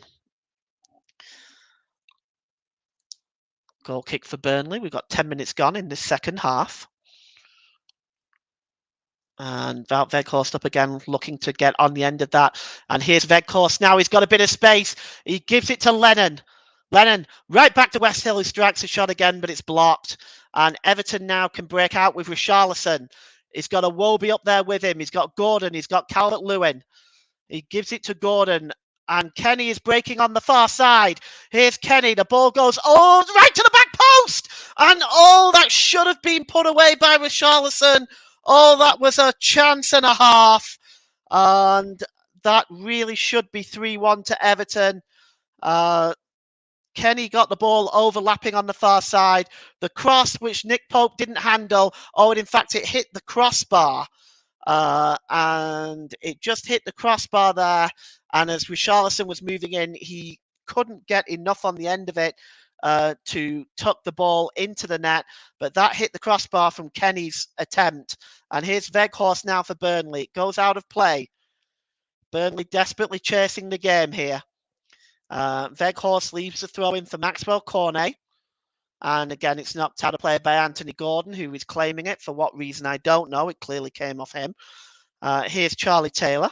goal kick for Burnley. We've got 10 minutes gone in the second half. And Wout Weghorst up again, looking to get on the end of that. And here's Weghorst now. He's got a bit of space. He gives it to Lennon. Lennon right back to West Hill, who strikes a shot again, but it's blocked. And Everton now can break out with Richarlison. He's got a Wobie up there with him. He's got Gordon. He's got Calvert-Lewin. He gives it to Gordon. And Kenny is breaking on the far side. Here's Kenny. The ball goes right to the back post. And that should have been put away by Richarlison. That was a chance and a half. And that really should be 3-1 to Everton. Kenny got the ball overlapping on the far side. The cross, which Nick Pope didn't handle, and in fact, it hit the crossbar. And it just hit the crossbar there. And as Richarlison was moving in, he couldn't get enough on the end of it to tuck the ball into the net. But that hit the crossbar from Kenny's attempt. And here's Weghorst now for Burnley. It goes out of play. Burnley desperately chasing the game here. Weghorst leaves the throw in for Maxwell Cornet. And again, it's knocked out of play by Anthony Gordon, who is claiming it. For what reason, I don't know. It clearly came off him. Here's Charlie Taylor.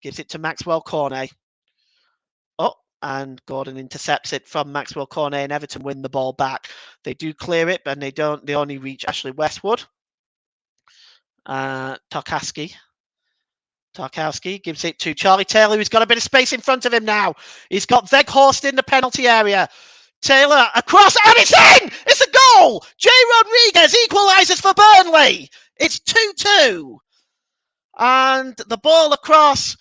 Gives it to Maxwell Cornet. Oh, and Gordon intercepts it from Maxwell Cornet, and Everton win the ball back. They do clear it, but they only reach Ashley Westwood. Tarkowski gives it to Charlie Taylor, who's got a bit of space in front of him now. He's got Weghorst in the penalty area. Taylor across, and it's in! It's a goal! Jay Rodriguez equalises for Burnley. It's 2-2. And the ball across,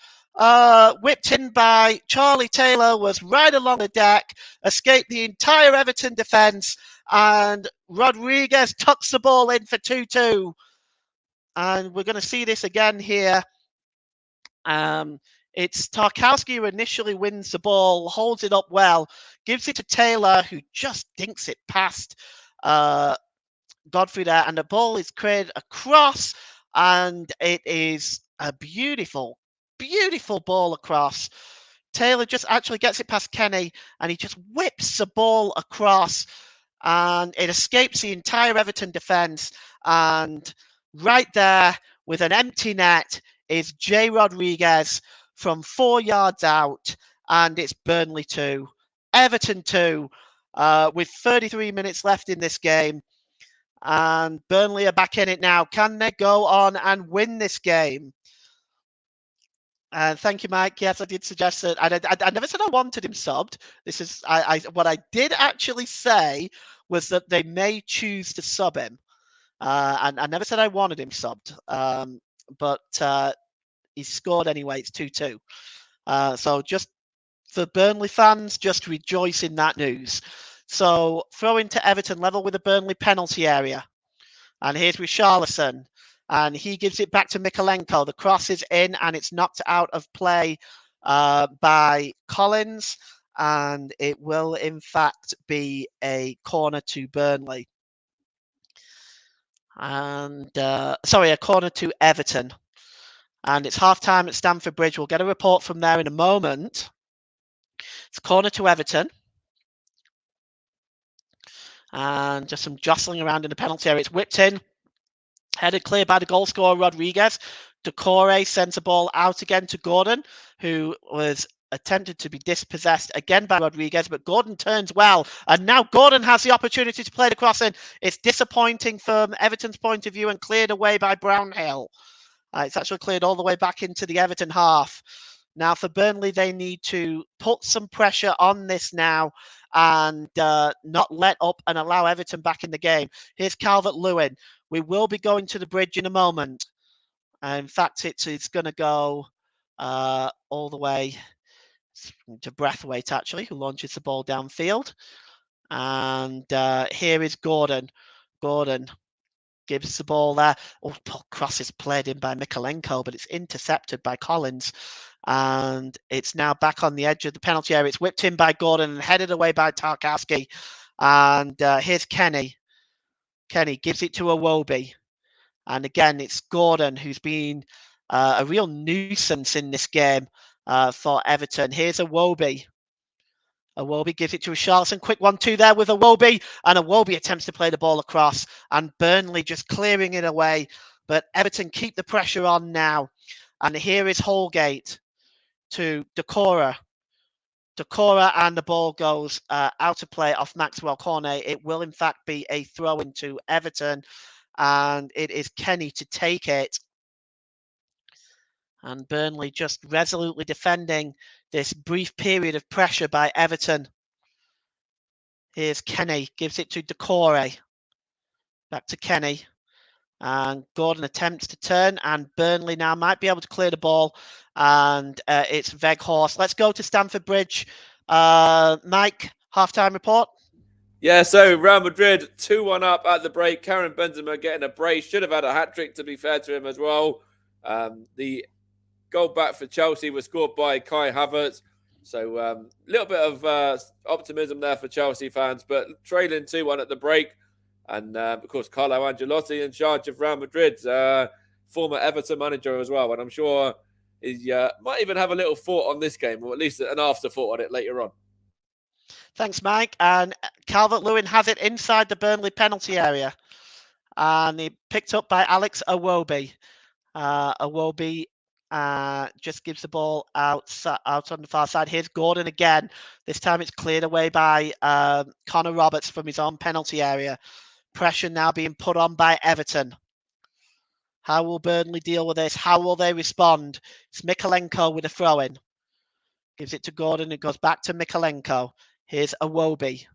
whipped in by Charlie Taylor, was right along the deck, escaped the entire Everton defence, and Rodriguez tucks the ball in for 2-2. And we're going to see this again here. It's Tarkowski who initially wins the ball, holds it up well, gives it to Taylor, who just dinks it past Godfrey there, and the ball is cleared across, and it is a beautiful, beautiful ball across. Taylor just actually gets it past Kenny, and he just whips the ball across, and it escapes the entire Everton defence, and right there with an empty net is Jay Rodriguez from 4 yards out, and it's Burnley 2, Everton 2, with 33 minutes left in this game. And Burnley are back in it now. Can they go on and win this game? Thank you, Mike. Yes, I did suggest that. I never said I wanted him subbed. This is what I did actually say was that they may choose to sub him. And I never said I wanted him subbed. But he scored anyway. It's 2-2. So just for Burnley fans, just rejoice in that news. So throw into Everton, level with the Burnley penalty area. And here's Richarlison. And he gives it back to Mykolenko. The cross is in, and it's knocked out of play by Collins. And it will, in fact, be a corner to Burnley. And a corner to Everton. And it's half-time at Stamford Bridge. We'll get a report from there in a moment. It's corner to Everton. And just some jostling around in the penalty area. It's whipped in. Headed clear by the goal scorer, Rodriguez. Decore sends the ball out again to Gordon, who was attempted to be dispossessed again by Rodriguez, but Gordon turns well. And now Gordon has the opportunity to play the cross in. It's disappointing from Everton's point of view and cleared away by Brownhill. It's actually cleared all the way back into the Everton half. Now for Burnley, they need to put some pressure on this now and not let up and allow Everton back in the game. Here's Calvert-Lewin. We will be going to the bridge in a moment. In fact, it's going to go all the way to Brathwaite, actually, who launches the ball downfield. And here is Gordon. Gordon gives the ball there. Oh, cross is played in by Mykolenko, but it's intercepted by Collins. And it's now back on the edge of the penalty area. It's whipped in by Gordon and headed away by Tarkowski. And here's Kenny. Kenny gives it to Iwobi. And again, it's Gordon who's been a real nuisance in this game for Everton. Here's Iwobi. Iwobi gives it to Richarlison. Quick 1-2 there with Iwobi. And Iwobi attempts to play the ball across. And Burnley just clearing it away. But Everton keep the pressure on now. And here is Holgate to Decore. Decore, and the ball goes out of play off Maxwell Cornet. It will, in fact, be a throw into Everton. And it is Kenny to take it. And Burnley just resolutely defending this brief period of pressure by Everton. Here's Kenny, gives it to Decore. Back to Kenny. And Gordon attempts to turn, and Burnley now might be able to clear the ball. And it's Weghorst. Let's go to Stamford Bridge. Mike, halftime report. Yeah, so Real Madrid 2-1 up at the break. Karim Benzema getting a brace. Should have had a hat-trick, to be fair to him as well. The goal back for Chelsea was scored by Kai Havertz. So a little bit of optimism there for Chelsea fans, but trailing 2-1 at the break. And, of course, Carlo Ancelotti in charge of Real Madrid, former Everton manager as well. And I'm sure he might even have a little thought on this game, or at least an afterthought on it later on. Thanks, Mike. And Calvert-Lewin has it inside the Burnley penalty area. And he picked up by Alex Iwobi. Iwobi just gives the ball out on the far side. Here's Gordon again. This time it's cleared away by Connor Roberts from his own penalty area. Pressure now being put on by Everton. How will Burnley deal with this? How will they respond? It's Mikalenko with a throw-in. Gives it to Gordon. It goes back to Mikalenko. Here's Iwobi.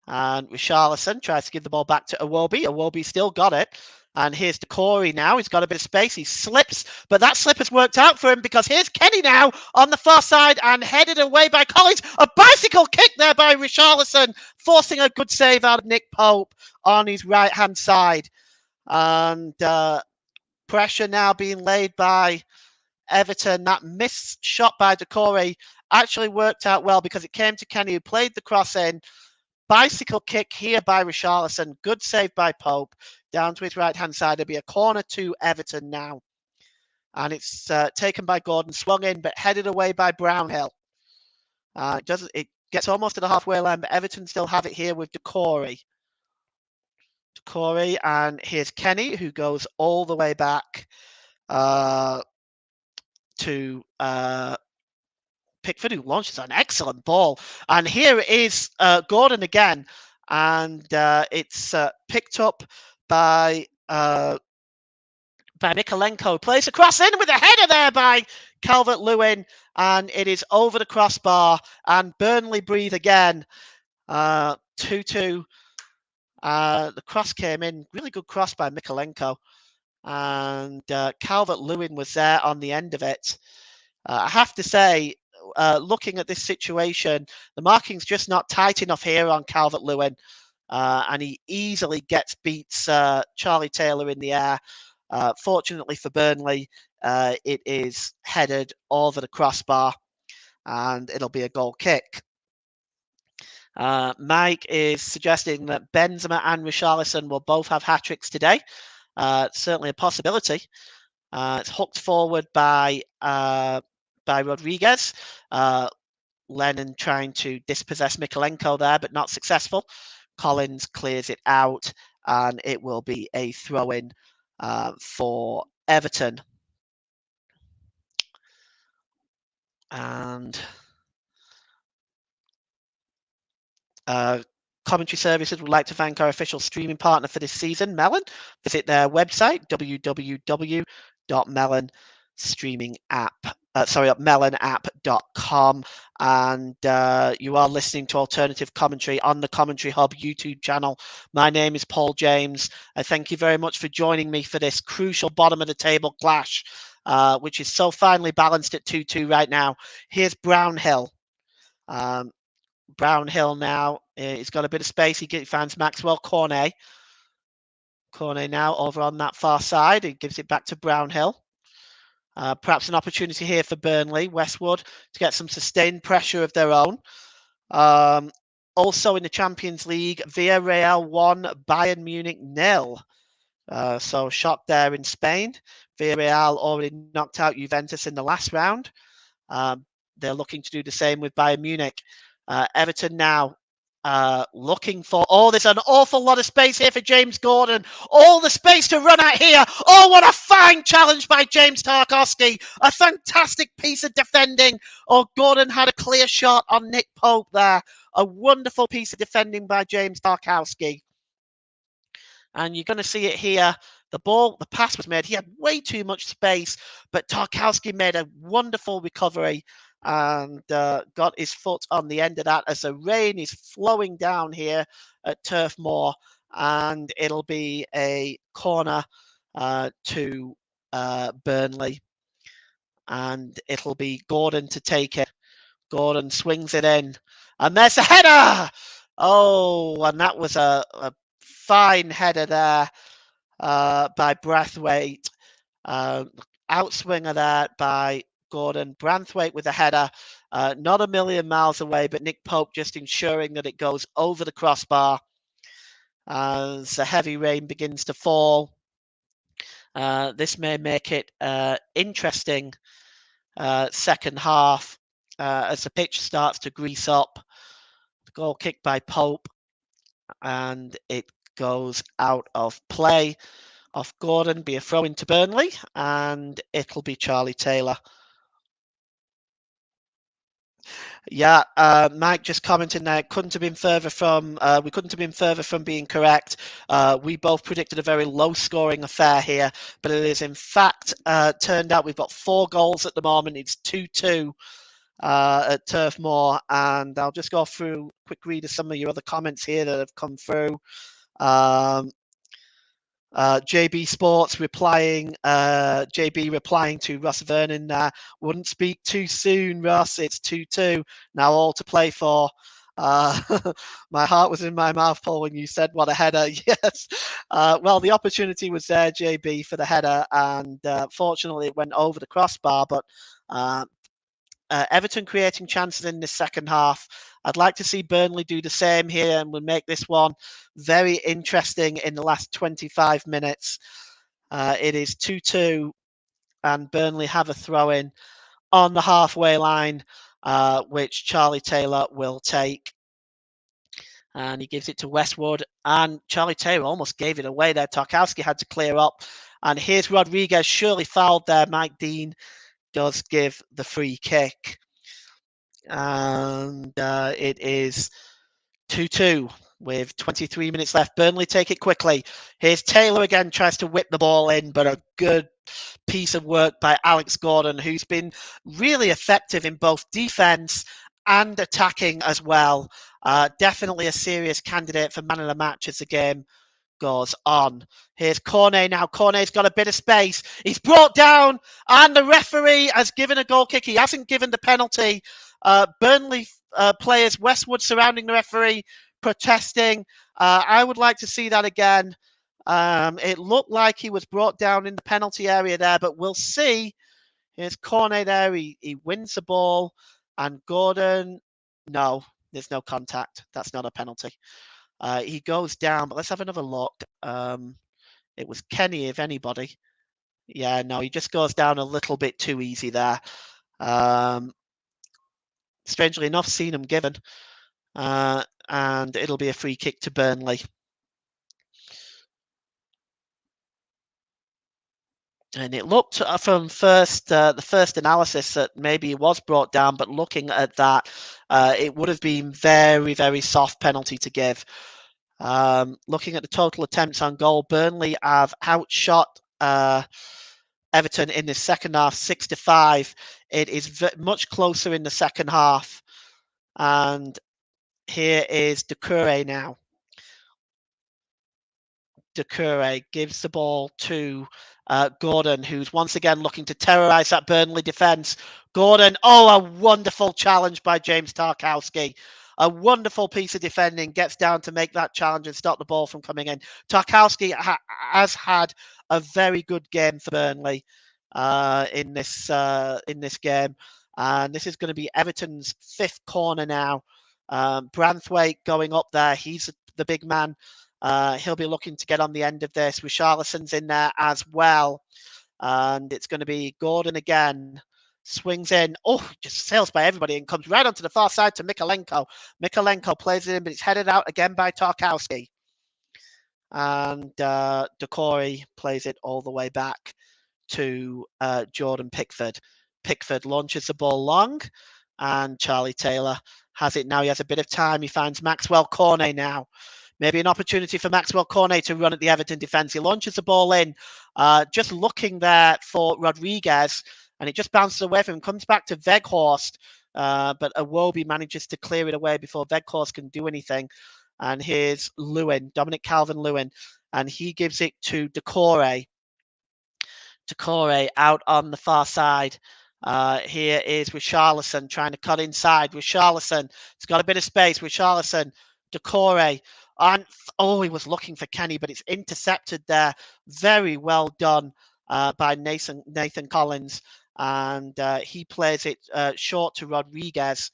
And Richarlison tries to give the ball back to Iwobi. Iwobi still got it. And here's Decore now. He's got a bit of space. He slips, but that slip has worked out for him because here's Kenny now on the far side and headed away by Collins. A bicycle kick there by Richarlison, forcing a good save out of Nick Pope on his right-hand side. And pressure now being laid by Everton. That missed shot by Decore actually worked out well because it came to Kenny, who played the cross in. Bicycle kick here by Richarlison. Good save by Pope. Down to his right-hand side. It'll be a corner to Everton now. And it's taken by Gordon, swung in, but headed away by Brownhill. It gets almost to the halfway line, but Everton still have it here with Decore. Decore, and here's Kenny, who goes all the way back to Pickford, who launches an excellent ball. And here is Gordon again. And it's picked up by Mikalenko. Plays a cross in with a header there by Calvert-Lewin. And it is over the crossbar. And Burnley breathe again. 2-2. The cross came in. Really good cross by Mikalenko. And Calvert-Lewin was there on the end of it. I have to say, looking at this situation, the marking's just not tight enough here on Calvert-Lewin. And he easily beats Charlie Taylor in the air. Fortunately for Burnley, it is headed over the crossbar and it'll be a goal kick. Mike is suggesting that Benzema and Richarlison will both have hat-tricks today. Certainly a possibility. It's hooked forward by Rodriguez. Lennon trying to dispossess Mikalenko there, but not successful. Collins clears it out, and it will be a throw-in for Everton. And commentary services would like to thank our official streaming partner for this season, Melon. Visit their website, melonapp.com. And you are listening to alternative commentary on the Commentary Hub YouTube channel. My name is Paul James. I thank you very much for joining me for this crucial bottom of the table clash, which is so finely balanced at 2-2 right now. Here's Brownhill. Brownhill now, he's got a bit of space. He finds Maxwell Cornet. Cornet now over on that far side. He gives it back to Brownhill. Perhaps an opportunity here for Burnley, Westwood, to get some sustained pressure of their own. Also in the Champions League, Villarreal 1, Bayern Munich 0. So shock there in Spain. Villarreal already knocked out Juventus in the last round. They're looking to do the same with Bayern Munich. Everton now looking for... Oh, there's an awful lot of space here for James Gordon. All the space to run at here. Oh, what a fine challenge by James Tarkowski. A fantastic piece of defending. Oh, Gordon had a clear shot on Nick Pope there. A wonderful piece of defending by James Tarkowski. And you're going to see it here. The pass was made. He had way too much space, but Tarkowski made a wonderful recovery and got his foot on the end of that as the rain is flowing down here at Turf Moor. and it'll be a corner to Burnley, and it'll be Gordon to take it. Gordon swings it in, and there's a header! Oh, and that was a fine header there by Brathwaite. Outswinger there by Gordon. Branthwaite with a header. Not a million miles away, but Nick Pope just ensuring that it goes over the crossbar as the heavy rain begins to fall. This may make it interesting second half as the pitch starts to grease up. The goal kicked by Pope, and it goes out of play. Off Gordon, be a throw into Burnley, and it'll be Charlie Taylor. Yeah, Mike just commenting there. Couldn't have been further from. We couldn't have been further from being correct. We both predicted a very low-scoring affair here, but it is in fact turned out we've got 4 goals at the moment. It's 2-2 at Turf Moor, and I'll just go through a quick read of some of your other comments here that have come through. JB Sports replying, JB replying to Russ Vernon wouldn't speak too soon, Russ. It's 2-2. Now all to play for. My heart was in my mouth, Paul, when you said what a header. Yes. Well, the opportunity was there, JB, for the header, and fortunately it went over the crossbar, but Everton creating chances in the second half. I'd like to see Burnley do the same here, and we'll make this one very interesting in the last 25 minutes. It is 2-2, and Burnley have a throw-in on the halfway line, which Charlie Taylor will take. And he gives it to Westwood, and Charlie Taylor almost gave it away there. Tarkowski had to clear up, and here's Rodriguez, surely fouled there. Mike Dean does give the free kick. And it is 2-2 with 23 minutes left. Burnley take it quickly. Here's Taylor again, tries to whip the ball in, but a good piece of work by Alex Gordon, who's been really effective in both defence and attacking as well. Definitely a serious candidate for man of the match as the game goes on. Here's Cornet now. Cornet's got a bit of space. He's brought down, and the referee has given a goal kick. He hasn't given the penalty. Burnley players, Westwood surrounding the referee, protesting. I would like to see that again. It looked like he was brought down in the penalty area there, but we'll see. Here's Cornet there. He wins the ball, and Gordon, no, there's no contact. That's not a penalty. He goes down, but let's have another look. It was Kenny, if anybody. Yeah, no, he just goes down a little bit too easy there. Strangely enough, seen him given. And it'll be a free kick to Burnley. And it looked from the first analysis that maybe he was brought down, but looking at that, it would have been very, very soft penalty to give. Looking at the total attempts on goal, Burnley have outshot Everton in the second half 6-5. It is much closer in the second half. And here is Doucouré now. Doucouré gives the ball to Gordon, who's once again looking to terrorise that Burnley defence. Gordon, oh, a wonderful challenge by James Tarkowski. A wonderful piece of defending, gets down to make that challenge and stop the ball from coming in. Tarkowski has had a very good game for Burnley in this game. And this is going to be Everton's 5th corner now. Branthwaite going up there. He's the big man. He'll be looking to get on the end of this. Richarlison's in there as well. And it's going to be Gordon again. Swings in. Oh, just sails by everybody and comes right onto the far side to Mikalenko. Mikalenko plays it in, but it's headed out again by Tarkowski. And Doucouré plays it all the way back to Jordan Pickford. Pickford launches the ball long, and Charlie Taylor has it now. He has a bit of time. He finds Maxwell Cornet now. Maybe an opportunity for Maxwell Cornet to run at the Everton defence. He launches the ball in, just looking there for Rodriguez, and it just bounces away from him. Comes back to Weghorst, but Iwobi manages to clear it away before Weghorst can do anything. And here's Lewin, Dominic Calvert-Lewin, and he gives it to Decore. Decore out on the far side. Here is Richarlison trying to cut inside. Richarlison, it's got a bit of space. Richarlison, Decore, and he was looking for Kenny, but it's intercepted there. Very well done by Nathan Collins, and he plays it short to Rodriguez.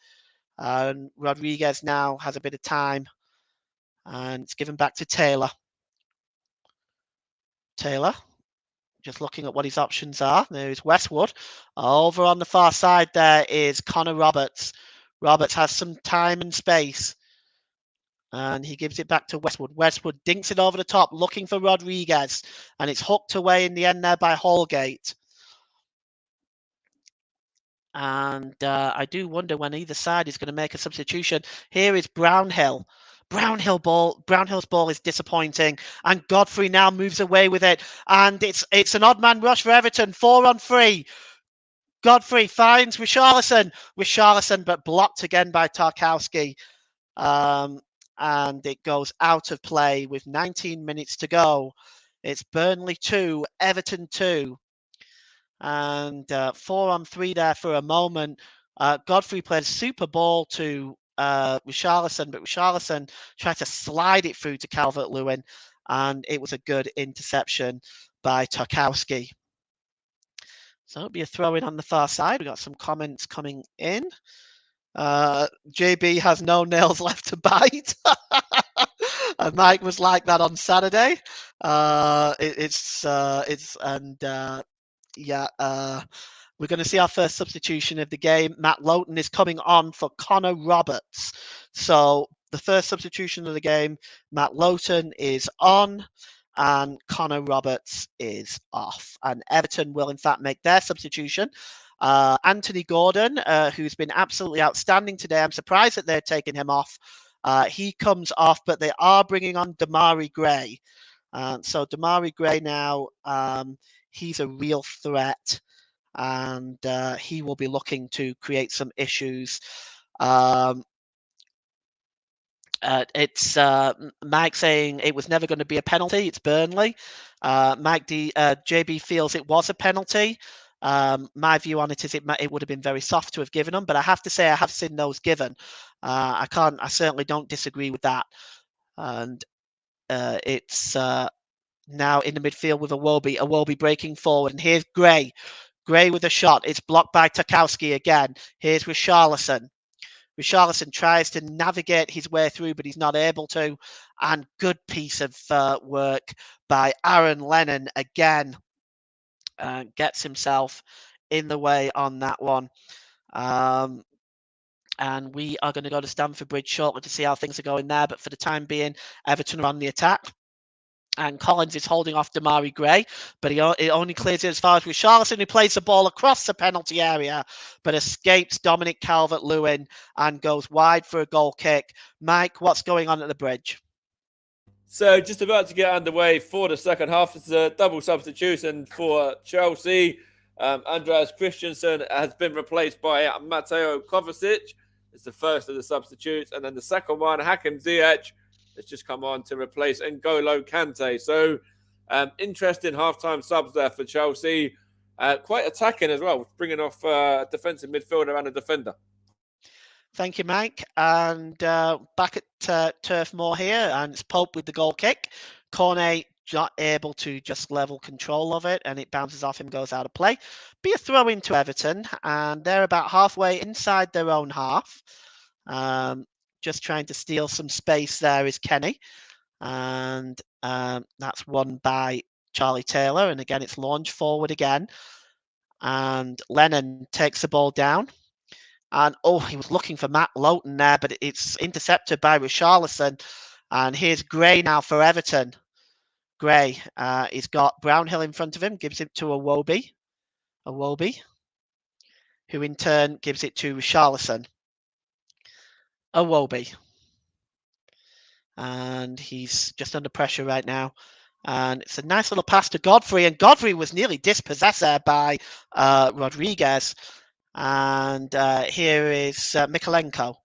And Rodriguez now has a bit of time, and it's given back to Taylor. Taylor, just looking at what his options are. There's Westwood. Over on the far side there is Connor Roberts. Roberts has some time and space, and he gives it back to Westwood. Westwood dinks it over the top, looking for Rodriguez, and it's hooked away in the end there by Holgate. And I do wonder when either side is going to make a substitution. Here is Brownhill. Brownhill's ball is disappointing, and Godfrey now moves away with it, and it's an odd man rush for Everton. 4-on-3. Godfrey finds Richarlison, but blocked again by Tarkowski, and it goes out of play with 19 minutes to go. It's Burnley 2, Everton 2. And 4-on-3 there for a moment. Godfrey played a super ball to Richarlison, but Richarlison tried to slide it through to Calvert-Lewin, and it was a good interception by Tarkowski. So it'll be a throw-in on the far side. We got some comments coming in. JB has no nails left to bite. And Mike was like that on Saturday. We're going to see our first substitution of the game. Matt Lowton is coming on for Connor Roberts. So the first substitution of the game, Matt Lowton is on and Connor Roberts is off. And Everton will in fact make their substitution. Anthony Gordon, who's been absolutely outstanding today. I'm surprised that they're taking him off. He comes off, but they are bringing on Damari Gray. So Damari Gray now, he's a real threat, and he will be looking to create some issues. It's Mike saying it was never going to be a penalty. It's Burnley. JB feels it was a penalty. My view on it is it would have been very soft to have given them, but I have to say I have seen those given. I certainly don't disagree with that. And it's now in the midfield with Iwobi breaking forward, and here's Gray with a shot. It's blocked by Tarkowski again. Here's Richarlison. Richarlison tries to navigate his way through, but he's not able to. And good piece of work by Aaron Lennon again. Gets himself in the way on that one. And we are going to go to Stamford Bridge shortly to see how things are going there. But for the time being, Everton are on the attack. And Collins is holding off Damari Gray, but it only clears it as far as Richarlison, who plays the ball across the penalty area, but escapes Dominic Calvert-Lewin and goes wide for a goal kick. Mike, what's going on at the bridge? So just about to get underway for the second half. It's a double substitution for Chelsea. Andreas Christensen has been replaced by Mateo Kovacic. It's the first of the substitutes. And then the second one, Hakim Ziyech, has just come on to replace N'Golo Kante. So interesting halftime subs there for Chelsea. Quite attacking as well, bringing off a defensive midfielder and a defender. Thank you, Mike. And back at Turf Moor here, and it's Pope with the goal kick. Cornet not able to just level control of it, and it bounces off him, goes out of play. Be a throw into Everton, and they're about halfway inside their own half. Just trying to steal some space there is Kenny. And that's won by Charlie Taylor. And again, it's launched forward again. And Lennon takes the ball down. And he was looking for Matt Lowton there, but it's intercepted by Richarlison. And here's Gray now for Everton. Gray, he's got Brownhill in front of him, gives it to Iwobi, who in turn gives it to Richarlison. Iwobi. And he's just under pressure right now. And it's a nice little pass to Godfrey. And Godfrey was nearly dispossessed there by Rodriguez. And here is Mikalenko.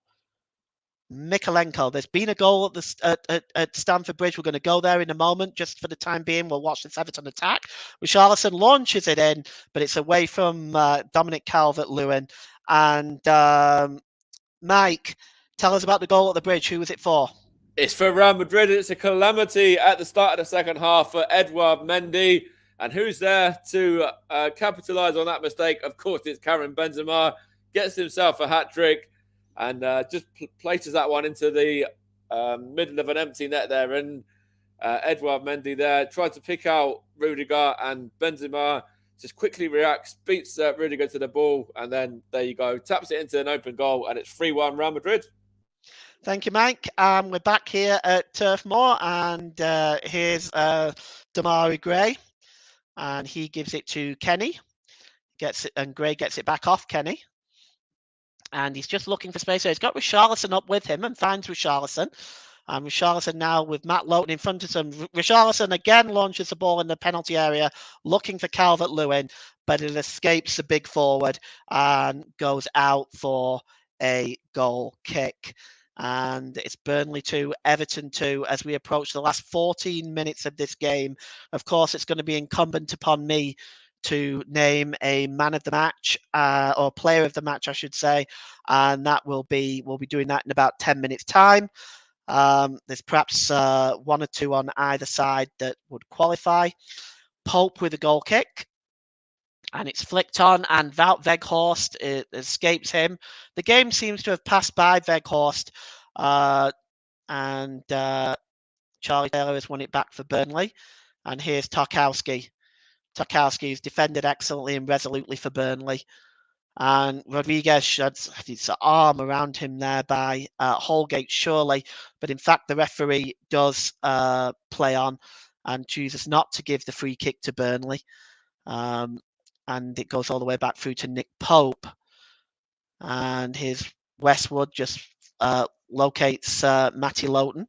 Mikalenko. There's been a goal at Stamford Bridge. We're going to go there in a moment. Just for the time being, we'll watch this Everton attack. Richarlison launches it in, but it's away from Dominic Calvert-Lewin. And Mike, tell us about the goal at the Bridge. Who was it for? It's for Real Madrid. It's a calamity at the start of the second half for Edouard Mendy. And who's there to capitalise on that mistake? Of course, it's Karim Benzema. Gets himself a hat-trick and just places that one into the middle of an empty net there. And Edouard Mendy there tried to pick out Rudiger, and Benzema just quickly reacts, beats Rudiger to the ball, and then there you go. Taps it into an open goal, and it's 3-1 Real Madrid. Thank you, Mike. We're back here at Turf Moor, and here's Damari Gray, and he gives it to Kenny. Gets it, and Gray gets it back off Kenny. And he's just looking for space. So he's got Richarlison up with him and finds Richarlison. And Richarlison now with Matt Lowton in front of him. Richarlison again launches the ball in the penalty area, looking for Calvert-Lewin, but it escapes the big forward and goes out for a goal kick. And it's Burnley 2, Everton 2 as we approach the last 14 minutes of this game. Of course, it's going to be incumbent upon me to name a man of the match or player of the match, I should say. And we'll be doing that in about 10 minutes time. There's perhaps one or two on either side that would qualify. Pope with a goal kick. And it's flicked on, and Wout Weghorst escapes him. The game seems to have passed by Weghorst, and Charlie Taylor has won it back for Burnley. And here's Tarkowski. Tarkowski has defended excellently and resolutely for Burnley. And Rodriguez sheds his arm around him there by Holgate, surely. But in fact, the referee does play on and chooses not to give the free kick to Burnley. And it goes all the way back through to Nick Pope. And his Westwood just locates Matty Lowton.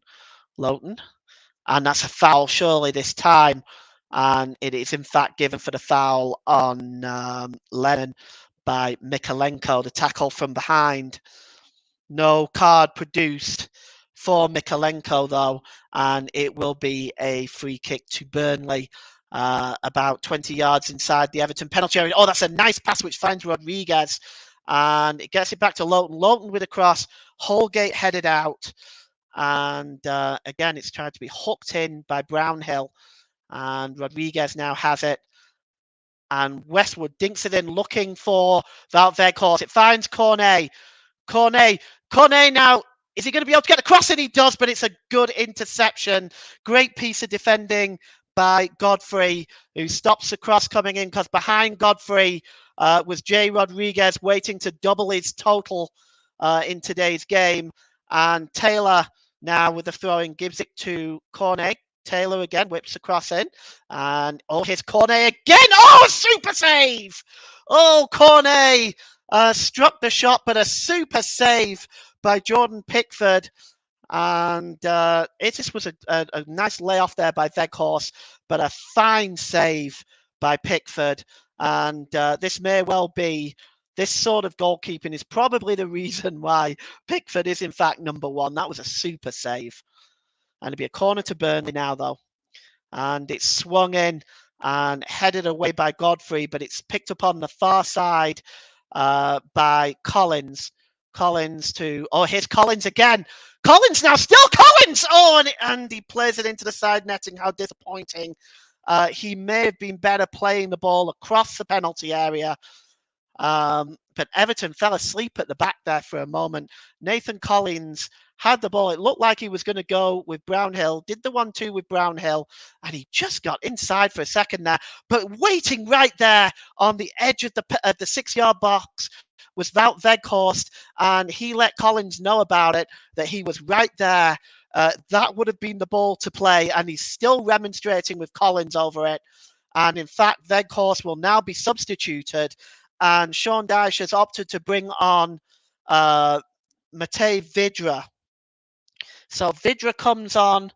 And that's a foul, surely, this time. And it is, in fact, given for the foul on Lennon by Mikalenko, the tackle from behind. No card produced for Mikalenko, though, and it will be a free kick to Burnley. About 20 yards inside the Everton penalty area. Oh, that's a nice pass which finds Rodriguez. And it gets it back to Lowton. Lowton with a cross. Holgate headed out. And again, it's trying to be hooked in by Brownhill. And Rodriguez now has it. And Westwood dinks it in looking for Wout Weghorst. It finds Cornet. Cornet now. Is he going to be able to get the cross in? He does, but it's a good interception. Great piece of defending by Godfrey, who stops the cross coming in, because behind Godfrey was Jay Rodriguez waiting to double his total in today's game. And Taylor now with the throwing gives it to Cornet. Taylor again whips the cross in. And here's Cornet again. Oh, super save! Oh, Cornet struck the shot, but a super save by Jordan Pickford. And it just was a nice layoff there by Weghorst, but a fine save by Pickford. And this may well be, this sort of goalkeeping is probably the reason why Pickford is in fact number one. That was a super save. And it'll be a corner to Burnley now, though. And it's swung in and headed away by Godfrey, but it's picked up on the far side by Collins. Here's Collins again. Collins now, still Collins! Oh, and he plays it into the side netting. How disappointing. He may have been better playing the ball across the penalty area. But Everton fell asleep at the back there for a moment. Nathan Collins had the ball. It looked like he was going to go with Brownhill, did the 1-2 with Brownhill, and he just got inside for a second there. But waiting right there on the edge of the 6-yard box was Wout Weghorst, and he let Collins know about it, that he was right there. That would have been the ball to play, and he's still remonstrating with Collins over it. And in fact, Weghorst will now be substituted, and Sean Dyche has opted to bring on Matej Vidra. So Vidra comes on,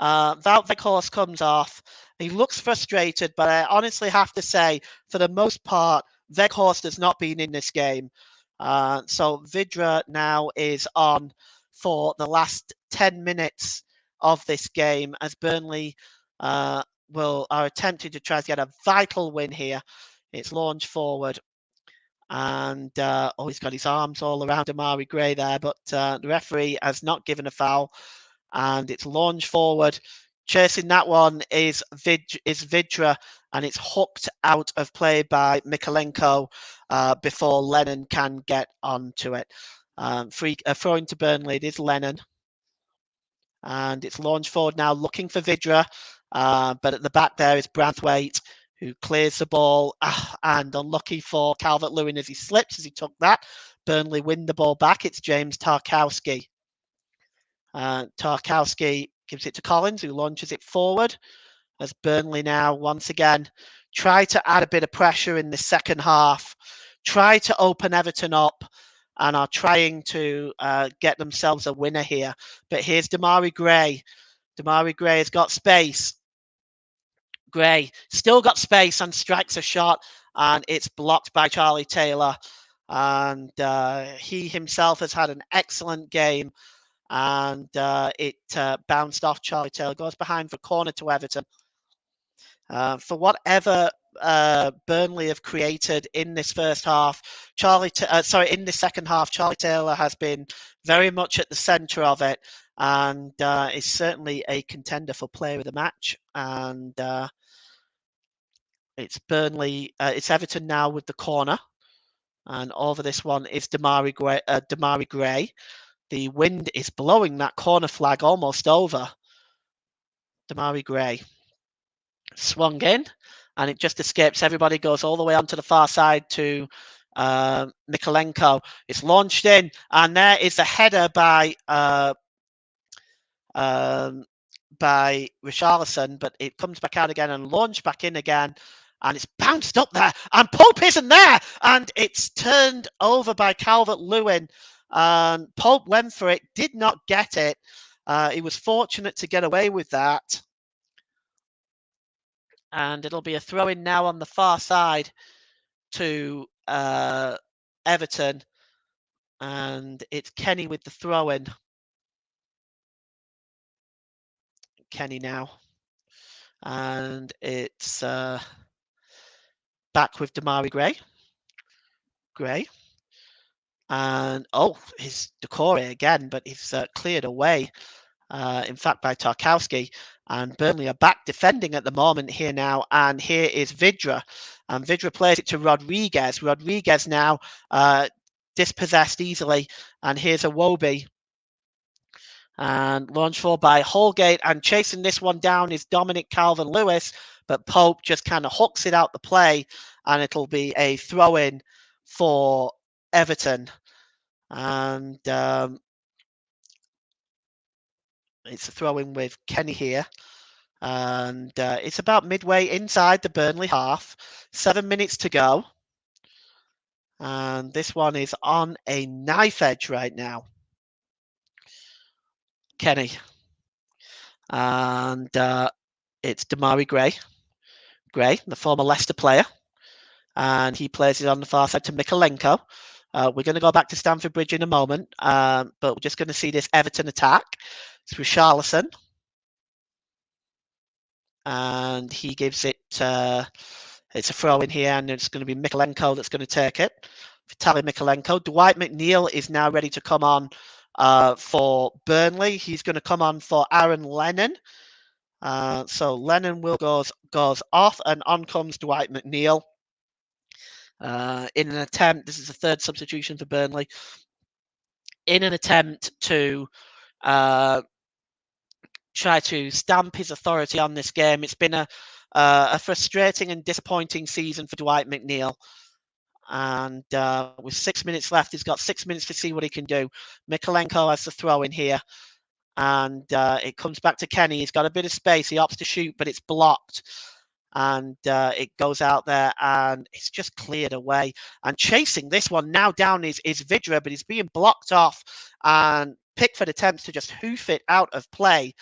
Wout Weghorst comes off. He looks frustrated, but I honestly have to say, for the most part, Weghorst has not been in this game. So Vidra now is on for the last 10 minutes of this game as Burnley are attempting to try to get a vital win here. It's launched forward. And he's got his arms all around Amari Gray there, but the referee has not given a foul, and it's launched forward. Chasing that one is Vidra, and it's hooked out of play by Mikalenko before Lennon can get onto it. Throwing to Burnley, it is Lennon. And it's launched forward now, looking for Vidra, but at the back there is Branthwaite, who clears the ball, and unlucky for Calvert-Lewin as he slips as he took that. Burnley win the ball back. It's James Tarkowski. Tarkowski gives it to Collins, who launches it forward as Burnley now once again try to add a bit of pressure in the second half, try to open Everton up, and are trying to get themselves a winner here. But here's Damari Gray. Damari Gray has got space. Gray still got space and strikes a shot, and it's blocked by Charlie Taylor. And he himself has had an excellent game, and it bounced off Charlie Taylor, goes behind for corner to Everton. For whatever Burnley have created in this first half, in the second half, Charlie Taylor has been very much at the centre of it, and is certainly a contender for player of the match. And it's Burnley, it's Everton now with the corner, and over this one is Damari Gray. The wind is blowing that corner flag almost over. Damari Gray swung in, and it just escapes everybody, goes all the way onto the far side to Mikalenko. It's launched in, and there is a header by Richarlison, but it comes back out again and launched back in again, and it's bounced up there, and Pope isn't there, and it's turned over by Calvert-Lewin. Pope went for it, did not get it. He was fortunate to get away with that. And it'll be a throw-in now on the far side to Everton. And it's Kenny with the throw-in. Kenny now. And it's back with Damari Gray. And, his Decore again, but he's cleared away, in fact, by Tarkowski. And Burnley are back defending at the moment here now. And here is Vidra. And Vidra plays it to Rodriguez. Rodriguez now dispossessed easily. And here's Iwobi. And launched for by Holgate. And chasing this one down is Dominic Calvert-Lewin. But Pope just kind of hooks it out the play. And it'll be a throw-in for Everton. And it's a throw-in with Kenny here. And it's about midway inside the Burnley half. 7 minutes to go. And this one is on a knife edge right now. Kenny. And it's Damari Gray. The former Leicester player. And he plays it on the far side to Mikalenko. We're going to go back to Stamford Bridge in a moment. But we're just going to see this Everton attack. It's Richarlison. And he gives it, it's a throw in here, and it's going to be Mikalenko that's going to take it. Vitaly Mikalenko. Dwight McNeil is now ready to come on for Burnley. He's going to come on for Aaron Lennon. So Lennon goes off, and on comes Dwight McNeil. In an attempt, this is the third substitution for Burnley, in an attempt to try to stamp his authority on this game. It's been a frustrating and disappointing season for Dwight McNeil. And with 6 minutes left, he's got 6 minutes to see what he can do. Mikalenko has the throw in here. And it comes back to Kenny. He's got a bit of space. He opts to shoot, but it's blocked. And it goes out there, and it's just cleared away. And chasing this one now down is Vidra, but he's being blocked off. And Pickford attempts to just hoof it out of play.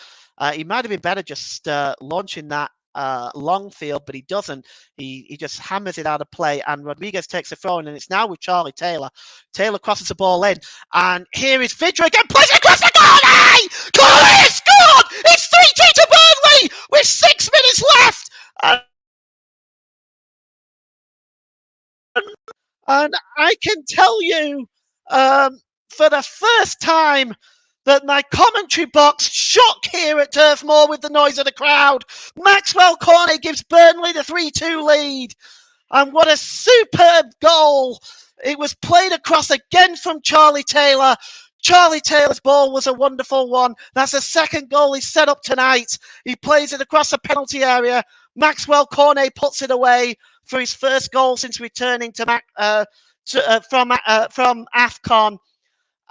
He might have been better just launching that long field, but he doesn't. He just hammers it out of play, and Rodriguez takes a throw, and it's now with Charlie Taylor. Taylor crosses the ball in, and here is Vidra again, plays it across the goal! Corey scored! It's 3-2 to Burnley with 6 minutes left. And I can tell you, for the first time, that my commentary box shook here at Turf Moor with the noise of the crowd. Maxwell Cornet gives Burnley the 3-2 lead. And what a superb goal. It was played across again from Charlie Taylor. Charlie Taylor's ball was a wonderful one. That's the second goal he's set up tonight. He plays it across the penalty area. Maxwell Cornet puts it away for his first goal since returning from AFCON.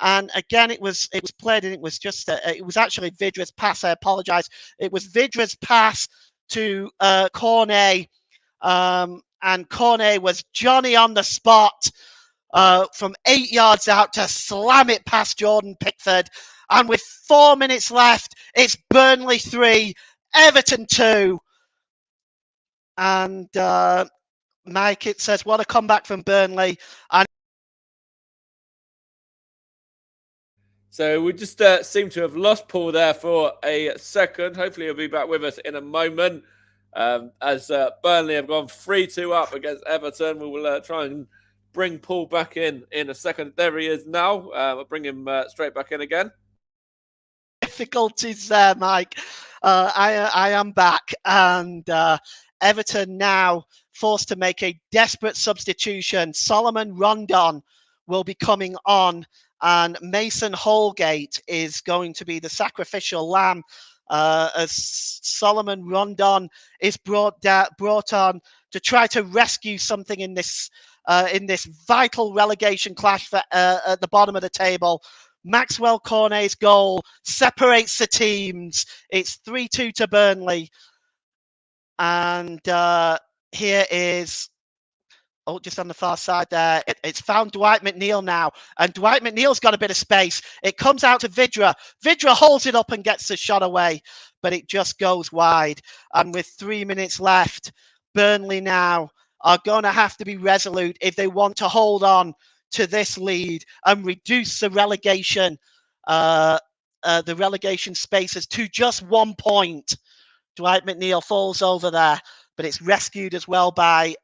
And again, it was played, and it was just it was actually Vidra's pass. I apologise. It was Vidra's pass to Cornet, and Cornet was Johnny on the spot from 8 yards out to slam it past Jordan Pickford. And with 4 minutes left, it's Burnley 3, Everton 2. And Mike, it says, what a comeback from Burnley. And so we just seem to have lost Paul there for a second. Hopefully he'll be back with us in a moment. As Burnley have gone 3-2 up against Everton. We will try and bring Paul back in a second. There he is now. I'll bring him straight back in again. Difficulties there, Mike. I am back, and Everton now forced to make a desperate substitution. Solomon Rondon will be coming on, and Mason Holgate is going to be the sacrificial lamb, as Solomon Rondon is brought on to try to rescue something in this vital relegation clash for, at the bottom of the table. Maxwell Cornet's goal separates the teams. It's 3-2 to Burnley. And here is, just on the far side there, it's found Dwight McNeil now. And Dwight McNeil's got a bit of space. It comes out to Vidra. Vidra holds it up and gets the shot away, but it just goes wide. And with 3 minutes left, Burnley now are going to have to be resolute if they want to hold on to this lead and reduce the relegation spaces to just 1 point. Dwight McNeil falls over there, but it's rescued as well by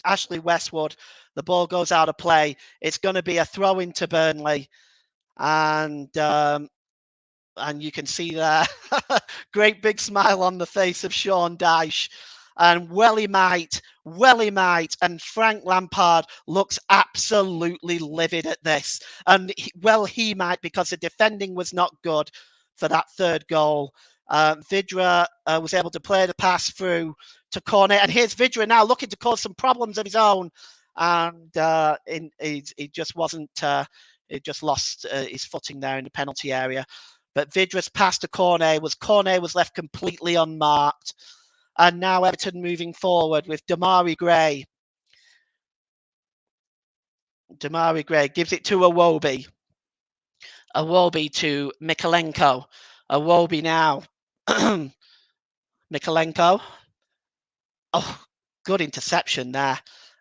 Ashley Westwood. The ball goes out of play. It's going to be a throw into Burnley, and you can see there, great big smile on the face of Sean Dyche. And well he might, and Frank Lampard looks absolutely livid at this. And he might, because the defending was not good for that third goal. Vidra was able to play the pass through to Cornet, and here's Vidra now looking to cause some problems of his own, and he just wasn't. He just lost his footing there in the penalty area. But Vidra's pass to Cornet was left completely unmarked. And now Everton moving forward with Damari Gray. Damari Gray gives it to Iwobi. Iwobi to Mikalenko. Iwobi now. Mikalenko. Oh, good interception there.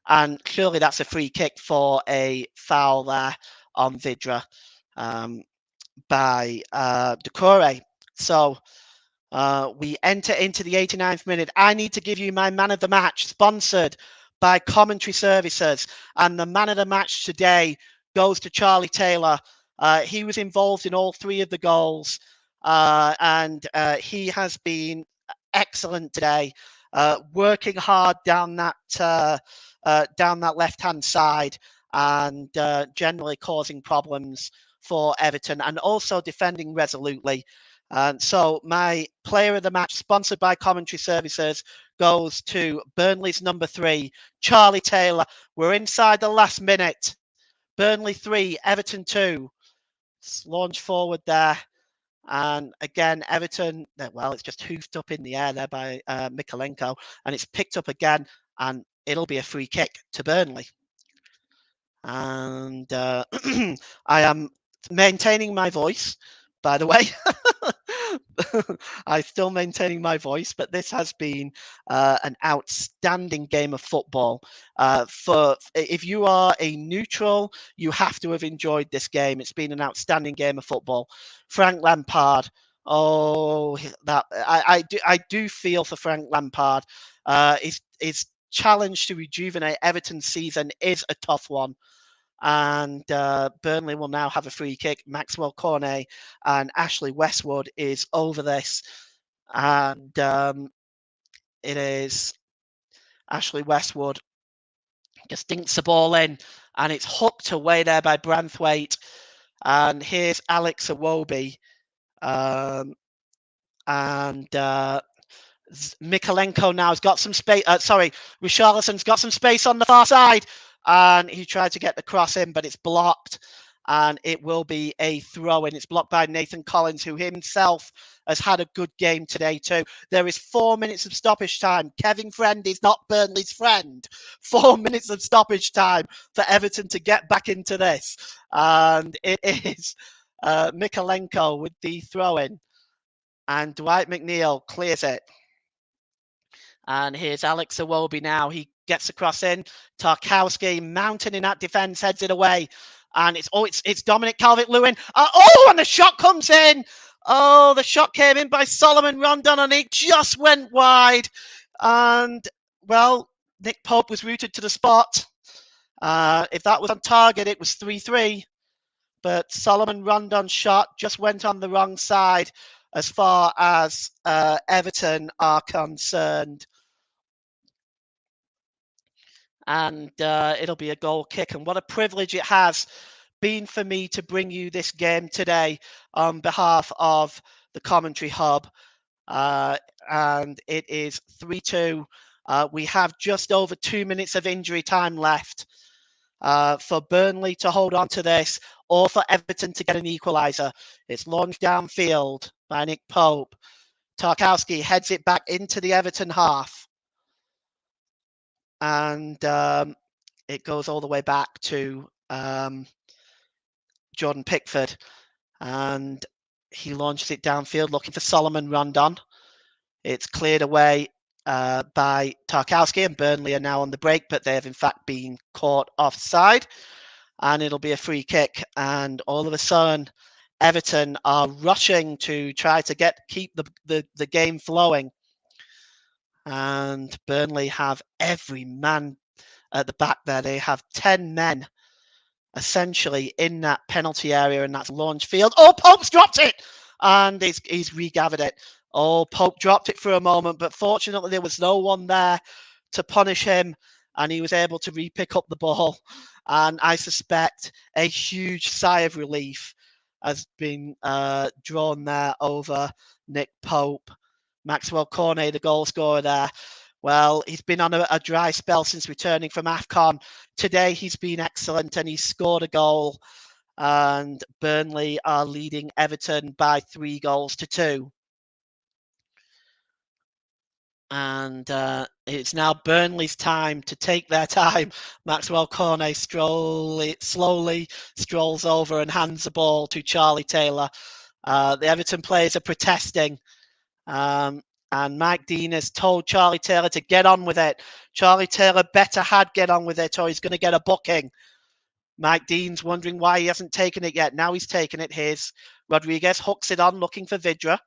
And surely that's a free kick for a foul there on Vidra by Doucouré. So we enter into the 89th minute. I need to give you my man of the match, sponsored by Commentary Services. And the man of the match today goes to Charlie Taylor. He was involved in all three of the goals. And he has been excellent today, working hard down that left-hand side, and generally causing problems for Everton, and also defending resolutely. And so my player of the match, sponsored by Commentary Services, goes to Burnley's number 3, Charlie Taylor. We're inside the last minute. Burnley 3, Everton 2. Launch forward there. And again, Everton, well, it's just hoofed up in the air there by Mikalenko. And it's picked up again, and it'll be a free kick to Burnley. And I am maintaining my voice, by the way. I'm still maintaining my voice, but this has been an outstanding game of football. If you are a neutral, you have to have enjoyed this game. It's been an outstanding game of football. Frank Lampard. Oh, that I do feel for Frank Lampard. His challenge to rejuvenate Everton's season is a tough one. And Burnley will now have a free kick. Maxwell Cornet and Ashley Westwood is over this. And it is Ashley Westwood just dinks the ball in, and it's hooked away there by Branthwaite. And here's Alex Iwobi. And Mikalenko now has got some space. Richarlison's got some space on the far side, and he tried to get the cross in, but it's blocked, and it will be a throw in. It's blocked by Nathan Collins, who himself has had a good game today too. There is 4 minutes of stoppage time. Kevin Friend is not Burnley's friend. 4 minutes of stoppage time for Everton to get back into this, and it is Mikalenko with the throw in, and Dwight McNeil clears it. And here's Alex Iwobi now. He gets across in. Tarkowski mounting in that defence, heads it away. And it's Dominic Calvert-Lewin. And the shot comes in. Oh, the shot came in by Solomon Rondon, and it just went wide. And, well, Nick Pope was routed to the spot. If that was on target, it was 3-3. But Solomon Rondon's shot just went on the wrong side as far as Everton are concerned. And it'll be a goal kick. And what a privilege it has been for me to bring you this game today on behalf of the Commentary Hub. And it is 3-2. We have just over 2 minutes of injury time left for Burnley to hold on to this, or for Everton to get an equaliser. It's launched downfield by Nick Pope. Tarkowski heads it back into the Everton half. And it goes all the way back to Jordan Pickford. And he launches it downfield looking for Solomon Rondon. It's cleared away by Tarkowski, and Burnley are now on the break, but they have in fact been caught offside. And it'll be a free kick. And all of a sudden, Everton are rushing to try to keep the game flowing. And Burnley have every man at the back there. They have 10 men essentially in that penalty area, and that's launch field. Oh, Pope's dropped it, and he's regathered it. Oh, Pope dropped it for a moment, but fortunately there was no one there to punish him, and he was able to re-pick up the ball. And I suspect a huge sigh of relief has been drawn there over Nick Pope. Maxwell Cornet, the goal scorer there. Well, he's been on a dry spell since returning from AFCON. Today he's been excellent, and he's scored a goal. And Burnley are leading Everton by 3-2. And it's now Burnley's time to take their time. Maxwell Cornet slowly strolls over and hands the ball to Charlie Taylor. The Everton players are protesting. And Mike Dean has told Charlie Taylor to get on with it. Charlie Taylor better had get on with it, or he's going to get a booking. Mike Dean's wondering why he hasn't taken it yet. Now he's taken it. Here's Rodriguez, hooks it on, looking for Vidra.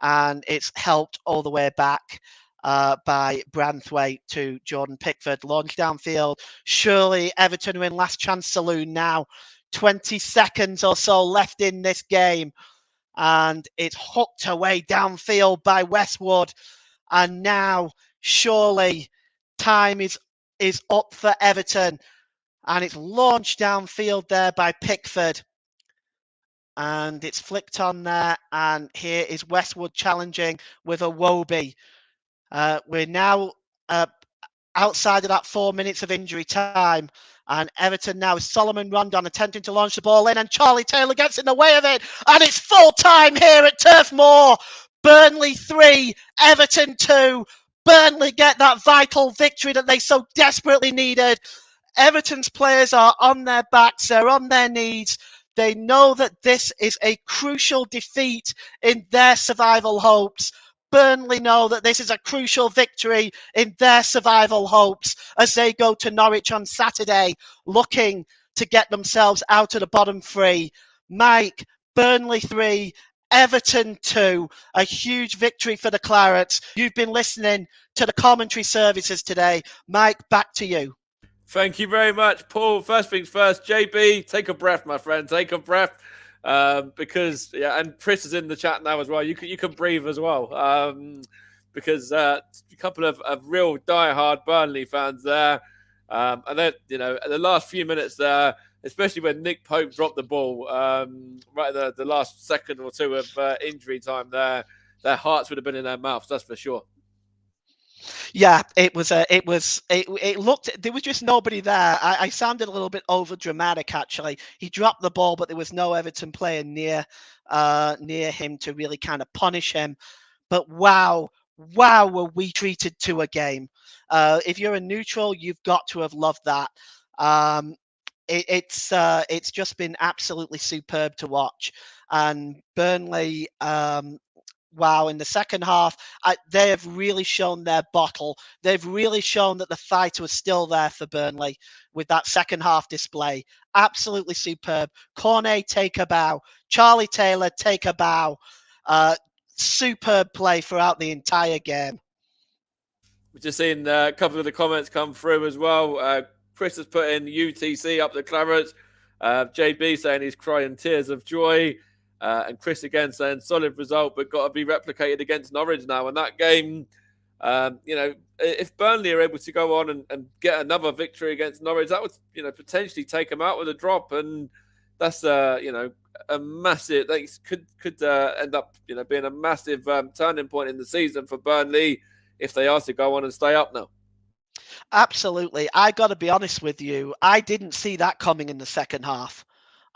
And it's helped all the way back by Branthwaite to Jordan Pickford. Launch downfield. Surely Everton are in last chance saloon now. 20 seconds or so left in this game. And it's hooked away downfield by Westwood. And now surely time is up for Everton. And it's launched downfield there by Pickford. And it's flicked on there. And here is Westwood challenging with Iwobi. We're now outside of that 4 minutes of injury time. And Everton now is Solomon Rondon attempting to launch the ball in. And Charlie Taylor gets in the way of it. And it's full time here at Turf Moor. Burnley 3, Everton 2. Burnley get that vital victory that they so desperately needed. Everton's players are on their backs. They're on their knees. They know that this is a crucial defeat in their survival hopes. Burnley know that this is a crucial victory in their survival hopes as they go to Norwich on Saturday, looking to get themselves out of the bottom three. Mike, Burnley 3, Everton 2, a huge victory for the Clarets. You've been listening to the commentary services today. Mike, back to you. Thank you very much, Paul. First things first, JB, take a breath, my friend. Take a breath. Because and Chris is in the chat now as well. You can breathe as well. Because a couple of real diehard Burnley fans there. And then the last few minutes there, especially when Nick Pope dropped the ball right at the last second or two of injury time there, their hearts would have been in their mouths. That's for sure. Yeah, it looked, there was just nobody there. I sounded a little bit over dramatic, actually. He dropped the ball, but there was no Everton player near him to really kind of punish him. But wow, were we treated to a game. If you're a neutral, you've got to have loved that. It's just been absolutely superb to watch. And Burnley, wow, in the second half, they have really shown their bottle. They've really shown that the fight was still there for Burnley with that second half display. Absolutely superb. Cornet, take a bow. Charlie Taylor, take a bow. Superb play throughout the entire game. We've just seen a couple of the comments come through as well. Chris has put in UTC up the Clarets. JB saying he's crying tears of joy. And Chris again saying solid result, but got to be replicated against Norwich now. And that game, if Burnley are able to go on and get another victory against Norwich, that would, potentially take them out with a drop. And that's, a massive, that could end up, being a massive turning point in the season for Burnley if they are to go on and stay up now. Absolutely. I got to be honest with you. I didn't see that coming in the second half.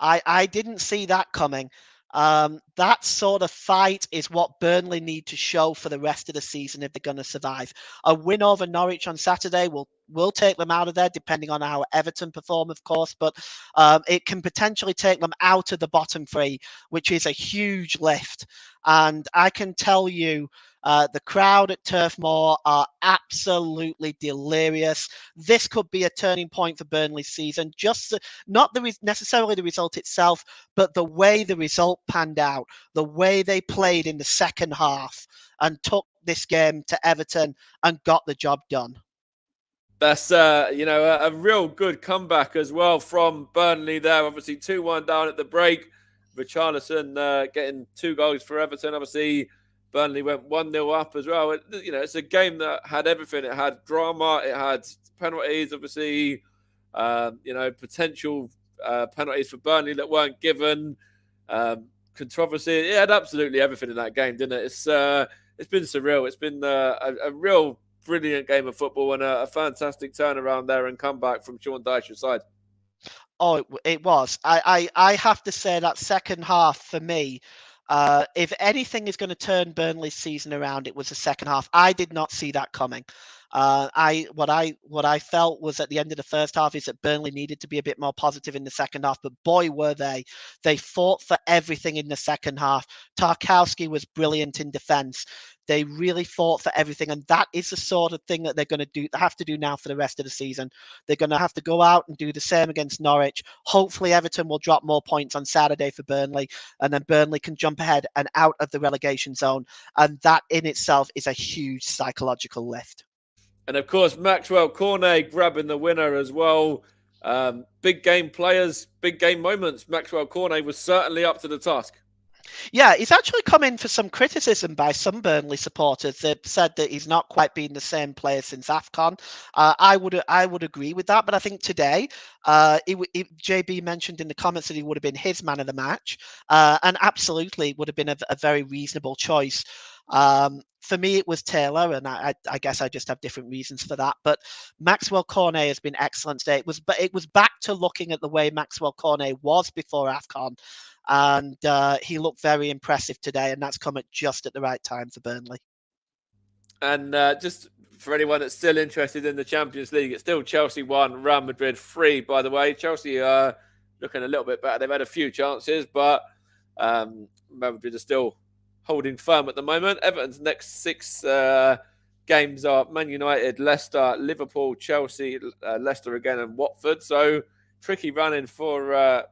I didn't see that coming. That sort of fight is what Burnley need to show for the rest of the season if they're going to survive. A win over Norwich on Saturday will take them out of there, depending on how Everton perform, of course. But it can potentially take them out of the bottom three, which is a huge lift. And I can tell you, the crowd at Turf Moor are absolutely delirious. This could be a turning point for Burnley's season. Just not necessarily the result itself, but the way the result panned out, the way they played in the second half and took this game to Everton and got the job done. That's, a real good comeback as well from Burnley there. Obviously, 2-1 down at the break. Richarlison getting 2 goals for Everton. Obviously, Burnley went 1-0 up as well. It's a game that had everything. It had drama. It had penalties, obviously, potential penalties for Burnley that weren't given. Controversy. It had absolutely everything in that game, didn't it? It's been surreal. It's been a real brilliant game of football and a fantastic turnaround there and comeback from Sean Dyche's side. Oh, it was. I have to say that second half for me, if anything is going to turn Burnley's season around, it was the second half. I did not see that coming. What I felt was at the end of the first half is that Burnley needed to be a bit more positive in the second half, but boy were they. They fought for everything in the second half. Tarkowski was brilliant in defence. They really fought for everything, and that is the sort of thing that they're going to have to do now for the rest of the season. They're going to have to go out and do the same against Norwich. Hopefully Everton will drop more points on Saturday for Burnley, and then Burnley can jump ahead and out of the relegation zone, and that in itself is a huge psychological lift. And of course, Maxwell Cornet grabbing the winner as well. Big game players, big game moments. Maxwell Cornet was certainly up to the task. Yeah, he's actually come in for some criticism by some Burnley supporters. They've said that he's not quite been the same player since AFCON. I would agree with that, but I think today, JB mentioned in the comments that he would have been his man of the match, and absolutely would have been a very reasonable choice. For me, it was Taylor, and I guess I just have different reasons for that. But Maxwell Cornet has been excellent today. It was back to looking at the way Maxwell Cornet was before AFCON. And he looked very impressive today, and that's come at just at the right time for Burnley. And just for anyone that's still interested in the Champions League, it's still Chelsea 1, Real Madrid 3, by the way. Chelsea look looking a little bit better. They've had a few chances, but Madrid are still holding firm at the moment. Everton's next 6 games are Man United, Leicester, Liverpool, Chelsea, Leicester again, and Watford. So tricky running for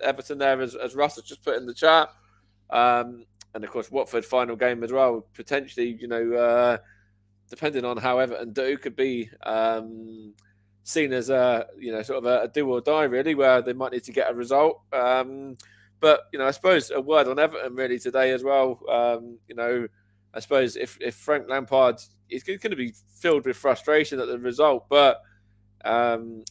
Everton there, as Russ has just put in the chat. And of course, Watford final game as well. Potentially, depending on how Everton do, could be seen as a sort of a do or die really, where they might need to get a result. But I suppose a word on Everton really today as well. I suppose if Frank Lampard is going to be filled with frustration at the result, but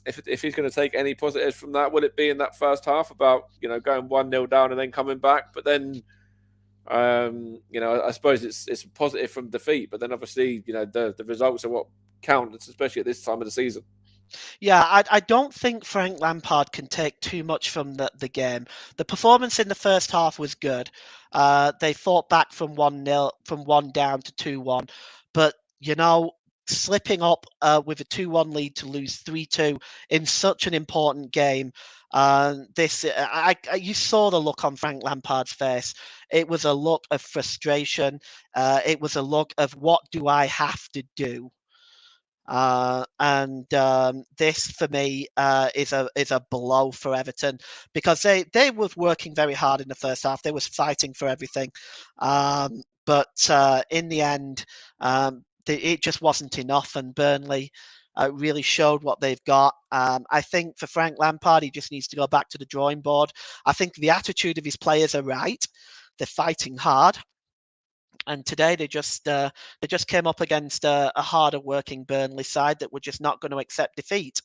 if he's going to take any positives from that, will it be in that first half about going 1-0 down and then coming back? But then I suppose it's positive from defeat, but then obviously the results are what count, especially at this time of the season. Yeah, I don't think Frank Lampard can take too much from the game. The performance in the first half was good. They fought back from 1-0, from 1 down to 2-1. But, slipping up with a 2-1 lead to lose 3-2 in such an important game, you saw the look on Frank Lampard's face. It was a look of frustration. It was a look of, what do I have to do? And this for me is a blow for Everton, because they was working very hard in the first half. They was fighting for everything, but in the end, it just wasn't enough. And Burnley really showed what they've got. I think for Frank Lampard, he just needs to go back to the drawing board. I think the attitude of his players are right. They're fighting hard. And today they just came up against a harder working Burnley side that were just not going to accept defeat.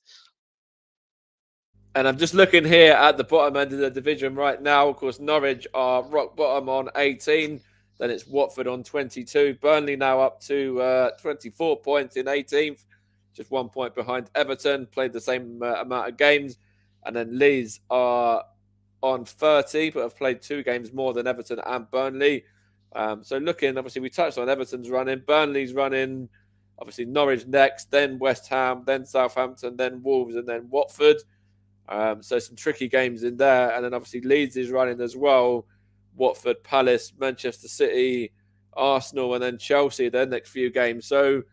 And I'm just looking here at the bottom end of the division right now. Of course, Norwich are rock bottom on 18. Then it's Watford on 22. Burnley now up to 24 points in 18th. Just 1 point behind Everton. Played the same amount of games. And then Leeds are on 30, but have played 2 games more than Everton and Burnley. So looking, obviously, we touched on Everton's running. Burnley's running. Obviously, Norwich next. Then West Ham. Then Southampton. Then Wolves. And then Watford. So some tricky games in there. And then obviously Leeds is running as well. Watford, Palace, Manchester City, Arsenal, and then Chelsea, their next few games. So,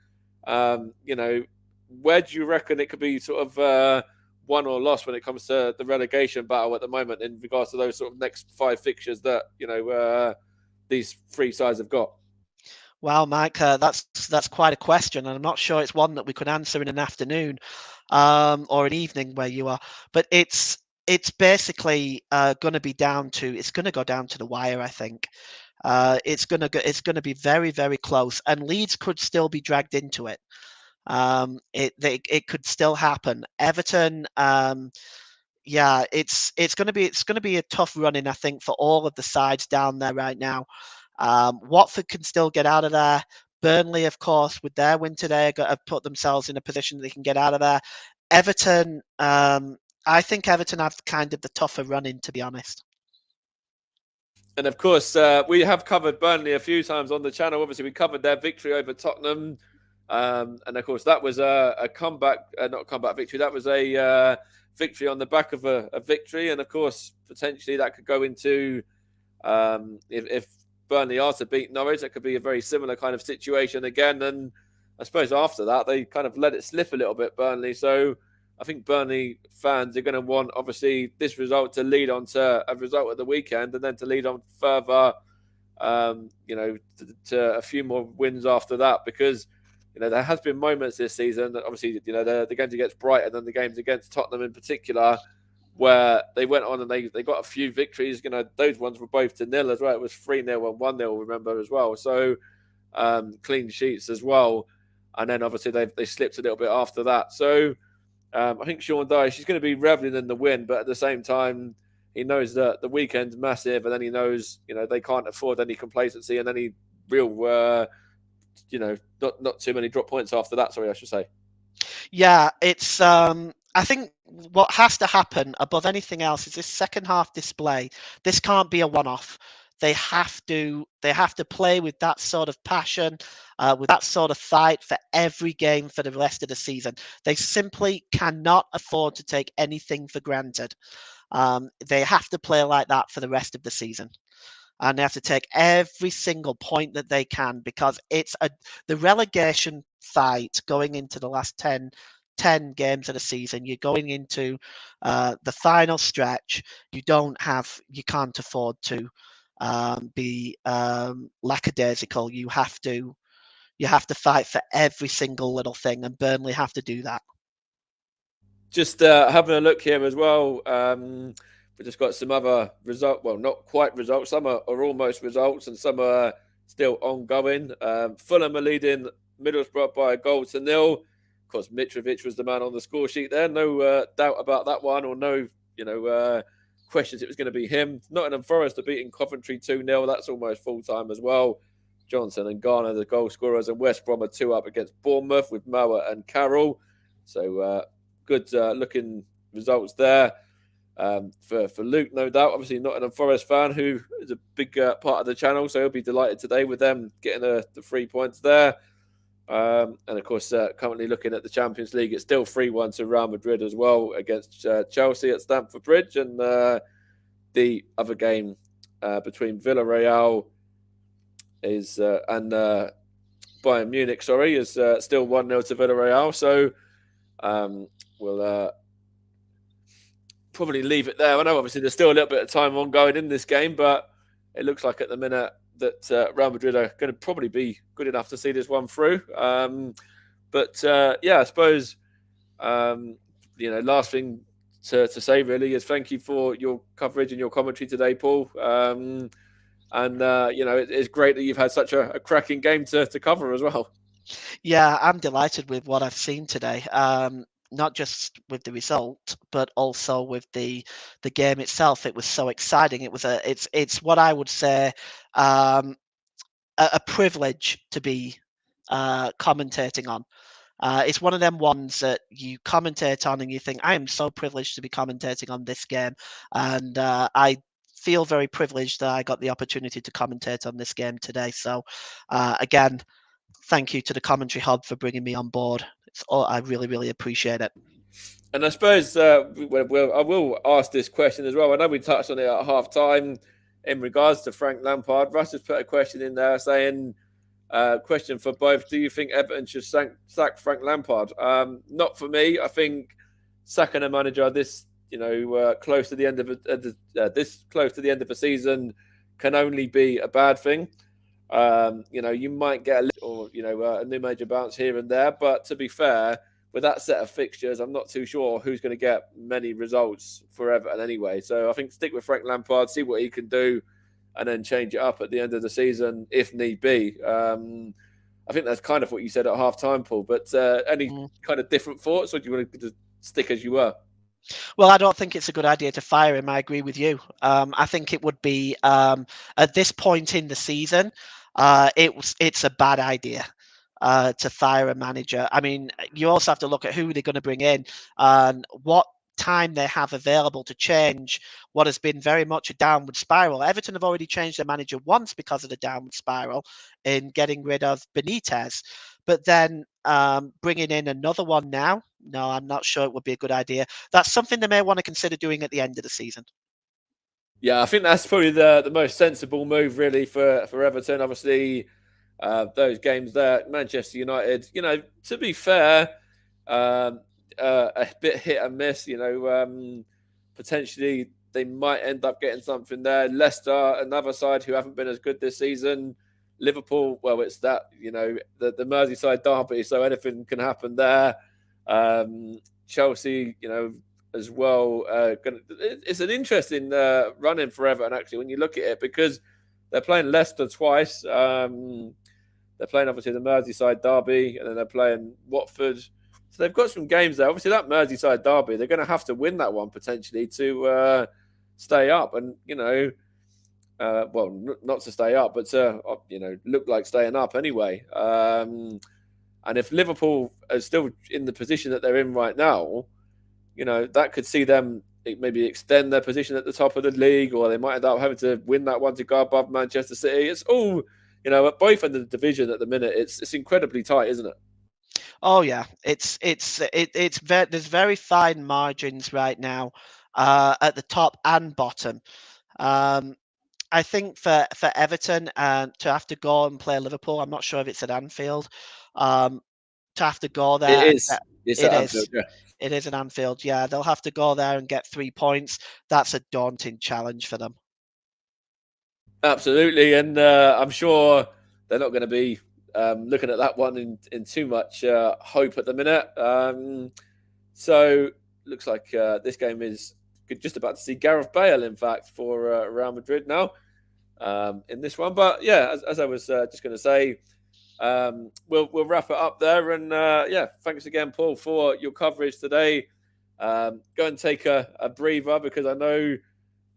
where do you reckon it could be sort of won or lost when it comes to the relegation battle at the moment in regards to those sort of next 5 fixtures that, these 3 sides have got? Well, Mike, that's quite a question, and I'm not sure it's one that we could answer in an afternoon or an evening where you are. But it's basically going to be it's going to go down to the wire, I think. It's going to be very, very close, and Leeds could still be dragged into it. It could still happen. Everton. Yeah, it's going to be a tough running, I think, for all of the sides down there right now. Watford can still get out of there. Burnley, of course, with their win today, have put themselves in a position that they can get out of there. Everton, I think Everton have kind of the tougher running, to be honest. And of course, we have covered Burnley a few times on the channel. Obviously, we covered their victory over Tottenham. And of course, that was a comeback, not a comeback victory. That was a victory on the back of a victory. And of course, potentially that could go into, if Burnley are to beat Norwich, that could be a very similar kind of situation again. And I suppose after that, they kind of let it slip a little bit, Burnley. So I think Burnley fans are going to want, obviously, this result to lead on to a result at the weekend, and then to lead on further, to a few more wins after that, because there has been moments this season that obviously, the games against Brighton and the games against Tottenham in particular, where they went on and they got a few victories. Those ones were both to nil as well. It was 3-0 and 1-0, remember, as well. So clean sheets as well. And then obviously they slipped a little bit after that. So I think Sean Dyche, he's going to be reveling in the win, but at the same time, he knows that the weekend's massive, and then he knows, they can't afford any complacency and any real, not too many drop points after that. Sorry, I should say. Yeah, it's. I think what has to happen above anything else is this second half display. This can't be a one-off. They have to play with that sort of passion, with that sort of fight for every game for the rest of the season. They simply cannot afford to take anything for granted. They have to play like that for the rest of the season. And they have to take every single point that they can, because the relegation fight going into the last 10 games of the season. You're going into the final stretch. You can't afford to be lackadaisical. You have to fight for every single little thing, and Burnley have to do that. Just having a look here as well. We've just got some other results. Well, not quite results. Some are almost results, and some are still ongoing. Fulham are leading Middlesbrough by a goal to nil. Of course, Mitrovic was the man on the score sheet there. No doubt about that one, or no, questions. It was going to be him. Nottingham Forest are beating Coventry 2-0. That's almost full time as well. Johnson and Garner, the goal scorers, and West Brom are 2 up against Bournemouth with Mower and Carroll. So good looking results there for Luke, no doubt. Obviously, Nottingham Forest fan who is a big part of the channel, so he'll be delighted today with them getting the 3 points there. And of course, currently looking at the Champions League, it's still 3-1 to Real Madrid as well against Chelsea at Stamford Bridge. And the other game between Villarreal and Bayern Munich, is still 1-0 to Villarreal. So we'll probably leave it there. I know obviously there's still a little bit of time ongoing in this game, but it looks like at the minute that Real Madrid are going to probably be good enough to see this one through. But I suppose last thing to say really is thank you for your coverage and your commentary today, Paul. It's great that you've had such a cracking game to cover as well. Yeah, I'm delighted with what I've seen today. Not just with the result, but also with the game itself. It was so exciting. It's what I would say a privilege to be commentating on. It's one of them ones that you commentate on and you think, I am so privileged to be commentating on this game. And I feel very privileged that I got the opportunity to commentate on this game today. So again, thank you to the Commentary Hub for bringing me on board. I really, really appreciate it. And I suppose I will ask this question as well. I know we touched on it at half time in regards to Frank Lampard. Russ has put a question in there saying, question for both. Do you think Everton should sack Frank Lampard? Not for me. I think sacking a manager close to the end of this close to the end of the season can only be a bad thing. You might get a new major bounce here and there, but to be fair, with that set of fixtures, I'm not too sure who's going to get many results for Everton anyway. So I think stick with Frank Lampard, see what he can do, and then change it up at the end of the season if need be. I think that's kind of what you said at half time, Paul. But any kind of different thoughts, or do you want to just stick as you were? Well, I don't think it's a good idea to fire him. I agree with you. I think it would be at this point in the season, it's a bad idea to fire a manager. I mean, you also have to look at who they're going to bring in and what time they have available to change what has been very much a downward spiral. Everton have already changed their manager once because of the downward spiral in getting rid of Benitez. But then bringing in another one now, no, I'm not sure it would be a good idea. That's something they may want to consider doing at the end of the season. Yeah, I think that's probably the most sensible move, really, for Everton. Obviously, those games there, Manchester United, to be fair, a bit hit and miss. Potentially they might end up getting something there. Leicester, another side who haven't been as good this season. Liverpool, well, it's that, the Merseyside derby, so anything can happen there. Chelsea, as well. It's an interesting run-in for Everton, actually, when you look at it, because they're playing Leicester twice. They're playing, obviously, the Merseyside derby, and then they're playing Watford. So they've got some games there. Obviously, that Merseyside derby, they're going to have to win that one, potentially, to stay up. And, not to stay up, but to, look like staying up anyway. And if Liverpool are still in the position that they're in right now, that could see them maybe extend their position at the top of the league, or they might end up having to win that one to go above Manchester City. It's all, at both ends of the division at the minute, it's incredibly tight, isn't it? Oh yeah, there's very fine margins right now. at the top and bottom. I think for Everton to have to go and play Liverpool, I'm not sure if it's at Anfield. To have to go It there and is. get It's it at Anfield. is. Yeah. It is at Anfield, yeah. They'll have to go there and get 3 points. That's a daunting challenge for them. Absolutely, and I'm sure they're not going to be looking at that one in too much hope at the minute. So looks like this game is just about to see Gareth Bale, in fact, for Real Madrid now in this one. But yeah, as I was just going to say, we'll wrap it up there. And yeah, thanks again, Paul, for your coverage today. Go and take a breather, because I know,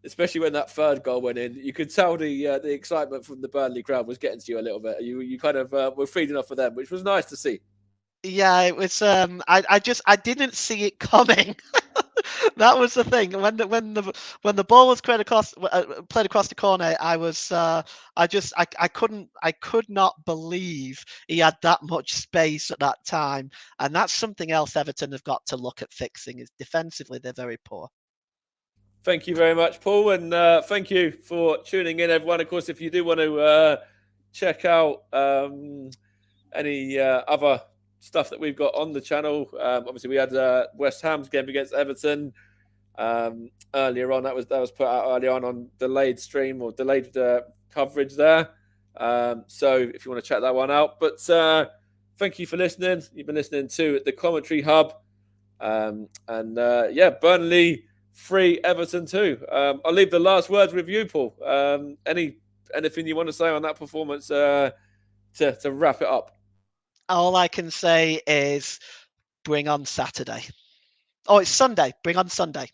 especially when that third goal went in, you could tell the excitement from the Burnley crowd was getting to you a little bit. You kind of were feeding off of them, which was nice to see. Yeah, it was. I didn't see it coming. That was the thing. When the ball was played across the corner, I could not believe he had that much space at that time, and that's something else Everton have got to look at fixing. Is defensively they're very poor. Thank you very much, Paul, and thank you for tuning in, everyone. Of course, if you do want to check out any other stuff that we've got on the channel, obviously we had West Ham's game against Everton earlier on. That was put out early on delayed stream or delayed coverage there. So if you want to check that one out, but thank you for listening. You've been listening to the Commentary Hub, and yeah, Burnley 3, Everton 2. I'll leave the last words with you, Paul. Anything you want to say on that performance to wrap it up? All I can say is bring on Saturday. Oh, it's Sunday. Bring on Sunday.